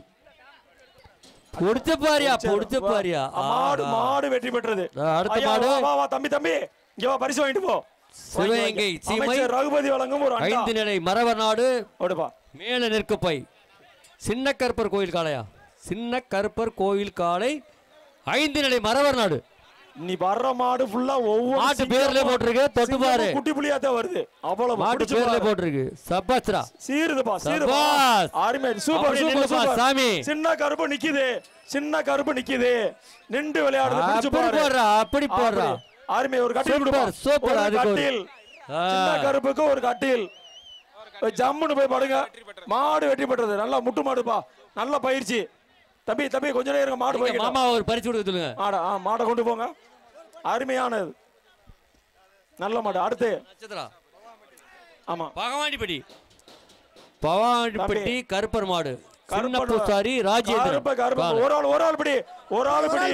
மாடு வெற்றி பெற்றது. அடுத்த மாடு தம்பி இங்க வா. பரிசு வாங்கிட்டு போ. சிவகங்கை சீமை ரகுபதி வழங்கும் ஒரு 5 நிலை மரவர் நாடு. மேல நெற்குப்பை சின்ன கருப்பர் கோயில் காளையா. சின்ன கருப்பர் கோயில் காளை 5 நிலை மரவர் நாடு. நீ வர்ற மாடு ஃபுல்லா ஒவ்வொரு மாட்டு பேர்ல போட்டுருக்கு, தொட்டு பாரு. குட்டி புலியா தான் வருது. அவ்வளவு மாட்டு பேர்ல போட்டுருக்கு. சப்பாஸ்ரா. சீருதுப்பா, சீருதுப்பா. அருமை, சூப்பர் சூப்பர் சூப்பர். சாமி. சின்ன கருப்பு நிக்குது, சின்ன கருப்பு நிக்குது. நின்று விளையாடுது, பிடிச்சு பாரு. அப்படி போடுறா. அருமை, ஒரு கட்டில் கொடுப்பா. சூப்பர், ஒரு கட்டில். சின்ன கருப்புக்கு ஒரு கட்டில். ஜம்முன்னு போய் படுங்க. மாடு வெட்டி பெற்றது. நல்லா முட்டு மாடுப்பா. நல்ல பயிற்சி. தம்பி தம்பி கொஞ்ச நேரம் மாடு போய் மாமா ஒரு பரிசு கொடுக்க சொல்லுங்க. மாடை கொண்டு போங்க. அருமையானது, நல்ல மாடு. அடுத்து ஆமா பகவானிப்பட்டி. பகவானிப்பட்டி கருப்பர் மாடு. சின்ன பூசாரி ராஜேந்திரன். ஒரு ஆள் பிடி, ஒரு ஆள் பிடி.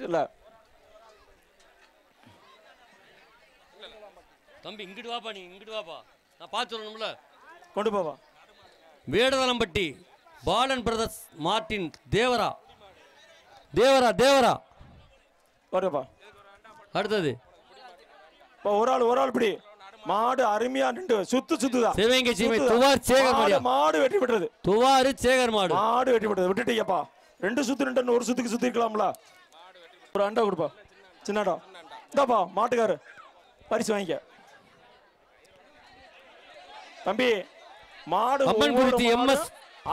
இல்ல தம்பி இங்கிட்டு வாப்பா, நீ இங்கிட்டு வாப்பா, நான் பார்த்து சொல்லணும்ல. கொண்டு போவா. வேடதலம்பட்டி பாலன் பிரதர்ஸ் மார்டின் தேவரா. தேவரா தேவரா வருப்பா. அடுத்தது ஒரு ஆள் பிடி. மாடு அருமையா நின்று சுத்துதா. சிவகங்கை சீமை துவார் சேகர் மாடு. மாடு வெட்டி விட்டது. துவாரு சேகர் மாடு. மாடு வெட்டி விட்டது. விட்டுட்டீங்கப்பா. 2 சுத்து நின்று ஒரு சுத்துக்கு சுத்தி இருக்கலாம்ல. ஒரு அண்டா கொடுப்பா. சின்னடா இந்தாப்பா. மாட்டுக்காரு பரிசு வாங்கிக்க. தம்பி மாடு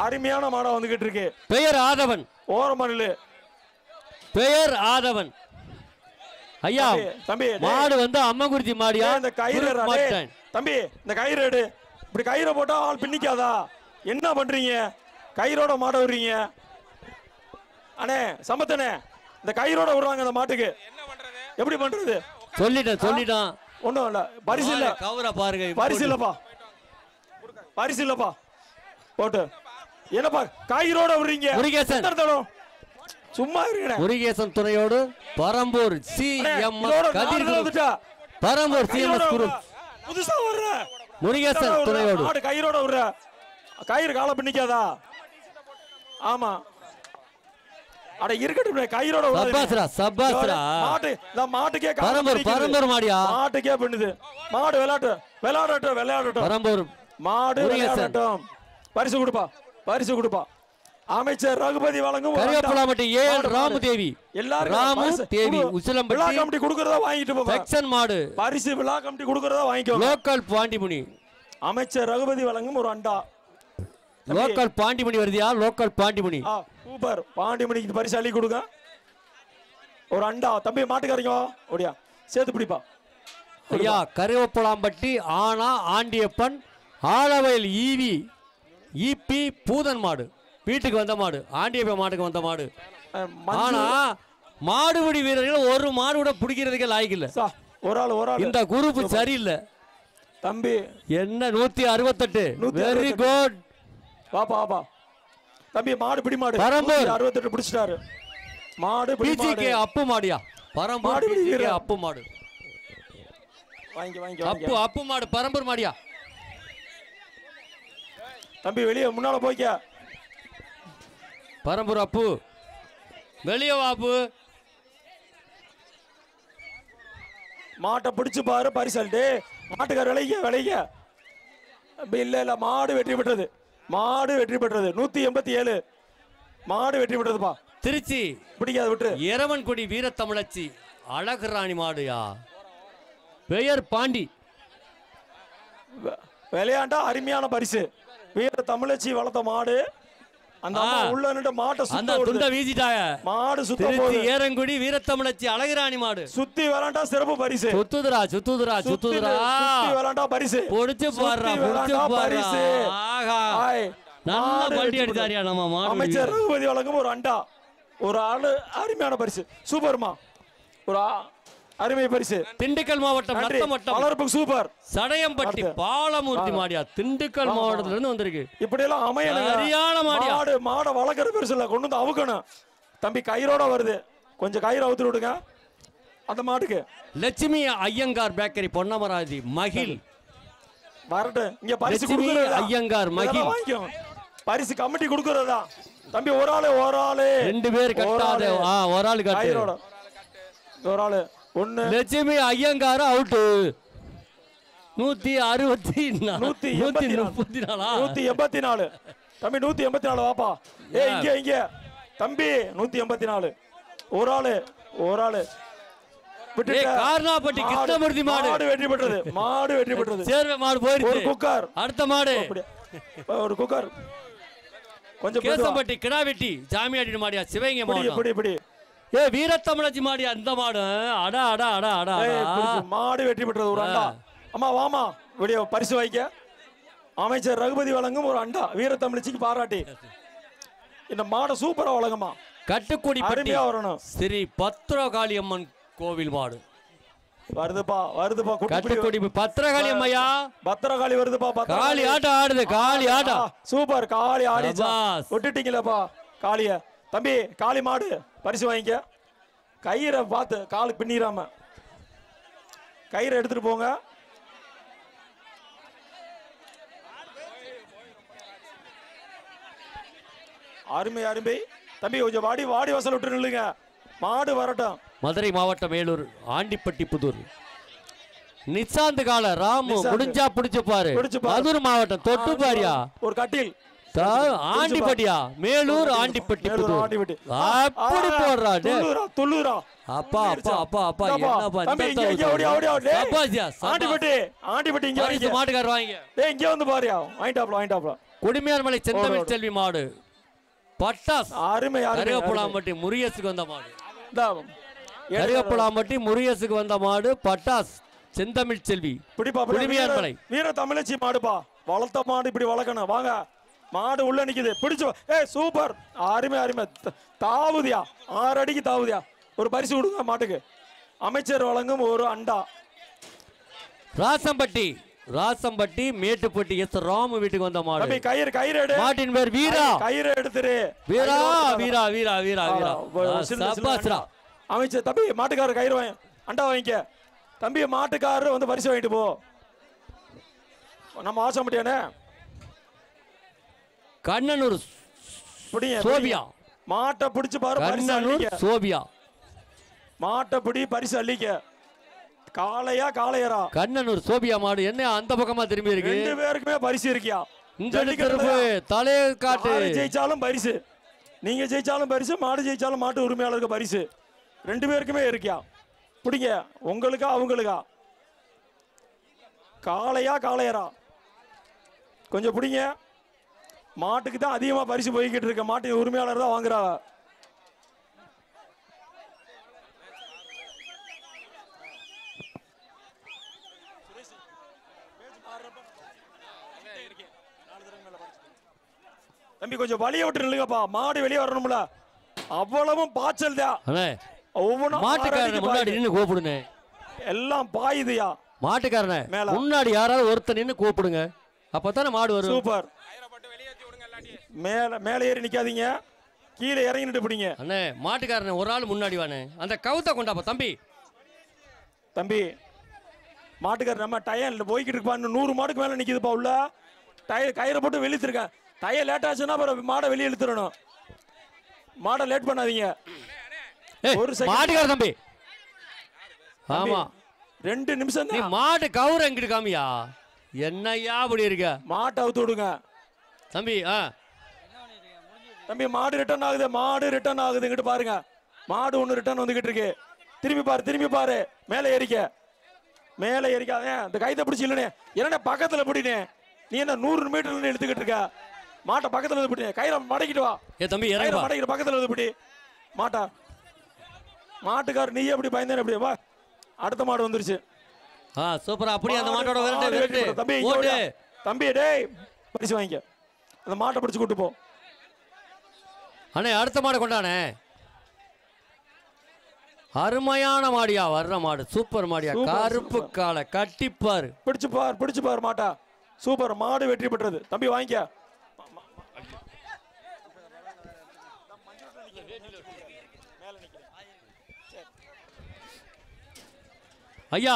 அருமையான மாடா வந்துகிட்டு இருக்கு. பெயர் ஆதவன். ஓரமணலு பெயர் ஆதவன். ஐயா தம்பி மாடு வந்து அம்மங்குறிச்சி மாடியா? இந்த கயிறு தம்பி, இந்த கயிறு எடு. இப்படி கயிறை போட்டா ஆள் பின்னிக்காதா? என்ன பண்றீங்க? கயிறோட மாட விடுறீங்க அண்ணே. சம்பத்தனே, இந்த கயிறோட விடுறாங்க அந்த மாட்டுக்கு. எப்படி பண்றது? சொல்லிட்டான். ஒண்ணும் இல்ல. பரிசு இல்ல. கவரா பாருங்க. பரிசு இல்லப்பா, பரிசு இல்லப்பா. போட்டு என்னப்பா கயிறோட விடுறீங்க? முருகேசன் சும்மா இருக்கணும். முருகேசன் துணையோடு பரம்பூர் சிஎம்எஸ் கதிர். பரம்பூர் சிஎம்எஸ் குரூப் புதுசா வர்ற முருகேசன் துணையோடு மாடு கயிறோட விடுற. கயிறு கால பின்னிக்காதா? ஆமா. அட இருக்கட்டும், கயிறோட சப்பாஸ்ரா மாட்டு. இந்த மாட்டுக்கே பரம்பூர் மாடியா? மாட்டுக்கே பின்னுது. மாடு விளையாடட்டும். பரம்பூர் மாடு விளையாடட்டும். பரிசு கொடுப்பா, பரிசு கொடுப்பா. அமைச்சர் ரகுபதி வழங்கும் கரியப்பலாமட்டி ஏஎல் ராமதேவி. எல்லாரும் ராமு தேவி உசிலம்பட்டி. விழா கமிட்டி கொடுக்கறதா வாங்கிட்டு போங்க. செக்ஷன் மாடு பரிசு விழா கமிட்டி கொடுக்கறதா வாங்கிக்கோங்க. லோக்கல் பாண்டிமுனி. அமைச்சர் ரகுபதி வழங்கும் ஒரு அண்டா. லோக்கல் பாண்டிமுனி வருதியா? லோக்கல் பாண்டிமுனி. சூப்பர். பாண்டிமுனிக்கு பரிசு அள்ளி கொடுங்க. ஒரு அண்டா. தம்பி மாட்டுக்காரங்க ஓடியா சேர்த்து பிடிப்பா. ஐயா கரியப்பலாம்பட்டி ஆனா ஆண்டியப்பன் ஆலவயல் ஈபி பூதன் மாடு. வீட்டுக்கு வந்த மாடு. ஆண்டியப்ப மாட்டுக்கு வந்த மாடு. ஆனா மாடுபிடி வீரர்கள் ஒரு மாடு கூட பிடிக்கிறதுக்கே லாய்க்கு இல்ல. ஒரு ஆள் இந்த குரூப் சரியில்லை தம்பி. என்ன 168. Very good. பாப்பா தம்பி மாடு பிடி. மாடு பரம்பூர் 68 பிடிச்சிட்டாரு. மாடு பிஜிகே அப்பு மாடியா? பரம்பூர் பிஜிகே அப்பு மாடு. வாங்கி அப்பு மாடு பரம்பூர் மாடியா? தம்பி வெளியே முன்னால போய்க்க. பரம்பூர் அப்பு வெளியே வாப்பு. மாட்டை பிடிச்சு பாரு. பரிசல்ட்டு மாட்டுக்கார விளைய. இல்ல மாடு வெற்றி பெற்றது. 187 மாடு வெற்றி பெற்றதுப்பா. திருச்சி பிடிக்காது விட்டு. இரவன்குடி வீரத்தமிழச்சி அழகு ராணி மாடுயா? பெயர் பாண்டி. விளையாண்டா அருமையான பரிசு. வீர தமிழச்சி வளர்த்த மாடு. அந்த அம்மா உள்ள நின்று மாட்டை சுத்த வீசிட்டாங்க. மாடு சுத்த போகுது. ஏரங்குடி வீரத்தமிழச்சி அழகுராணி மாடு சுத்தி விளையாண்டா சிறப்பு பரிசு. சுத்துதுரா சுத்தி விளையாண்டா பரிசு. பொடிச்சு பாடுறா பரிசு. ஆஹா நல்ல பண்டி அடிச்சாரியா நம்ம மாடு. அமைச்சர் ரகுபதி வழங்கும் ஒரு அண்டா. ஒரு ஆளு அருமையான பரிசு. சூப்பர்மா. ஒரு அருமை பரிசு. திண்டுக்கல் மாவட்டம் நத்தமட்டம் வளர்ப்பு சூப்பர். சடையம்பட்டி பாலமூர்த்தி மாடியா? திண்டுக்கல் மாவட்டத்துல இருந்து வந்திருக்கு. இப்படி எல்லாம் சரியான மாடியா? மாடை வளர்க்குற பெருசு இல்ல, கொண்டு வந்து அவுக்கணும். தம்பி கயிறோட வருது. கொஞ்சம் கயிறு அவுத்து விடுங்க அந்த மாட்டுக்கு. லட்சுமி ஐயங்கார் பேக்கரி பொன்னமராஜி மகிழ் வரட்டும். இங்க பரிசு கொடுக்கறது ஐயங்கார் மகிழ். பரிசு கமிட்டி கொடுக்கறதா தம்பி? ஒரு ஆளு 2 பேர் கட்டாத. ஒரு ஆளு கயிறோட. ஒரு ஆளு ஒண்ணு. லட்சுமி ஐயங்கார் அவுட். 184 தம்பி. 184 வாப்பா. இங்க தம்பி 184. ஒரு ஆளு ஒரு ஆளு கார்னாப்பட்டி கிருஷ்ணமூர்த்தி மாடு வெற்றி பெற்றது. மாடு வெற்றி பெற்றது. சேர்வை மாடு போயிருக்கு. ஒரு குக்கர். அடுத்த மாடு ஒரு குக்கர். கொஞ்சம் கேசம்பட்டி கிடாவெட்டி ஜாமியாடி மாடியா சிவகங்கை மாவட்டம். இப்படி வீரத்தமிழச்சி மாடியா இந்த மாடு. அடா அடா அடா அடா மாடு வெற்றி பெற்றது. ஒரு அண்டா. அம்மா வாமா வெளியே பரிசு வைக்க. அமைச்சர் ரகுபதி வழங்கும் ஒரு அண்டா வீரத்தமிழச்சிக்கு பாராட்டி. இந்த மாடு சூப்பரா வழங்குமா. கட்டுக்குடி அருமையா வரணும். ஸ்ரீ பத்ரகாளியம்மன் கோவில் மாடு வருதுப்பா வருதுப்பா. கட்டுக்குடி பத்ரகாளி அம்மையா. பத்ரகாளி வருதுப்பா. காளி ஆட்டம் ஆடுது. காளி ஆட்டம் சூப்பர். காளி ஆடிச்சா. விட்டுட்டீங்களப்பா காளிய. தம்பி காளி மாடு பரிசு வாங்கிக்க. கயிறை பார்த்து காலு பின்னிராம கயிறை எடுத்துட்டு போங்க. அருமை அருமை. தம்பி கொஞ்சம் வாடி வாசல் விட்டு நில்லுங்க. மாடு வரட்டும். மதுரை மாவட்டம் மேலூர் ஆண்டிப்பட்டி புதூர் நிசாந்து கால ராமு முடிஞ்சா பிடிச்சு பாரு. மதுரை மாவட்டம் தொட்டு பாரியா. ஒரு கட்டில் ஆண்டிப்பட்டியா மேலூர் ஆண்டிப்பட்டி புதூர். அப்படி போடுறா துள்ளுரா. அப்பா அப்பா அப்பா அப்பா ஆண்டிப்பட்டி மாட்டுக்கார வாங்க. இங்க வந்து பாரியா. வாங்கிட்டாப்ல. குடிமையார் மலை செந்தமிழ் செல்வி மாடு பட்டாஸ். அருமை. கருகப்புலாம்பட்டி முருகேசுக்கு வந்த மாடு. கருகப்புலாம்பட்டி முருகேசுக்கு வந்த மாடு பட்டாஸ் செந்தமிழ் செல்வி குடிமையார் மலை. வீர தமிழச்சி மாடுப்பா. வளர்த்த மாடு இப்படி வளர்க்கணும். வாங்க மாடு உள்ள நிக்குது. பிடிச்சு. சூப்பர். அருமை அருமை. தாவுதியா 6 அடிக்கு தாவுதியா. ஒரு பரிசு கொடுங்க மாட்டுக்கு. அமைச்சர் வழங்கும் ஒரு அண்டா. ராசம்பட்டி மேட்டுப்பட்டி எஸ் ராமு வீட்டுக்கு வந்த மாடு. கயிறு எடு. மாட்டின் பேர் வீரா. கயிறு எடுத்துரு. வீரா வீரா வீரா வீரா வீரா. அமைச்சர் தம்பி மாட்டுக்காரர் கயிறு வாங்க. அண்டா வாங்கிக்க. தம்பி மாட்டுக்காரர் வந்து பரிசு வாங்கிட்டு போ. நம்ம ஆசைப்பட்டியானே. கண்ணனூர் சோபியா மாட்டை பிடிச்சு பாரு. கண்ணனூர் சோபியா மாட்டை பிடி பரிசு அள்ளிக்க. காளையா காளையரா. கண்ணனூர் சோபியா மாடு என்ன அந்த பக்கமா திரும்பி இருக்கு. 2 பேருக்குமே பரிசு இருக்கியா. தலையை காட்டு. ஜெயிச்சாலும் பரிசு. நீங்க ஜெயிச்சாலும் பரிசு. மாடு ஜெயிச்சாலும் மாட்டு உரிமையாளருக்கு பரிசு. 2 பேருக்குமே இருக்கியா. பிடிங்க. உங்களுக்கா அவங்களுக்கா. காளையா காளையரா. கொஞ்சம் பிடிங்க. மாட்டுக்கு தான் அதிகமா பரிசு போய்கிட்டு இருக்க. மாட்டு உரிமையாளர் தான் வாங்குறாங்க. தம்பி கொஞ்சம் வழிய விட்டு நில்லுங்கப்பா. மாடு வெளியே வரணும்ல. அவ்வளவும் பாய்ச்சல் தான். மாட்டுக்காரன் முன்னாடி நின்னு கூப்பிடுங்க. எல்லாம் பாயுதுயா. மாட்டுக்காரனே முன்னாடி யாராவது ஒருத்தர் நின்னு கூப்பிடுங்க. அப்பதானே மாடு வரும். சூப்பர். மேல ஏறி நிக்காதீங்க. கீழே இறங்கி நின்று பிடிங்க. அண்ணே மாட்டுக்காரனே ஒரு ஆள் முன்னாடி வானே. அந்த கவுத்த கொண்டாப்பா தம்பி. மாட்டுக்காரர் நம்ம டயர்ல போய்கிட்டு இருப்பா. 100 மாடுக்கு மேல நிக்குதுப்பா உள்ள. டயர் கயிறை போட்டு வெளியிட்டிருக்கேன். டயர் லேட் ஆச்சுன்னா அப்புறம் மாடை வெளியே இழுத்துறணும். மாடை லேட் பண்ணாதீங்க. ஒரு மாட்டுக்கார தம்பி. ஆமா 2 நிமிஷம் நீ மாட்டு கவுர எங்கிட்டு காமியா. என்னையா அப்படி இருக்க. மாட்டை அவுத்து விடுங்க தம்பி. தம்பி மாடு ரிட்டர்ன் ஆகுது. இங்கிட்டு பாருங்க. மாடு ஒண்ணு ரிட்டர்ன் வந்துகிட்டு இருக்கு. திரும்பி பாரு. மேல ஏறிக்காத. இந்த கைத்தை பிடிச்சி இல்லனே. என்ன பக்கத்துல பிடினே. நீ என்ன 100 மீட்டர்ல எடுத்துக்கிட்டு இருக்க. மாட்டை பக்கத்துல இருந்து பிடி. கயிறை மடக்கிட்டு வா. தம்பி மடக்கிட்டு பக்கத்துல இருந்து பிடி. மாட்டுக்கார் நீ எப்படி பயந்தேன். எப்படி வா. அடுத்த மாடு வந்துருச்சு. சூப்பரா. அப்படியே அந்த மாட்டோட விரட்டு. தம்பி டேய் பரிசு வாங்கிக்க. அந்த மாட்டை பிடிச்சு கூட்டு போ. அண்ணே அடுத்த மாடு கொண்டானே. அருமையான மாடியா. வர்ற மாடு சூப்பர் மாடியா. கருப்பு காலை கட்டிப்பாரு. பிடிச்சு பாரு மாட்டா. சூப்பர். மாடு வெற்றி பெற்றது. தம்பி வாங்கிக்க. ஐயா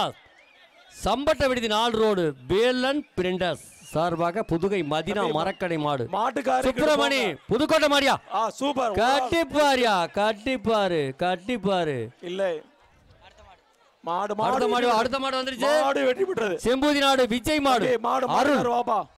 சம்பட்ட விடுதி 4 ரோடு வேலன் பிரிண்டர்ஸ் சார்பாக புதுகை மதினா மரக்கடை மாடு. சுப்பிரமணி புதுக்கோட்டை மாடியா. சூப்பர். கட்டிப்பாரு. இல்ல அடுத்த மாடு வந்துருச்சு. வெற்றி பெற்றது. செம்பூதி நாடு விஜய் மாடு. அருண்